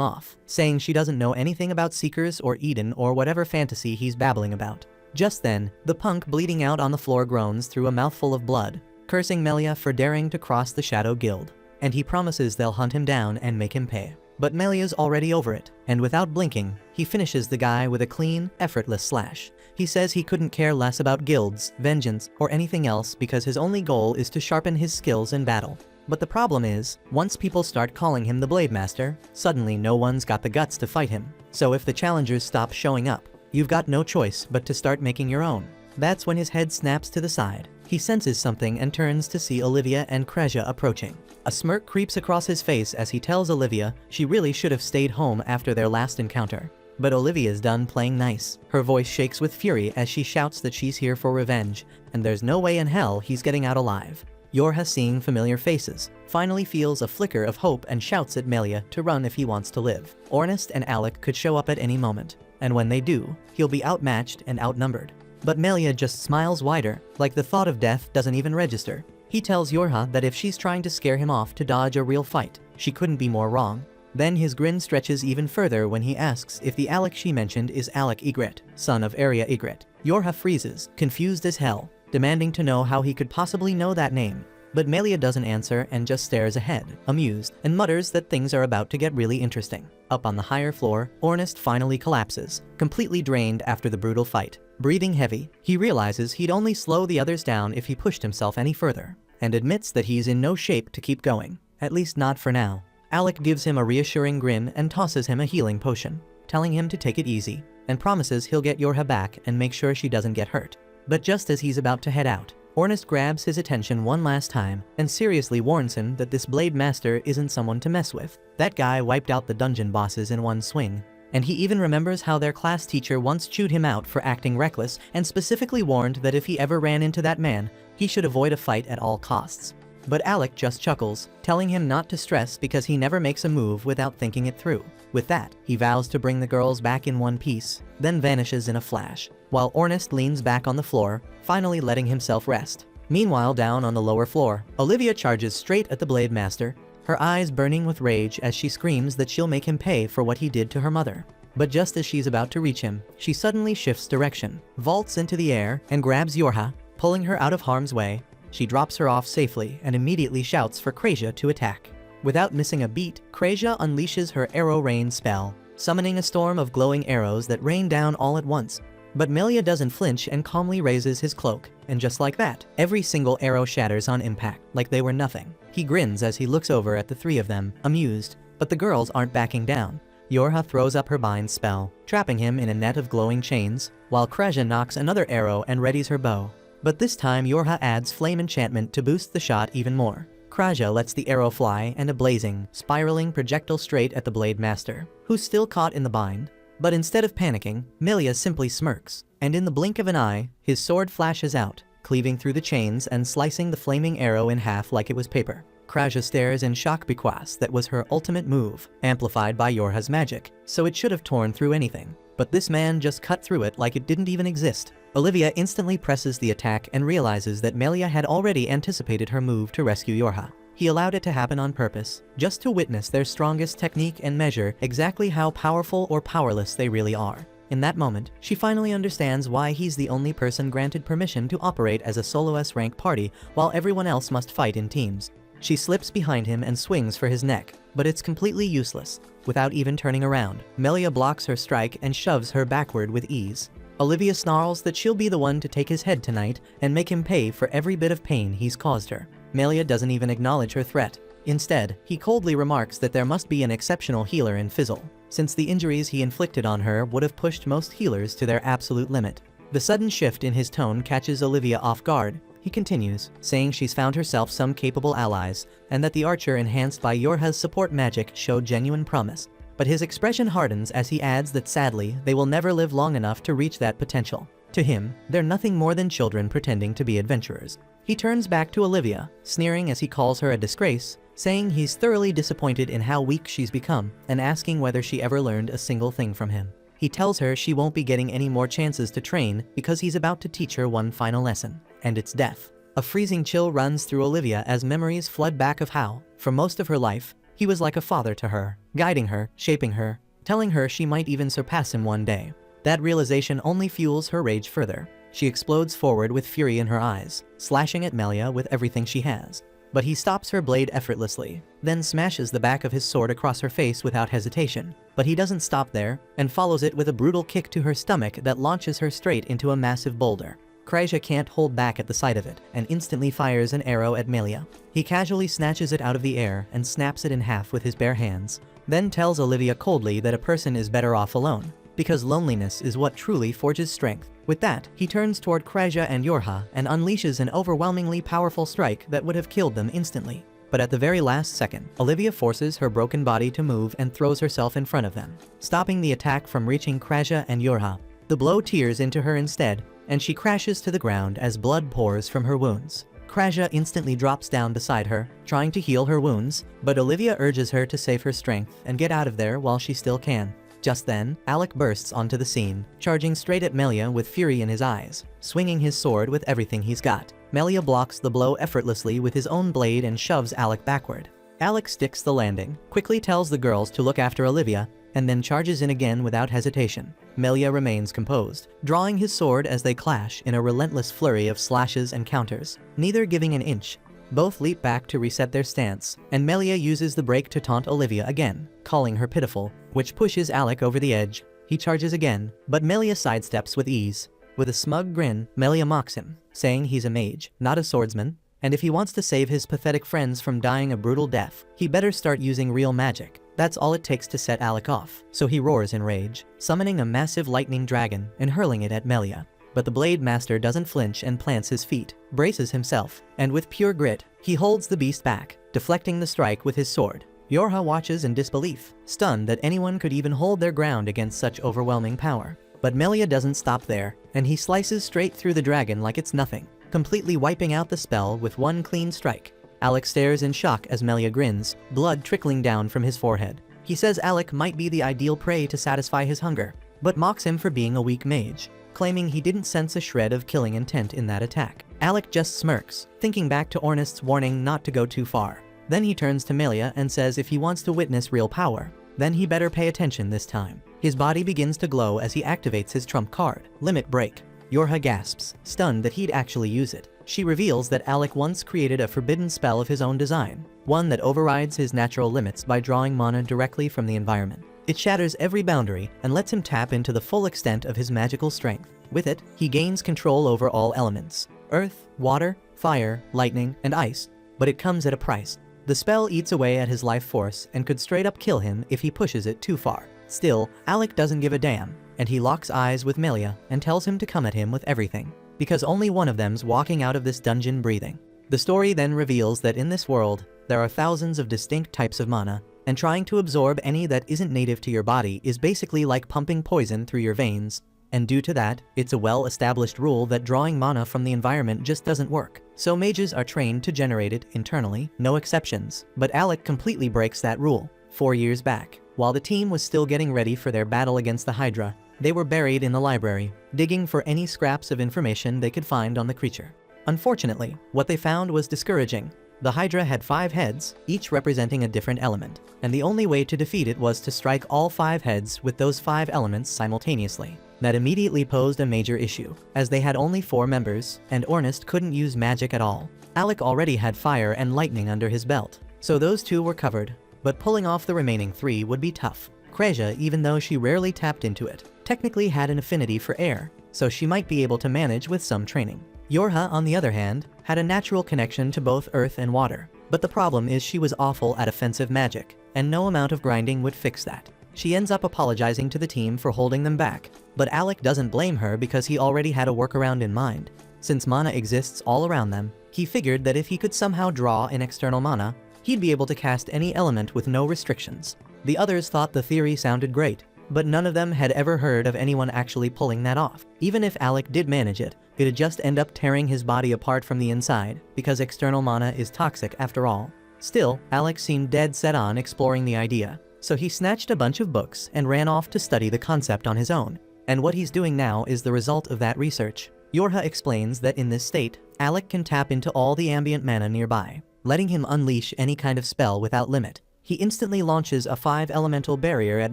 off, saying she doesn't know anything about seekers or Eden or whatever fantasy he's babbling about. Just then, the punk bleeding out on the floor groans through a mouthful of blood, cursing Melia for daring to cross the Shadow Guild, and he promises they'll hunt him down and make him pay. But Melia's already over it, and without blinking, he finishes the guy with a clean, effortless slash. He says he couldn't care less about guilds, vengeance, or anything else because his only goal is to sharpen his skills in battle. But the problem is, once people start calling him the Blade Master, suddenly no one's got the guts to fight him. So if the challengers stop showing up, you've got no choice but to start making your own. That's when his head snaps to the side. He senses something and turns to see Olivia and Kreja approaching. A smirk creeps across his face as he tells Olivia she really should have stayed home after their last encounter. But Olivia's done playing nice. Her voice shakes with fury as she shouts that she's here for revenge, and there's no way in hell he's getting out alive. Yorha, seeing familiar faces, finally feels a flicker of hope and shouts at Melia to run if he wants to live. Ornest and Alec could show up at any moment, and when they do, he'll be outmatched and outnumbered. But Melia just smiles wider, like the thought of death doesn't even register. He tells Yorha that if she's trying to scare him off to dodge a real fight, she couldn't be more wrong. Then his grin stretches even further when he asks if the Alec she mentioned is Alec Ygritte, son of Arya Ygritte. Yorha freezes, confused as hell, demanding to know how he could possibly know that name. But Melia doesn't answer and just stares ahead, amused, and mutters that things are about to get really interesting. Up on the higher floor, Ornest finally collapses, completely drained after the brutal fight. Breathing heavy, he realizes he'd only slow the others down if he pushed himself any further, and admits that he's in no shape to keep going, at least not for now. Alec gives him a reassuring grin and tosses him a healing potion, telling him to take it easy, and promises he'll get Yorha back and make sure she doesn't get hurt. But just as he's about to head out, Ornest grabs his attention one last time and seriously warns him that this Blade Master isn't someone to mess with. That guy wiped out the dungeon bosses in one swing, and he even remembers how their class teacher once chewed him out for acting reckless and specifically warned that if he ever ran into that man, he should avoid a fight at all costs. But Alec just chuckles, telling him not to stress because he never makes a move without thinking it through. With that, he vows to bring the girls back in one piece, then vanishes in a flash, while Ornest leans back on the floor, finally letting himself rest. Meanwhile, down on the lower floor, Olivia charges straight at the Blade Master, her eyes burning with rage as she screams that she'll make him pay for what he did to her mother. But just as she's about to reach him, she suddenly shifts direction, vaults into the air, and grabs Yorha, pulling her out of harm's way. She drops her off safely and immediately shouts for Kreja to attack. Without missing a beat, Kreja unleashes her Arrow Rain spell, summoning a storm of glowing arrows that rain down all at once. But Melia doesn't flinch and calmly raises his cloak, and just like that, every single arrow shatters on impact, like they were nothing. He grins as he looks over at the three of them, amused, but the girls aren't backing down. Yorha throws up her bind spell, trapping him in a net of glowing chains, while Kreja knocks another arrow and readies her bow. But this time Yorha adds flame enchantment to boost the shot even more. Kreja lets the arrow fly and a blazing, spiraling projectile straight at the Blade Master, who's still caught in the bind. But instead of panicking, Melia simply smirks, and in the blink of an eye, his sword flashes out, cleaving through the chains and slicing the flaming arrow in half like it was paper. Kreja stares in shock because that was her ultimate move, amplified by Yorha's magic, so it should have torn through anything. But this man just cut through it like it didn't even exist. Olivia instantly presses the attack and realizes that Melia had already anticipated her move to rescue Yorha. He allowed it to happen on purpose, just to witness their strongest technique and measure exactly how powerful or powerless they really are. In that moment, she finally understands why he's the only person granted permission to operate as a solo S-rank party while everyone else must fight in teams. She slips behind him and swings for his neck, but it's completely useless. Without even turning around, Melia blocks her strike and shoves her backward with ease. Olivia snarls that she'll be the one to take his head tonight and make him pay for every bit of pain he's caused her. Melia doesn't even acknowledge her threat. Instead, he coldly remarks that there must be an exceptional healer in Fizzle, since the injuries he inflicted on her would have pushed most healers to their absolute limit. The sudden shift in his tone catches Olivia off guard. He continues, saying she's found herself some capable allies, and that the archer enhanced by Yorha's support magic showed genuine promise. But his expression hardens as he adds that sadly, they will never live long enough to reach that potential. To him, they're nothing more than children pretending to be adventurers. He turns back to Olivia, sneering as he calls her a disgrace, saying he's thoroughly disappointed in how weak she's become, and asking whether she ever learned a single thing from him. He tells her she won't be getting any more chances to train because he's about to teach her one final lesson, and it's death. A freezing chill runs through Olivia as memories flood back of how, for most of her life, he was like a father to her, guiding her, shaping her, telling her she might even surpass him one day. That realization only fuels her rage further. She explodes forward with fury in her eyes, slashing at Melia with everything she has. But he stops her blade effortlessly, then smashes the back of his sword across her face without hesitation. But he doesn't stop there, and follows it with a brutal kick to her stomach that launches her straight into a massive boulder. Kraja can't hold back at the sight of it, and instantly fires an arrow at Melia. He casually snatches it out of the air and snaps it in half with his bare hands, then tells Olivia coldly that a person is better off alone, because loneliness is what truly forges strength. With that, he turns toward Kraja and Yorha and unleashes an overwhelmingly powerful strike that would have killed them instantly. But at the very last second, Olivia forces her broken body to move and throws herself in front of them, stopping the attack from reaching Kraja and Yorha. The blow tears into her instead, and she crashes to the ground as blood pours from her wounds. Kraja instantly drops down beside her, trying to heal her wounds, but Olivia urges her to save her strength and get out of there while she still can. Just then, Alec bursts onto the scene, charging straight at Melia with fury in his eyes, swinging his sword with everything he's got. Melia blocks the blow effortlessly with his own blade and shoves Alec backward. Alec sticks the landing, quickly tells the girls to look after Olivia, and then charges in again without hesitation. Melia remains composed, drawing his sword as they clash in a relentless flurry of slashes and counters, neither giving an inch. Both leap back to reset their stance, and Melia uses the break to taunt Olivia again, calling her pitiful, which pushes Alec over the edge. He charges again, but Melia sidesteps with ease. With a smug grin, Melia mocks him, saying he's a mage, not a swordsman, and if he wants to save his pathetic friends from dying a brutal death, he better start using real magic. That's all it takes to set Alec off, so he roars in rage, summoning a massive lightning dragon and hurling it at Melia. But the Blade Master doesn't flinch and plants his feet, braces himself, and with pure grit, he holds the beast back, deflecting the strike with his sword. Yorha watches in disbelief, stunned that anyone could even hold their ground against such overwhelming power. But Melia doesn't stop there, and he slices straight through the dragon like it's nothing, completely wiping out the spell with one clean strike. Alec stares in shock as Melia grins, blood trickling down from his forehead. He says Alec might be the ideal prey to satisfy his hunger, but mocks him for being a weak mage, claiming he didn't sense a shred of killing intent in that attack. Alec just smirks, thinking back to Ornest's warning not to go too far. Then he turns to Melia and says if he wants to witness real power, then he better pay attention this time. His body begins to glow as he activates his trump card, Limit Break. Yorha gasps, stunned that he'd actually use it. She reveals that Alec once created a forbidden spell of his own design, one that overrides his natural limits by drawing mana directly from the environment. It shatters every boundary and lets him tap into the full extent of his magical strength. With it, he gains control over all elements: earth, water, fire, lightning, and ice. But it comes at a price. The spell eats away at his life force and could straight up kill him if he pushes it too far. Still, Alec doesn't give a damn, and he locks eyes with Melia and tells him to come at him with everything, because only one of them's walking out of this dungeon breathing. The story then reveals that in this world, there are thousands of distinct types of mana, and trying to absorb any that isn't native to your body is basically like pumping poison through your veins, and due to that, it's a well-established rule that drawing mana from the environment just doesn't work. So mages are trained to generate it internally, no exceptions. But Alec completely breaks that rule. 4 years back, while the team was still getting ready for their battle against the Hydra, they were buried in the library, digging for any scraps of information they could find on the creature. Unfortunately, what they found was discouraging. The Hydra had 5 heads, each representing a different element, and the only way to defeat it was to strike all 5 heads with those 5 elements simultaneously. That immediately posed a major issue, as they had only 4 members, and Ornest couldn't use magic at all. Alec already had fire and lightning under his belt, so those 2 were covered, but pulling off the remaining 3 would be tough. Kreja, even though she rarely tapped into it, technically had an affinity for air, so she might be able to manage with some training. Yorha, on the other hand, had a natural connection to both earth and water, but the problem is she was awful at offensive magic, and no amount of grinding would fix that. She ends up apologizing to the team for holding them back, but Alec doesn't blame her because he already had a workaround in mind. Since mana exists all around them, he figured that if he could somehow draw in external mana, he'd be able to cast any element with no restrictions. The others thought the theory sounded great, but none of them had ever heard of anyone actually pulling that off. Even if Alec did manage it, it'd just end up tearing his body apart from the inside, because external mana is toxic after all. Still, Alec seemed dead set on exploring the idea, so he snatched a bunch of books and ran off to study the concept on his own. And what he's doing now is the result of that research. Yorha explains that in this state, Alec can tap into all the ambient mana nearby, letting him unleash any kind of spell without limit. He instantly launches a 5-elemental barrier at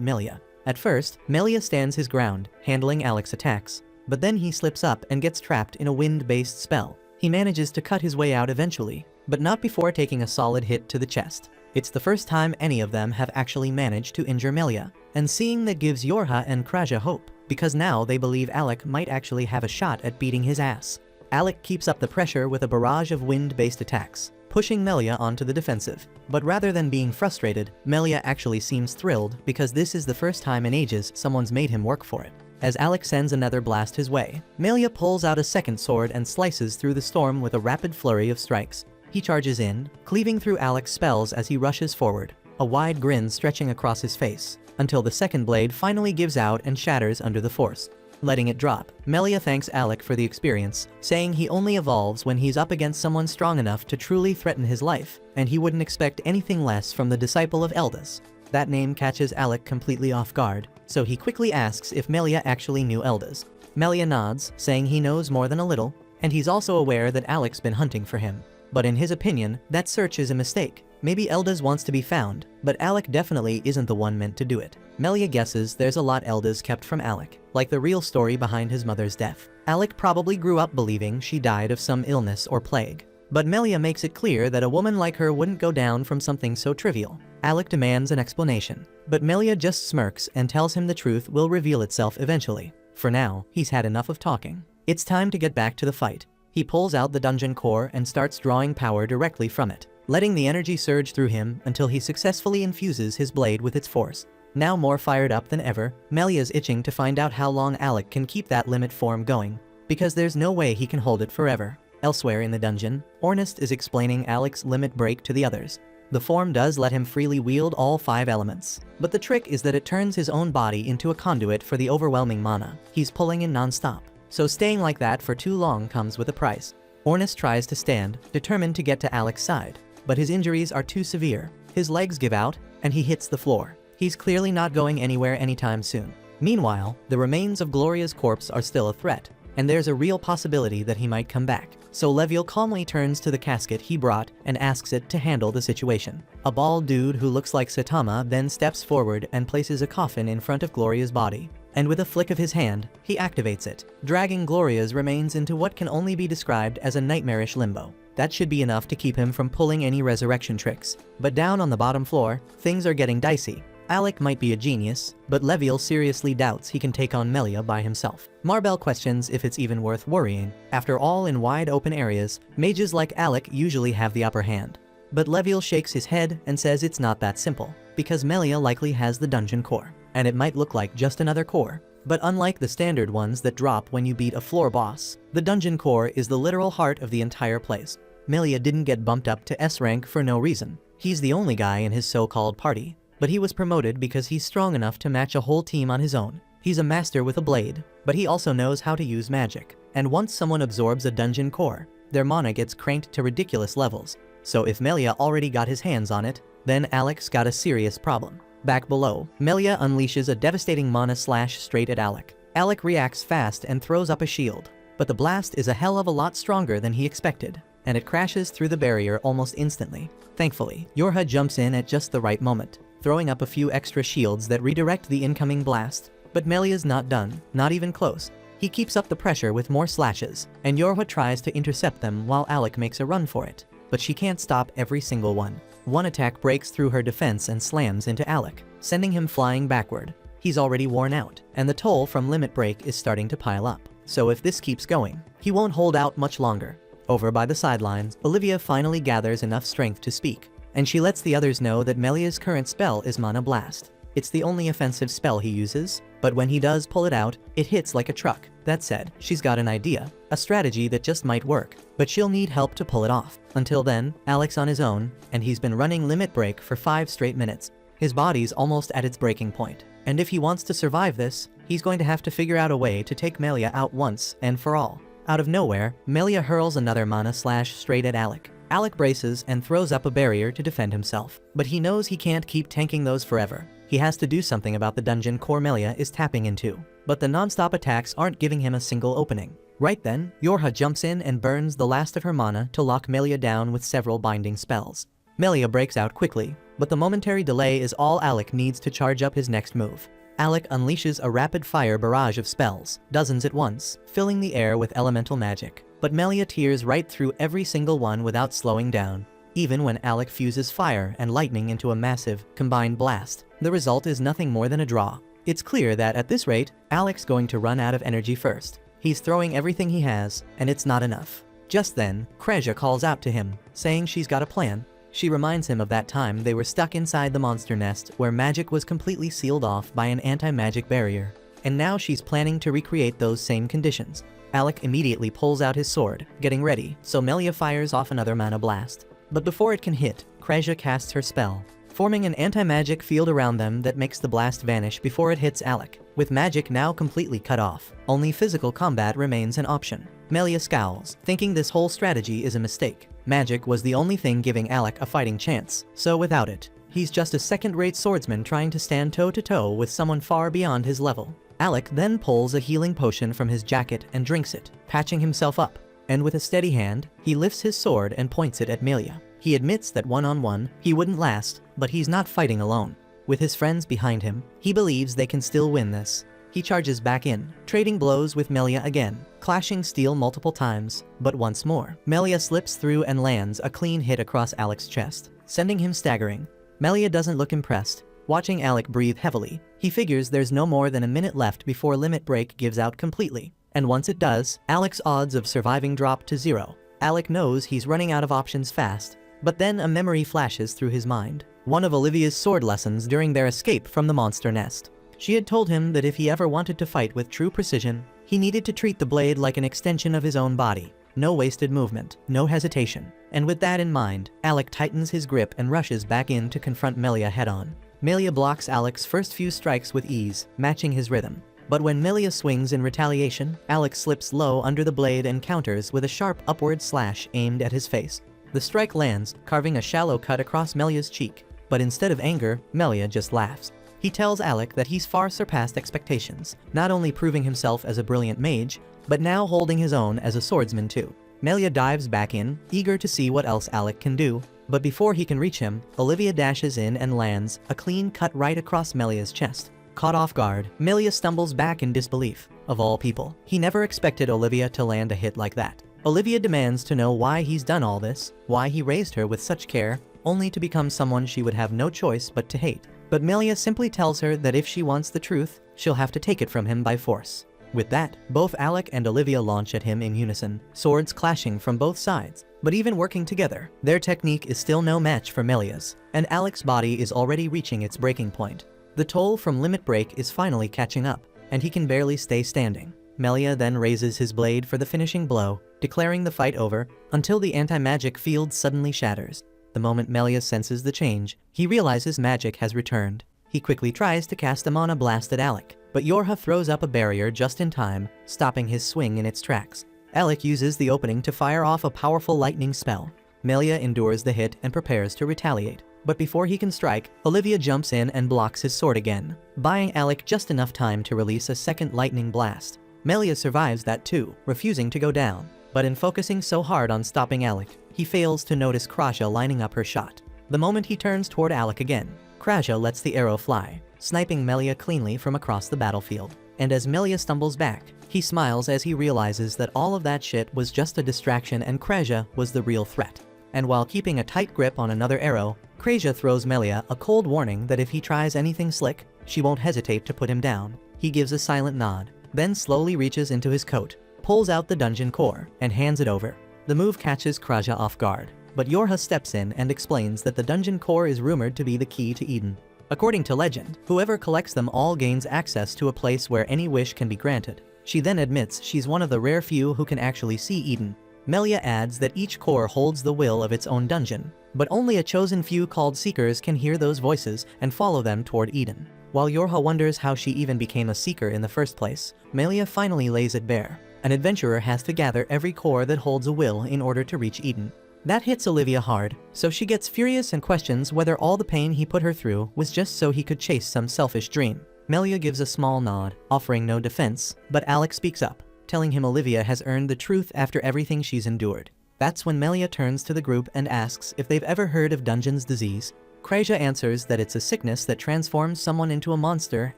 Melia. At first, Melia stands his ground, handling Alec's attacks, but then he slips up and gets trapped in a wind-based spell. He manages to cut his way out eventually, but not before taking a solid hit to the chest. It's the first time any of them have actually managed to injure Melia, and seeing that gives Yorha and Kreja hope, because now they believe Alec might actually have a shot at beating his ass. Alec keeps up the pressure with a barrage of wind-based attacks, pushing Melia onto the defensive. But rather than being frustrated, Melia actually seems thrilled because this is the first time in ages someone's made him work for it. As Alec sends another blast his way, Melia pulls out a second sword and slices through the storm with a rapid flurry of strikes. He charges in, cleaving through Alec's spells as he rushes forward, a wide grin stretching across his face, until the second blade finally gives out and shatters under the force. Letting it drop, Melia thanks Alec for the experience, saying he only evolves when he's up against someone strong enough to truly threaten his life, and he wouldn't expect anything less from the disciple of Eldas. That name catches Alec completely off guard, so he quickly asks if Melia actually knew Eldas. Melia nods, saying he knows more than a little, and he's also aware that Alec's been hunting for him. But in his opinion, that search is a mistake. Maybe Eldas wants to be found, but Alec definitely isn't the one meant to do it. Melia guesses there's a lot Eldas kept from Alec, like the real story behind his mother's death. Alec probably grew up believing she died of some illness or plague. But Melia makes it clear that a woman like her wouldn't go down from something so trivial. Alec demands an explanation, but Melia just smirks and tells him the truth will reveal itself eventually. For now, he's had enough of talking. It's time to get back to the fight. He pulls out the dungeon core and starts drawing power directly from it, letting the energy surge through him until he successfully infuses his blade with its force. Now more fired up than ever, Melia's itching to find out how long Alec can keep that limit form going, because there's no way he can hold it forever. Elsewhere in the dungeon, Ornest is explaining Alec's limit break to the others. The form does let him freely wield all 5 elements, but the trick is that it turns his own body into a conduit for the overwhelming mana he's pulling in non-stop. So staying like that for too long comes with a price. Ornest tries to stand, determined to get to Alec's side, but his injuries are too severe. His legs give out, and he hits the floor. He's clearly not going anywhere anytime soon. Meanwhile, the remains of Gloria's corpse are still a threat, and there's a real possibility that he might come back. So Leviel calmly turns to the casket he brought and asks it to handle the situation. A bald dude who looks like Saitama then steps forward and places a coffin in front of Gloria's body. And with a flick of his hand, he activates it, dragging Gloria's remains into what can only be described as a nightmarish limbo. That should be enough to keep him from pulling any resurrection tricks. But down on the bottom floor, things are getting dicey. Alec might be a genius, but Leviel seriously doubts he can take on Melia by himself. Marbell questions if it's even worth worrying. After all, in wide open areas, mages like Alec usually have the upper hand. But Leviel shakes his head and says it's not that simple, because Melia likely has the dungeon core, and it might look like just another core. But unlike the standard ones that drop when you beat a floor boss, the dungeon core is the literal heart of the entire place. Melia didn't get bumped up to S rank for no reason. He's the only guy in his so-called party. But he was promoted because he's strong enough to match a whole team on his own. He's a master with a blade, but he also knows how to use magic. And once someone absorbs a dungeon core, their mana gets cranked to ridiculous levels. So if Melia already got his hands on it, then Alec's got a serious problem. Back below, Melia unleashes a devastating mana slash straight at Alec. Alec reacts fast and throws up a shield, but the blast is a hell of a lot stronger than he expected, and it crashes through the barrier almost instantly. Thankfully, Yorha jumps in at just the right moment, throwing up a few extra shields that redirect the incoming blast. But Melia's not done, not even close. He keeps up the pressure with more slashes, and Yorha tries to intercept them while Alec makes a run for it. But she can't stop every single one. One attack breaks through her defense and slams into Alec, sending him flying backward. He's already worn out, and the toll from limit break is starting to pile up. So if this keeps going, he won't hold out much longer. Over by the sidelines, Olivia finally gathers enough strength to speak, and she lets the others know that Melia's current spell is Mana Blast. It's the only offensive spell he uses, but when he does pull it out, it hits like a truck. That said, she's got an idea, a strategy that just might work, but she'll need help to pull it off. Until then, Alec's on his own, and he's been running limit break for 5 straight minutes. His body's almost at its breaking point, and if he wants to survive this, he's going to have to figure out a way to take Melia out once and for all. Out of nowhere, Melia hurls another mana slash straight at Alec. Alec braces and throws up a barrier to defend himself, but he knows he can't keep tanking those forever. He has to do something about the dungeon core Melia is tapping into, but the non-stop attacks aren't giving him a single opening. Right then, Yorha jumps in and burns the last of her mana to lock Melia down with several binding spells. Melia breaks out quickly, but the momentary delay is all Alec needs to charge up his next move. Alec unleashes a rapid-fire barrage of spells, dozens at once, filling the air with elemental magic. But Melia tears right through every single one without slowing down. Even when Alec fuses fire and lightning into a massive, combined blast, the result is nothing more than a draw. It's clear that at this rate, Alec's going to run out of energy first. He's throwing everything he has, and it's not enough. Just then, Kreja calls out to him, saying she's got a plan. She reminds him of that time they were stuck inside the monster nest where magic was completely sealed off by an anti-magic barrier. And now she's planning to recreate those same conditions. Alec immediately pulls out his sword, getting ready, so Melia fires off another mana blast. But before it can hit, Kreja casts her spell, forming an anti-magic field around them that makes the blast vanish before it hits Alec. With magic now completely cut off, only physical combat remains an option. Melia scowls, thinking this whole strategy is a mistake. Magic was the only thing giving Alec a fighting chance, so without it, he's just a second-rate swordsman trying to stand toe-to-toe with someone far beyond his level. Alec then pulls a healing potion from his jacket and drinks it, patching himself up. And with a steady hand, he lifts his sword and points it at Melia. He admits that one-on-one, he wouldn't last, but he's not fighting alone. With his friends behind him, he believes they can still win this. He charges back in, trading blows with Melia again, clashing steel multiple times, but once more, Melia slips through and lands a clean hit across Alec's chest, sending him staggering. Melia doesn't look impressed. Watching Alec breathe heavily, he figures there's no more than a minute left before limit break gives out completely. And once it does, Alec's odds of surviving drop to 0. Alec knows he's running out of options fast, but then a memory flashes through his mind. One of Olivia's sword lessons during their escape from the monster nest. She had told him that if he ever wanted to fight with true precision, he needed to treat the blade like an extension of his own body. No wasted movement, no hesitation. And with that in mind, Alec tightens his grip and rushes back in to confront Melia head-on. Melia blocks Alec's first few strikes with ease, matching his rhythm. But when Melia swings in retaliation, Alec slips low under the blade and counters with a sharp upward slash aimed at his face. The strike lands, carving a shallow cut across Melia's cheek. But instead of anger, Melia just laughs. He tells Alec that he's far surpassed expectations, not only proving himself as a brilliant mage, but now holding his own as a swordsman too. Melia dives back in, eager to see what else Alec can do, but before he can reach him, Olivia dashes in and lands a clean cut right across Melia's chest. Caught off guard, Melia stumbles back in disbelief. Of all people, he never expected Olivia to land a hit like that. Olivia demands to know why he's done all this, why he raised her with such care, only to become someone she would have no choice but to hate. But Melia simply tells her that if she wants the truth, she'll have to take it from him by force. With that, both Alec and Olivia launch at him in unison, swords clashing from both sides. But even working together, their technique is still no match for Melia's, and Alec's body is already reaching its breaking point. The toll from limit break is finally catching up, and he can barely stay standing. Melia then raises his blade for the finishing blow, declaring the fight over, until the anti-magic field suddenly shatters. The moment Melia senses the change, he realizes magic has returned. He quickly tries to cast a mana blast at Alec, but Yorha throws up a barrier just in time, stopping his swing in its tracks. Alec uses the opening to fire off a powerful lightning spell. Melia endures the hit and prepares to retaliate. But before he can strike, Olivia jumps in and blocks his sword again, buying Alec just enough time to release a second lightning blast. Melia survives that too, refusing to go down. But in focusing so hard on stopping Alec, he fails to notice Kreja lining up her shot. The moment he turns toward Alec again, Kreja lets the arrow fly, sniping Melia cleanly from across the battlefield. And as Melia stumbles back, he smiles as he realizes that all of that shit was just a distraction and Kreja was the real threat. And while keeping a tight grip on another arrow, Kreja throws Melia a cold warning that if he tries anything slick, she won't hesitate to put him down. He gives a silent nod, then slowly reaches into his coat, pulls out the dungeon core, and hands it over. The move catches Kreja off guard, but Yorha steps in and explains that the dungeon core is rumored to be the key to Eden. According to legend, whoever collects them all gains access to a place where any wish can be granted. She then admits she's one of the rare few who can actually see Eden. Melia adds that each core holds the will of its own dungeon, but only a chosen few called Seekers can hear those voices and follow them toward Eden. While Yorha wonders how she even became a Seeker in the first place, Melia finally lays it bare. An adventurer has to gather every core that holds a will in order to reach Eden. That hits Olivia hard, so she gets furious and questions whether all the pain he put her through was just so he could chase some selfish dream. Melia gives a small nod, offering no defense, but Alec speaks up, telling him Olivia has earned the truth after everything she's endured. That's when Melia turns to the group and asks if they've ever heard of Dungeon's disease. Kreja answers that it's a sickness that transforms someone into a monster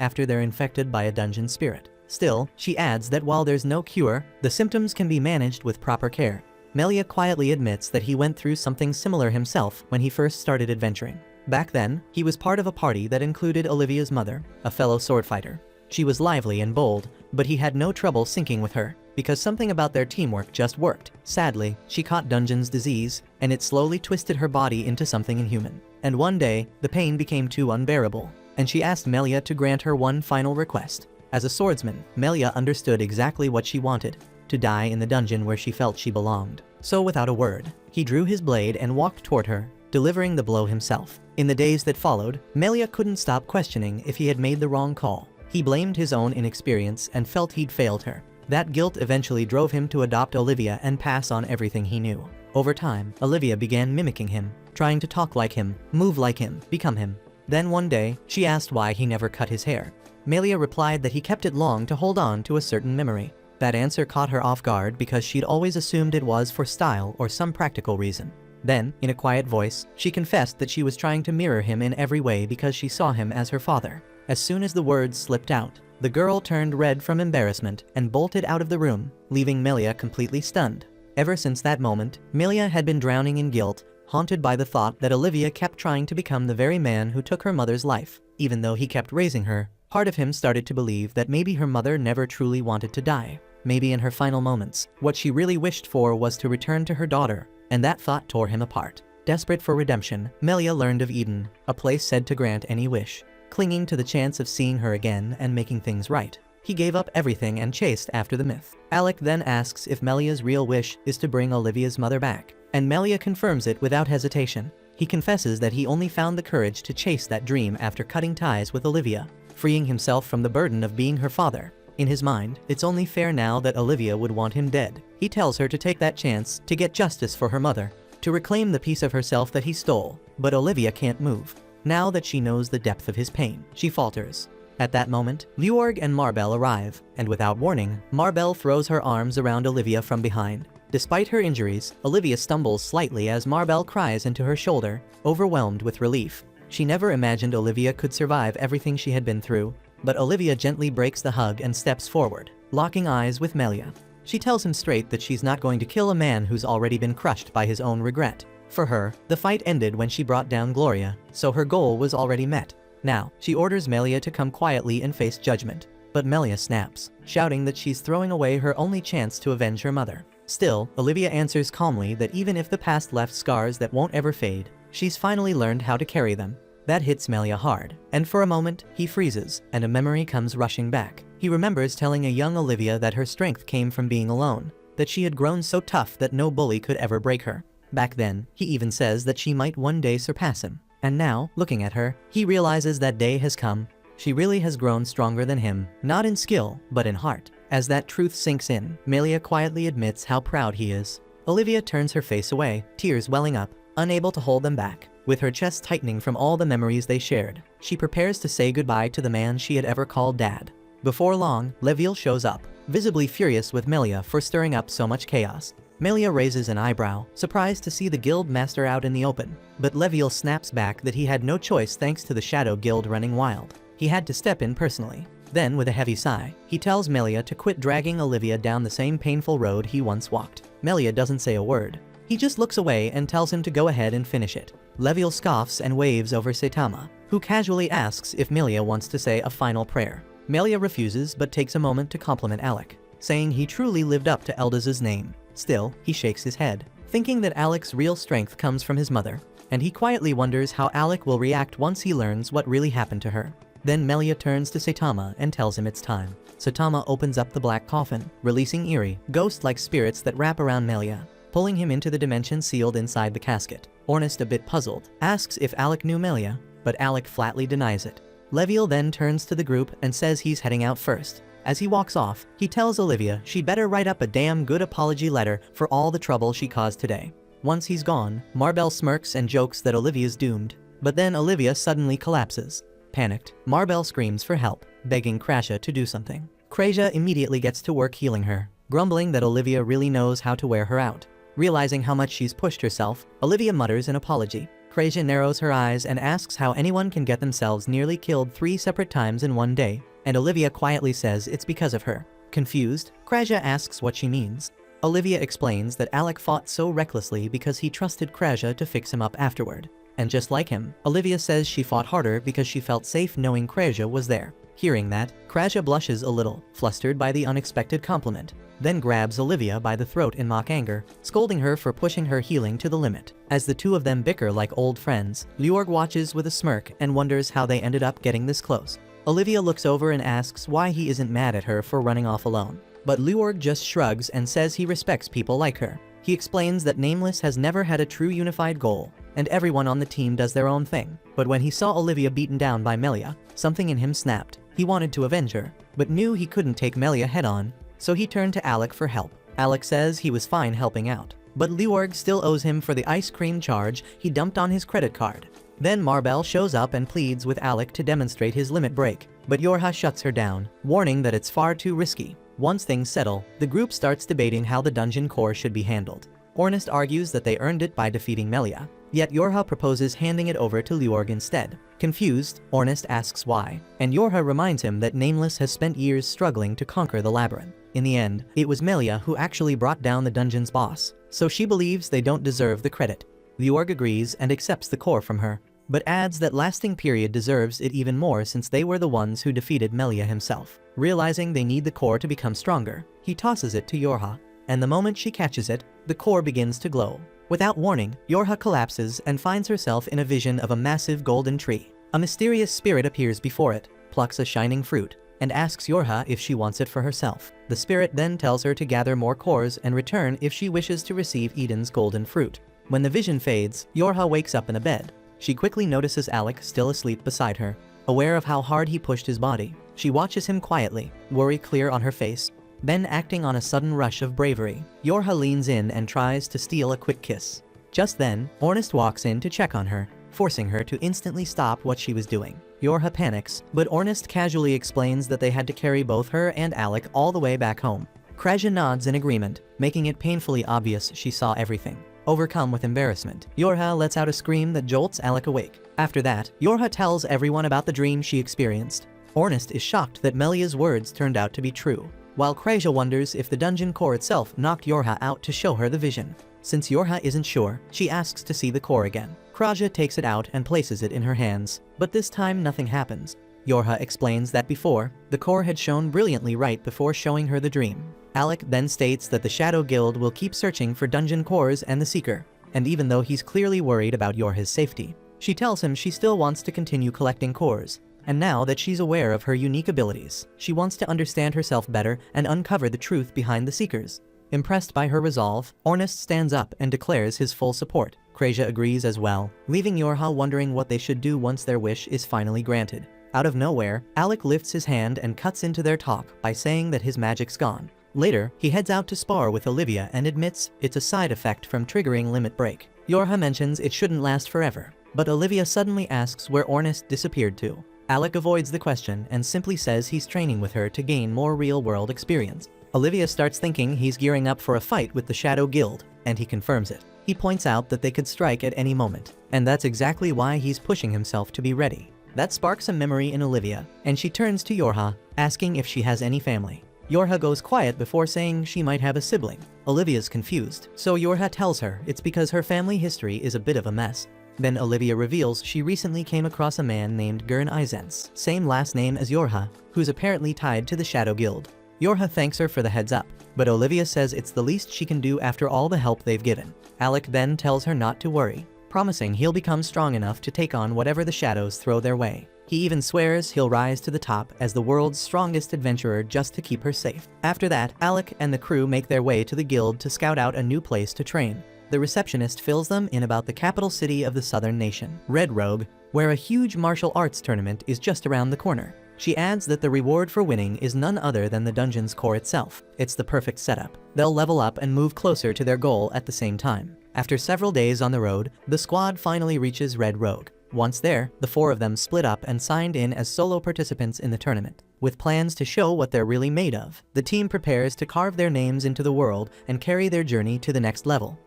after they're infected by a dungeon spirit. Still, she adds that while there's no cure, the symptoms can be managed with proper care. Melia quietly admits that he went through something similar himself when he first started adventuring. Back then, he was part of a party that included Olivia's mother, a fellow sword fighter. She was lively and bold, but he had no trouble syncing with her, because something about their teamwork just worked. Sadly, she caught Dungeon's disease, and it slowly twisted her body into something inhuman. And one day, the pain became too unbearable, and she asked Melia to grant her one final request. As a swordsman, Melia understood exactly what she wanted, to die in the dungeon where she felt she belonged. So without a word, he drew his blade and walked toward her, delivering the blow himself. In the days that followed, Melia couldn't stop questioning if he had made the wrong call. He blamed his own inexperience and felt he'd failed her. That guilt eventually drove him to adopt Olivia and pass on everything he knew. Over time, Olivia began mimicking him, trying to talk like him, move like him, become him. Then one day, she asked why he never cut his hair. Melia replied that he kept it long to hold on to a certain memory. That answer caught her off guard because she'd always assumed it was for style or some practical reason. Then, in a quiet voice, she confessed that she was trying to mirror him in every way because she saw him as her father. As soon as the words slipped out, the girl turned red from embarrassment and bolted out of the room, leaving Melia completely stunned. Ever since that moment, Melia had been drowning in guilt, haunted by the thought that Olivia kept trying to become the very man who took her mother's life. Even though he kept raising her, part of him started to believe that maybe her mother never truly wanted to die. Maybe in her final moments, what she really wished for was to return to her daughter, and that thought tore him apart. Desperate for redemption, Melia learned of Eden, a place said to grant any wish. Clinging to the chance of seeing her again and making things right, he gave up everything and chased after the myth. Alec then asks if Melia's real wish is to bring Olivia's mother back, and Melia confirms it without hesitation. He confesses that he only found the courage to chase that dream after cutting ties with Olivia, freeing himself from the burden of being her father. In his mind, it's only fair now that Olivia would want him dead. He tells her to take that chance to get justice for her mother, to reclaim the piece of herself that he stole, but Olivia can't move. Now that she knows the depth of his pain, she falters. At that moment, Leorg and Marbel arrive, and without warning, Marbel throws her arms around Olivia from behind. Despite her injuries, Olivia stumbles slightly as Marbel cries into her shoulder, overwhelmed with relief. She never imagined Olivia could survive everything she had been through, but Olivia gently breaks the hug and steps forward, locking eyes with Melia. She tells him straight that she's not going to kill a man who's already been crushed by his own regret. For her, the fight ended when she brought down Gloria, so her goal was already met. Now, she orders Melia to come quietly and face judgment, but Melia snaps, shouting that she's throwing away her only chance to avenge her mother. Still, Olivia answers calmly that even if the past left scars that won't ever fade, she's finally learned how to carry them. That hits Melia hard, and for a moment, he freezes, and a memory comes rushing back. He remembers telling a young Olivia that her strength came from being alone, that she had grown so tough that no bully could ever break her. Back then, he even says that she might one day surpass him. And now, looking at her, he realizes that day has come. She really has grown stronger than him, not in skill, but in heart. As that truth sinks in, Melia quietly admits how proud he is. Olivia turns her face away, tears welling up, unable to hold them back. With her chest tightening from all the memories they shared, she prepares to say goodbye to the man she had ever called Dad. Before long, Leviel shows up, visibly furious with Melia for stirring up so much chaos. Melia raises an eyebrow, surprised to see the guild master out in the open, but Leviel snaps back that he had no choice thanks to the Shadow Guild running wild. He had to step in personally. Then, with a heavy sigh, he tells Melia to quit dragging Olivia down the same painful road he once walked. Melia doesn't say a word. He just looks away and tells him to go ahead and finish it. Leviel scoffs and waves over Saitama, who casually asks if Melia wants to say a final prayer. Melia refuses but takes a moment to compliment Alec, saying he truly lived up to Eldaz's name. Still, he shakes his head, thinking that Alec's real strength comes from his mother, and he quietly wonders how Alec will react once he learns what really happened to her. Then Melia turns to Saitama and tells him it's time. Saitama opens up the black coffin, releasing eerie, ghost-like spirits that wrap around Melia, pulling him into the dimension sealed inside the casket. Ornest, a bit puzzled, asks if Alec knew Melia, but Alec flatly denies it. Leviel then turns to the group and says he's heading out first. As he walks off, he tells Olivia she'd better write up a damn good apology letter for all the trouble she caused today. Once he's gone, Marbell smirks and jokes that Olivia's doomed, but then Olivia suddenly collapses. Panicked, Marbell screams for help, begging Crasha to do something. Crasha immediately gets to work healing her, grumbling that Olivia really knows how to wear her out. Realizing how much she's pushed herself, Olivia mutters an apology. Crasha narrows her eyes and asks how anyone can get themselves nearly killed 3 separate times in one day, and Olivia quietly says it's because of her. Confused, Crasha asks what she means. Olivia explains that Alec fought so recklessly because he trusted Crasha to fix him up afterward. And just like him, Olivia says she fought harder because she felt safe knowing Crasha was there. Hearing that, Crasha blushes a little, flustered by the unexpected compliment, then grabs Olivia by the throat in mock anger, scolding her for pushing her healing to the limit. As the two of them bicker like old friends, Leorg watches with a smirk and wonders how they ended up getting this close. Olivia looks over and asks why he isn't mad at her for running off alone, but Leorg just shrugs and says he respects people like her. He explains that Nameless has never had a true unified goal, and everyone on the team does their own thing. But when he saw Olivia beaten down by Melia, something in him snapped. He wanted to avenge her, but knew he couldn't take Melia head-on, so he turned to Alec for help. Alec says he was fine helping out, but Leorg still owes him for the ice cream charge he dumped on his credit card. Then Marbell shows up and pleads with Alec to demonstrate his limit break, but Yorha shuts her down, warning that it's far too risky. Once things settle, the group starts debating how the dungeon core should be handled. Ornest argues that they earned it by defeating Melia, yet Yorha proposes handing it over to Leorg instead. Confused, Ornest asks why, and Yorha reminds him that Nameless has spent years struggling to conquer the labyrinth. In the end, it was Melia who actually brought down the dungeon's boss, so she believes they don't deserve the credit. Leorg agrees and accepts the core from her, but adds that Lasting Period deserves it even more since they were the ones who defeated Melia himself. Realizing they need the core to become stronger, he tosses it to Yorha, and the moment she catches it, the core begins to glow. Without warning, Yorha collapses and finds herself in a vision of a massive golden tree. A mysterious spirit appears before it, plucks a shining fruit, and asks Yorha if she wants it for herself. The spirit then tells her to gather more cores and return if she wishes to receive Eden's golden fruit. When the vision fades, Yorha wakes up in a bed. She quickly notices Alec still asleep beside her. Aware of how hard he pushed his body, she watches him quietly, worry clear on her face. Then, acting on a sudden rush of bravery, Yorha leans in and tries to steal a quick kiss. Just then, Ornest walks in to check on her, forcing her to instantly stop what she was doing. Yorha panics, but Ornest casually explains that they had to carry both her and Alec all the way back home. Krasha nods in agreement, making it painfully obvious she saw everything. Overcome with embarrassment, Yorha lets out a scream that jolts Alec awake. After that, Yorha tells everyone about the dream she experienced. Ornest is shocked that Melia's words turned out to be true, while Krasha wonders if the dungeon core itself knocked Yorha out to show her the vision. Since Yorha isn't sure, she asks to see the core again. Krasha takes it out and places it in her hands, but this time nothing happens. Yorha explains that before, the core had shone brilliantly right before showing her the dream. Alec then states that the Shadow Guild will keep searching for dungeon cores and the Seeker, and even though he's clearly worried about Yorha's safety, she tells him she still wants to continue collecting cores, and now that she's aware of her unique abilities, she wants to understand herself better and uncover the truth behind the Seekers. Impressed by her resolve, Ornest stands up and declares his full support. Krasha agrees as well, leaving Yorha wondering what they should do once their wish is finally granted. Out of nowhere, Alec lifts his hand and cuts into their talk by saying that his magic's gone. Later, he heads out to spar with Olivia and admits it's a side effect from triggering Limit Break. Yorha mentions it shouldn't last forever, but Olivia suddenly asks where Ornest disappeared to. Alec avoids the question and simply says he's training with her to gain more real-world experience. Olivia starts thinking he's gearing up for a fight with the Shadow Guild, and he confirms it. He points out that they could strike at any moment, and that's exactly why he's pushing himself to be ready. That sparks a memory in Olivia, and she turns to Yorha, asking if she has any family. Yorha goes quiet before saying she might have a sibling. Olivia's confused, so Yorha tells her it's because her family history is a bit of a mess. Then Olivia reveals she recently came across a man named Gurn Izens, same last name as Yorha, who's apparently tied to the Shadow Guild. Yorha thanks her for the heads up, but Olivia says it's the least she can do after all the help they've given. Alec then tells her not to worry, promising he'll become strong enough to take on whatever the shadows throw their way. He even swears he'll rise to the top as the world's strongest adventurer just to keep her safe. After that, Alec and the crew make their way to the guild to scout out a new place to train. The receptionist fills them in about the capital city of the southern nation, Red Rogue, where a huge martial arts tournament is just around the corner. She adds that the reward for winning is none other than the dungeon's core itself. It's the perfect setup. They'll level up and move closer to their goal at the same time. After several days on the road, the squad finally reaches Red Rogue. Once there, the four of them split up and signed in as solo participants in the tournament. With plans to show what they're really made of, the team prepares to carve their names into the world and carry their journey to the next level.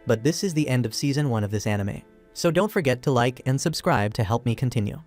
But this is the end of Season 1 of this anime, so don't forget to like and subscribe to help me continue.